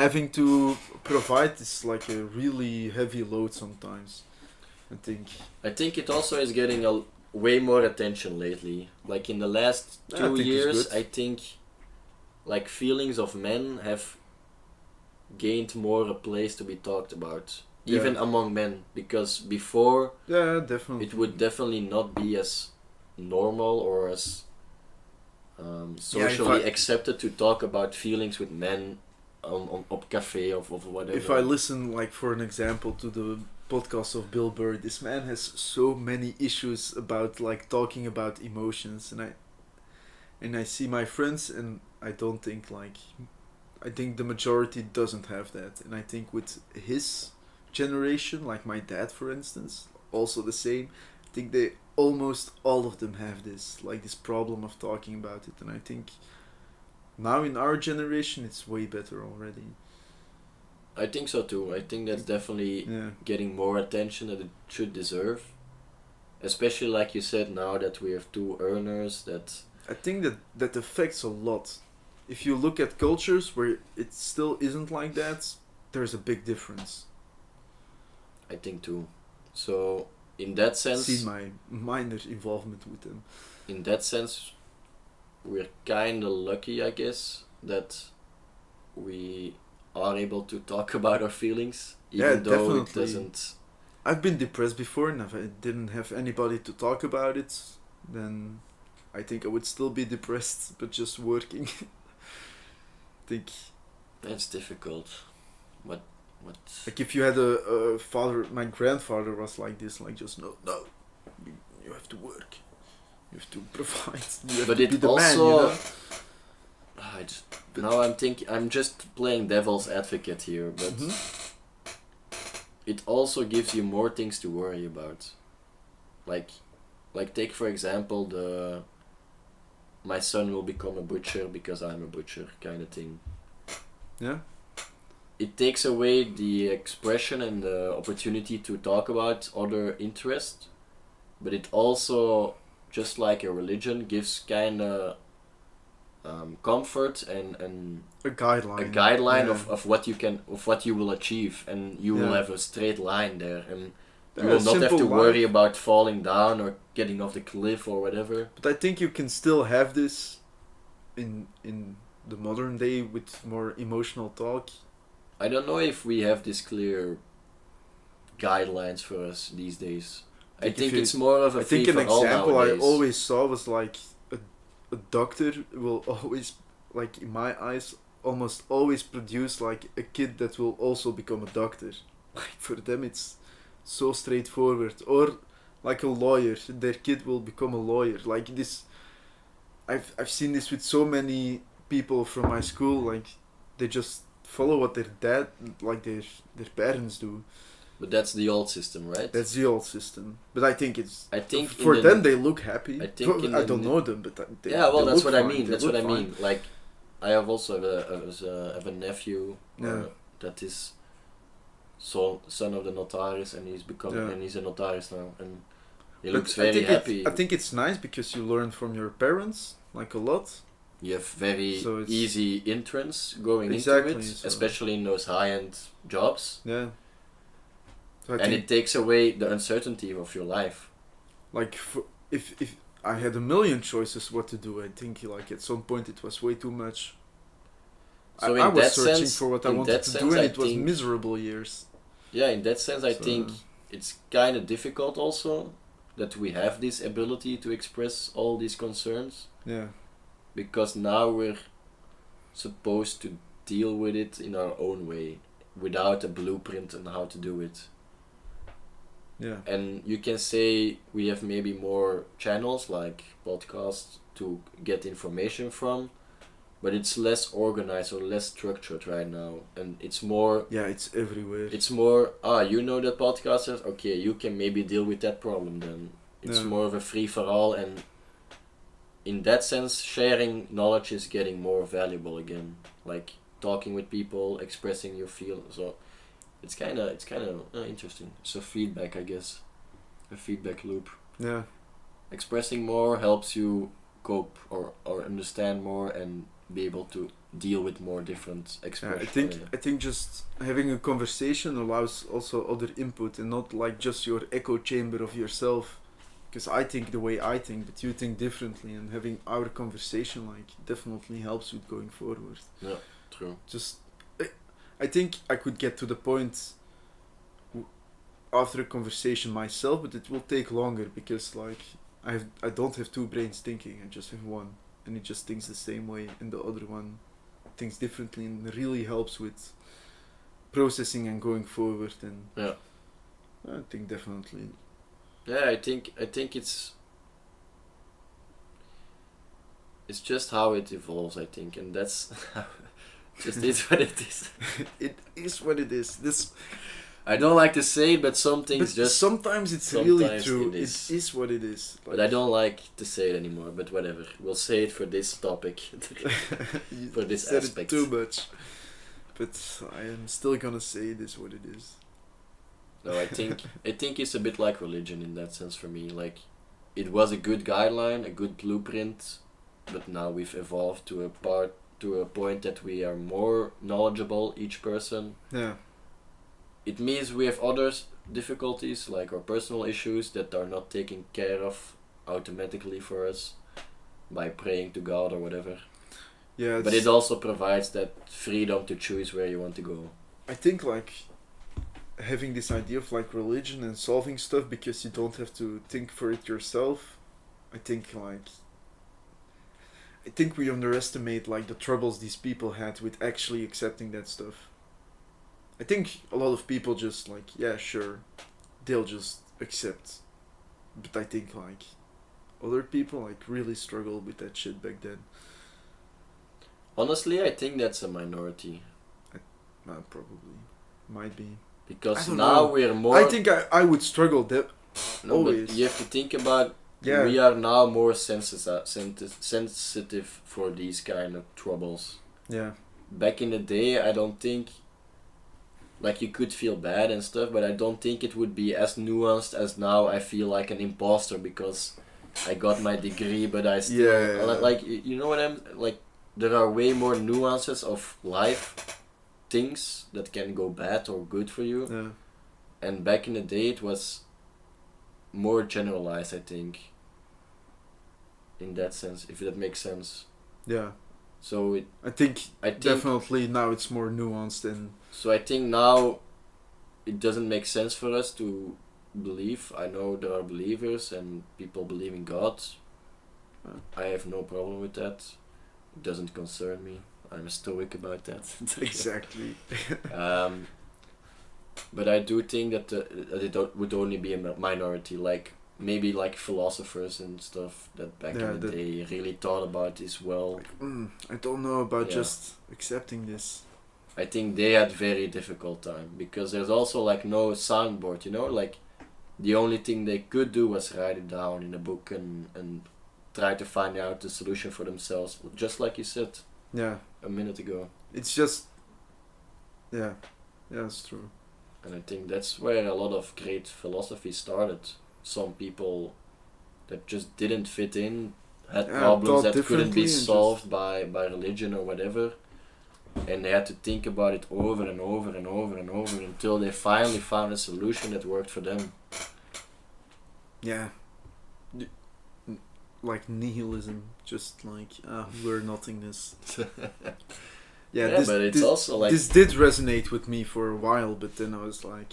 having to provide is like a really heavy load sometimes. I think it also is getting a way more attention lately. Like in the last 2 years, I think like feelings of men have gained more a place to be talked about, even among men, because before definitely it would definitely not be as normal or as socially accepted to talk about feelings with men on cafe or whatever. If I listen, like for an example, to the podcast of Bill Burr, this man has so many issues about like talking about emotions, and I see my friends, and I don't think like, I think the majority doesn't have that. And I think with his generation, like my dad for instance, also the same, I think they almost all of them have this, like this problem of talking about it. And I think now in our generation it's way better already. I think so too. I think that's definitely getting more attention that it should deserve. Especially like you said, now that we have 2 earners, that I think that affects a lot. If you look at cultures where it still isn't like that, there's a big difference. I think too. So in that sense, see my minor involvement with them. In that sense, we're kinda lucky, I guess, that we are able to talk about our feelings, even though definitely. It doesn't. I've been depressed before, and if I didn't have anybody to talk about it, then I think I would still be depressed, but just working. I think that's difficult. What? Like if you had a father, my grandfather was like this, like just no, you have to work, you have to provide, you have but to it be the also, man, you know. I'm just playing devil's advocate here, but it also gives you more things to worry about. Like take for example my son will become a butcher because I'm a butcher kind of thing. Yeah. It takes away the expression and the opportunity to talk about other interests, but it also, just like a religion, gives kind of comfort and a guideline of what you will achieve, and you will have a straight line there, and you will not have to worry about falling down or getting off the cliff or whatever. But I think you can still have this in the modern day with more emotional talk. I don't know if we have this clear guidelines for us these days. I think it's more of a free for all nowadays. I think an example I always saw was like a doctor will always, like in my eyes, almost always produce like a kid that will also become a doctor. Like for them it's so straightforward. Or like a lawyer, their kid will become a lawyer. Like this, I've seen this with so many people from my school. Like they just follow what their dad, like their parents do. But that's the old system, right? That's the old system. But I think for them they look happy. I don't know them, but that's what I mean. That's what I mean. Like I have also have a nephew that is son of the notaris, and he's a notaris now, and he looks very happy. I think it's nice because you learn from your parents like a lot. You have very easy entrance going into it, especially in those high-end jobs. Yeah. So and it takes away the uncertainty of your life. Like, if I had a million choices what to do, I think like at some point it was way too much. So I was searching for what I wanted to do, and it was miserable years. Yeah, in that sense, I think it's kind of difficult also that we have this ability to express all these concerns. Yeah. Because now we're supposed to deal with it in our own way, without a blueprint on how to do it. Yeah. And you can say we have maybe more channels like podcasts to get information from, but it's less organized or less structured right now, and it's more. Yeah, it's everywhere. It's more. You know that podcasters. Okay, you can maybe deal with that problem then. It's more of a free for all, and in that sense, sharing knowledge is getting more valuable again. Like talking with people, expressing your feel. So it's kind of interesting. It's a feedback, I guess, a feedback loop. Yeah. Expressing more helps you cope or understand more and be able to deal with more different expressions. I think just having a conversation allows also other input and not like just your echo chamber of yourself. Because I think the way I think, but you think differently, and having our conversation like definitely helps with going forward. Yeah, true. Just, I think I could get to the point after a conversation myself, but it will take longer because like I don't have two brains thinking. I just have one, and it just thinks the same way, and the other one thinks differently, and it really helps with processing and going forward. And yeah, I think definitely. Yeah, I think it's just how it evolves, I think, and that's just is what it is. It is what it is. This I don't like to say it, but some things just sometimes it's really true. It is what it is. Like, but I don't like to say it anymore. But whatever, we'll say it for this topic, for this said aspect. It too much, but I am still gonna say it is what it is. No, I think it's a bit like religion in that sense for me. Like, it was a good guideline, a good blueprint, but now we've evolved to a point that we are more knowledgeable, each person. Yeah. It means we have other difficulties, like our personal issues, that are not taken care of automatically for us by praying to God or whatever. Yeah. But it also provides that freedom to choose where you want to go. I think like having this idea of like religion and solving stuff because you don't have to think for it yourself, I think we underestimate like the troubles these people had with actually accepting that stuff. I think a lot of people just like, yeah, sure, they'll just accept. But I think like other people like really struggled with that shit back then. Honestly, I think that's a minority. Probably. Might be. Because now we're more... I think I would struggle that always. But you have to think about... Yeah. We are now more sensitive for these kind of troubles. Yeah. Back in the day, I don't think... Like, you could feel bad and stuff, but I don't think it would be as nuanced as now. I feel like an imposter because I got my degree, but I still... Yeah. Like, you know what I'm... Like, there are way more nuances of life, things that can go bad or good for you. Yeah. And back in the day, it was more generalized, I think. In that sense, if that makes sense. Yeah. So I think definitely now it's more nuanced and... So I think now it doesn't make sense for us to believe. I know there are believers and people believe in God. I have no problem with that. It doesn't concern me. I'm a stoic about that. Exactly. But I do think that it would only be a minority, like maybe like philosophers and stuff that back in the day really thought about this well. Like, I don't know about just accepting this. I think they had very difficult time because there's also like no soundboard, you know, like the only thing they could do was write it down in a book and try to find out the solution for themselves, just like you said. Yeah. A minute ago. It's just, yeah, it's true. And I think that's where a lot of great philosophy started. Some people that just didn't fit in had problems that couldn't be solved by religion or whatever, and they had to think about it over and over and over and over until they finally found a solution that worked for them. Yeah. Like nihilism, just like we're nothingness. Yeah, but it's also like this did resonate with me for a while, but then I was like,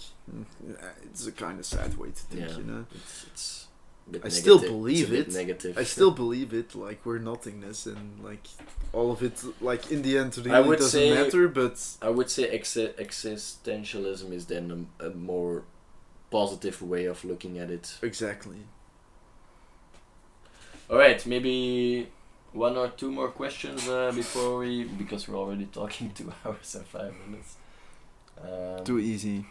it's a kind of sad way to think, you know. It's a bit I negative. still believe it. Negative. I still believe it. Like we're nothingness, and like all of it. Like in the end, really doesn't matter. But I would say existentialism is then a more positive way of looking at it. Exactly. Alright, maybe one or two more questions before because we're already talking 2 hours and 5 minutes. Too easy.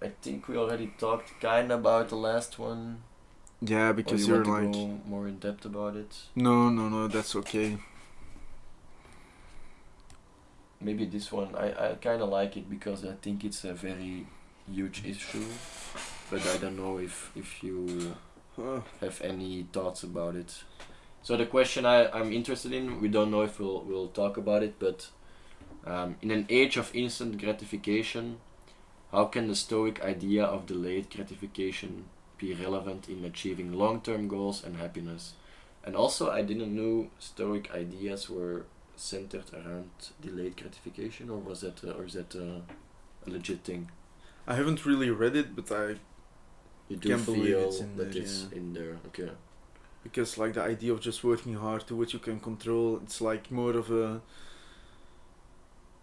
I think we already talked kind of about the last one. Yeah, because or you you're want to like... go more in depth about it. No, that's okay. Maybe this one, I kind of like it because I think it's a very huge issue, but I don't know if you have any thoughts about it. So the question I'm interested in, we don't know if we'll talk about it, but in an age of instant gratification, how can the Stoic idea of delayed gratification be relevant in achieving long-term goals and happiness? And also, I didn't know Stoic ideas were centered around delayed gratification, or is that a legit thing? I haven't really read it, but I You do can't believe feel it's in that there, it's yeah. in there, okay. Because like the idea of just working hard to what you can control, it's like more of a...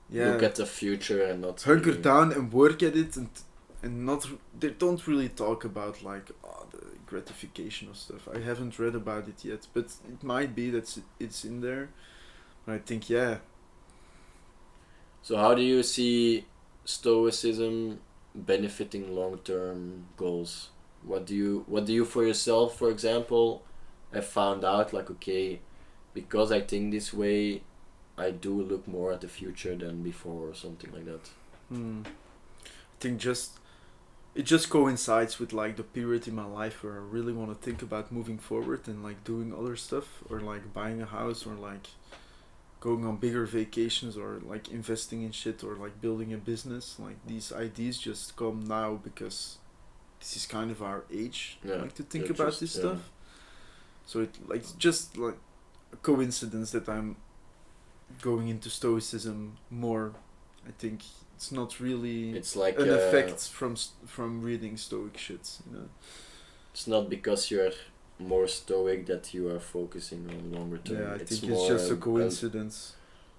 Look at the future and not hunker really- down and work at it, and not... They don't really talk about like the gratification of stuff. I haven't read about it yet, but it might be that it's in there. I think, yeah. So how do you see Stoicism benefiting long-term goals? What do you for yourself, for example, have found out? Like, okay, because I think this way, I do look more at the future than before, or something like that. I think it just coincides with like the period in my life where I really want to think about moving forward and like doing other stuff, or like buying a house, or like going on bigger vacations, or like investing in shit, or like building a business. Like these ideas just come now because this is kind of our age, like to think about this stuff. So it like just like a coincidence that I'm going into Stoicism more. I think it's not really It's like an effect from reading Stoic shit, you know. It's not because you're more Stoic that you are focusing on longer term. Yeah, I it's think it's just a coincidence.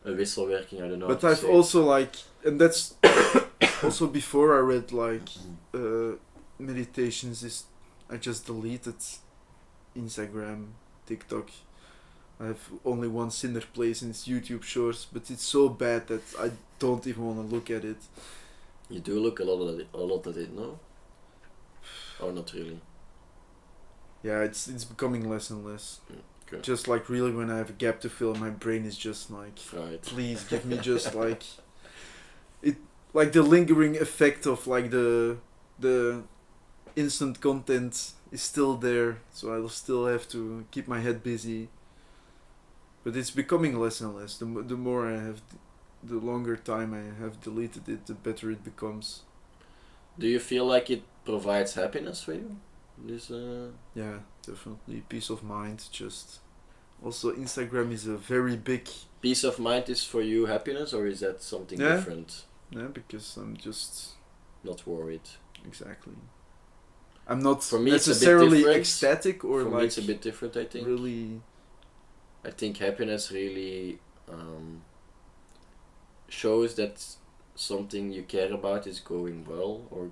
A wisselwerking, I don't know. But I've also like, and that's also before I read like meditations. I just deleted Instagram, TikTok. I have only one sinner place, and it's YouTube Shorts, but it's so bad that I don't even want to look at it. You do look a lot at it, no? Or not really? Yeah, it's becoming less and less. Okay. Just like really, when I have a gap to fill, my brain is just like, Right. please give me just like it, like the lingering effect of like the instant content is still there, so I'll still have to keep my head busy. But it's becoming less and less. The more I have, the longer time I have deleted it, the better it becomes. Do you feel like it provides happiness for you? This Yeah, definitely. Peace of mind. Just also Instagram is a very big... Peace of mind is for you happiness, or is that something different? Yeah, because I'm just... Not worried. Exactly. I'm not for me necessarily it's a bit ecstatic or for like... me it's a bit different, I think. Really... I think happiness really shows that something you care about is going well, or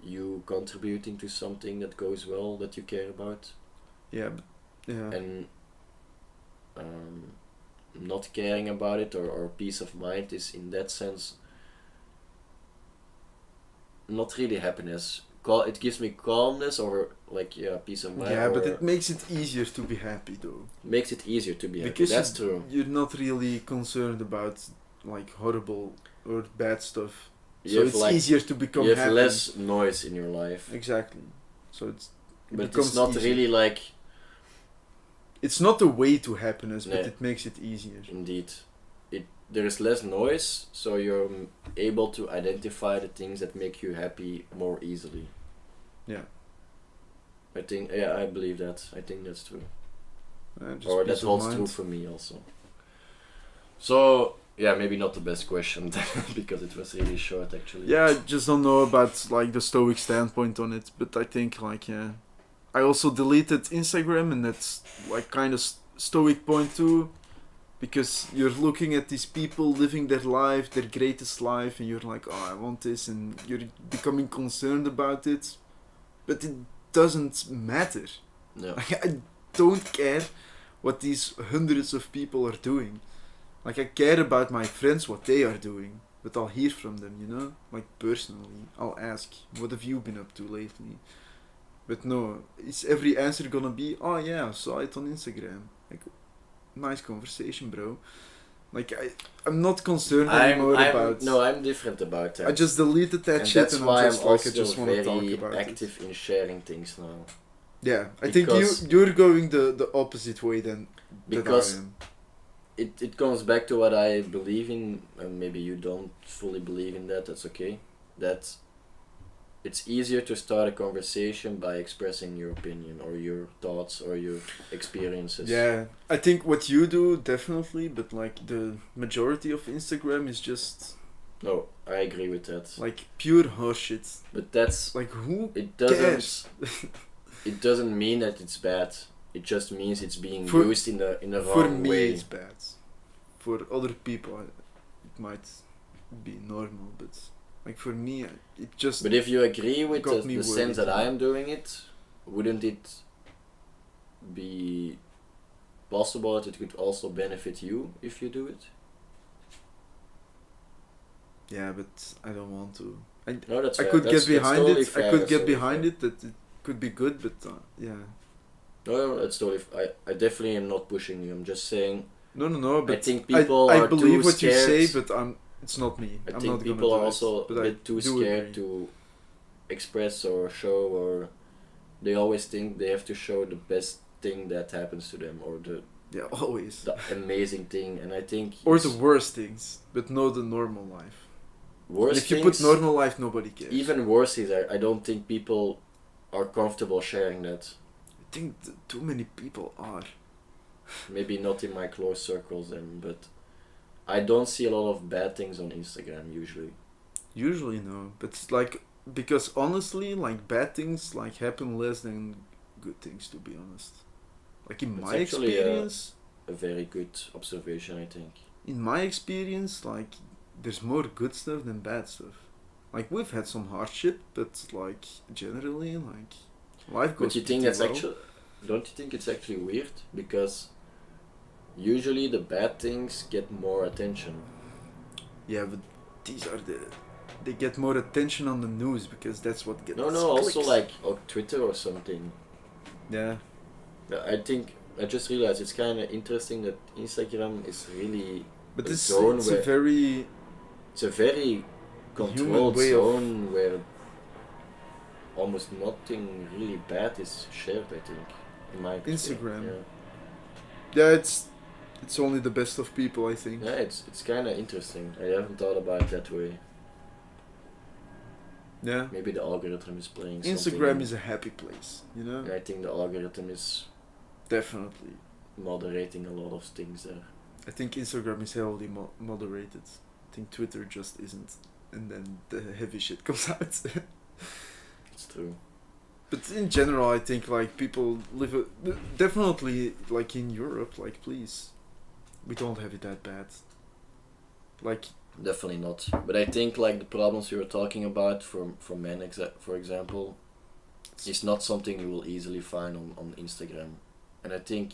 you contributing to something that goes well that you care about. Yeah, but, yeah. And not caring about it, or peace of mind is in that sense not really happiness. It gives me calmness, or like peace of mind. Yeah, but it makes it easier to be happy though. Makes it easier to be happy. Because that's true. You're not really concerned about like horrible or bad stuff. You So it's like, easier to become you have happy. less noise in your life. Exactly. So it But becomes it's not easier. really like... It's not the way to happiness, but Nee. it makes it easier. Indeed. There is less noise, so you're able to identify the things that make you happy more easily. Yeah. I think, I believe that. I think that's true. Just Or peace that of holds mind. true for me also. So, maybe not the best question, because it was really short actually. Yeah, I just don't know about like the Stoic standpoint on it, but I think like I also deleted Instagram, and that's like kind of Stoic point too, because you're looking at these people living their life, their greatest life, and you're like, oh, I want this, and you're becoming concerned about it, but it doesn't matter. No. Like, don't care what these hundreds of people are doing. Like, I care about my friends, what they are doing. But I'll hear from them, you know? Like, personally. I'll ask, what have you been up to lately? But no, is every answer gonna be, oh yeah, I saw it on Instagram. Like, nice conversation, bro. Like, I'm not concerned anymore about... No, I'm different about that. I just deleted that and shit that's and why I'm just I'm like, I also just want to talk very about active in sharing things now. Yeah, I think you're going the opposite way than because I am. It comes back to what I believe in, and maybe you don't fully believe in that, that's okay. That it's easier to start a conversation by expressing your opinion or your thoughts or your experiences. Yeah, I think what you do, definitely, but like the majority of Instagram is just... No, I agree with that. Like pure horseshit. But that's... Like, who it doesn't cares? It doesn't mean that it's bad. It just means it's being used in the wrong way. For me it's bad. For other people it might be normal, but like for me it just... But if you agree with the sense that I am doing it, wouldn't it be possible that it could also benefit you if you do it? Yeah, but I don't want to. No, that's I fair. could That's get behind totally it. fair. I could That's get totally behind fair. it that it could be good, but yeah. No, that's totally. I definitely am not pushing you. I'm just saying. No. But I think people I are believe too what scared. you say, but it's not me. I I'm think not people gonna are do also it, a bit too scared agree. to express or show, or they always think they have to show the best thing that happens to them or the always amazing thing, and I think or the worst things, but not the normal life. Worst if you things, put normal life, nobody cares. even worse is I don't think people are comfortable sharing that. I think too many people are. Maybe not in my close circles then, but I don't see a lot of bad things on Instagram usually. Usually no, but it's like, because honestly, like bad things like happen less than good things, to be honest. Like in my experience, a very good observation, I think. In my experience, like there's more good stuff than bad stuff. Like we've had some hardship, but like generally, like life goes. But you think that's well. don't you think it's actually weird? Because usually the bad things get more attention. Yeah, but these are they get more attention on the news because that's what gets. No, clicks. also like on Twitter or something. Yeah. I think I just realized it's kind of interesting that Instagram is really but a it's zone it's where a very controlled zone where almost nothing really bad is shared, I think, in my experience. Instagram. Yeah, it's only the best of people, I think. Yeah, it's kind of interesting. I haven't thought about it that way. Yeah. Maybe the algorithm is playing Instagram something. is a happy place, you know? I think the algorithm is definitely moderating a lot of things there. I think Instagram is heavily moderated. I think Twitter just isn't. And then the heavy shit comes out. It's true. But in general, I think like people live definitely like in Europe, like please, we don't have it that bad. Like definitely not. But I think like the problems you were talking about for men, for example, is not something you will easily find on Instagram. And I think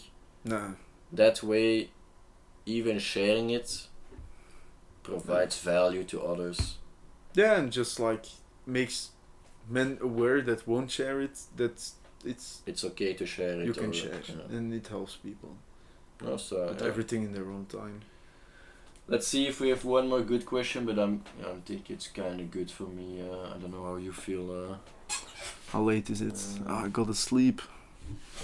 that way, even sharing it provides value to others. Yeah, and just like makes men aware that won't share it, that it's okay to share it. You can share, and it helps people. Also, but everything in their own time. Let's see if we have one more good question, but I think it's kind of good for me. I don't know how you feel. How late is it? I gotta sleep.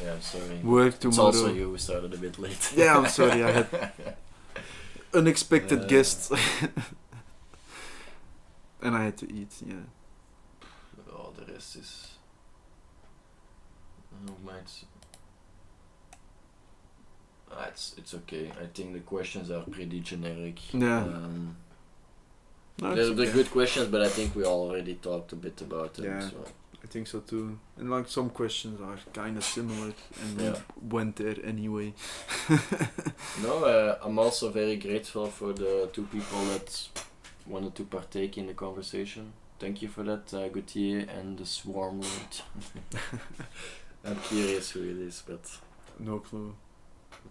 Yeah, I'm sorry. Work tomorrow. It's also you. We started a bit late. Yeah, I'm sorry. I had unexpected guests, and I had to eat. Yeah. Oh, the rest is. It's okay. I think the questions are pretty generic. Yeah. They're good questions, but I think we already talked a bit about them. Yeah. So. I think so too. And like some questions are kind of similar, and we went there anyway. No, I'm also very grateful for the two people that wanted to partake in the conversation. Thank you for that, Gauthier and the Swarm Lord. I'm curious who it is, but No clue.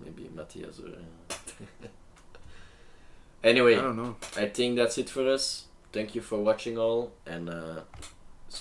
Maybe Matthias or... Anyway, I don't know. I think that's it for us. Thank you for watching all, and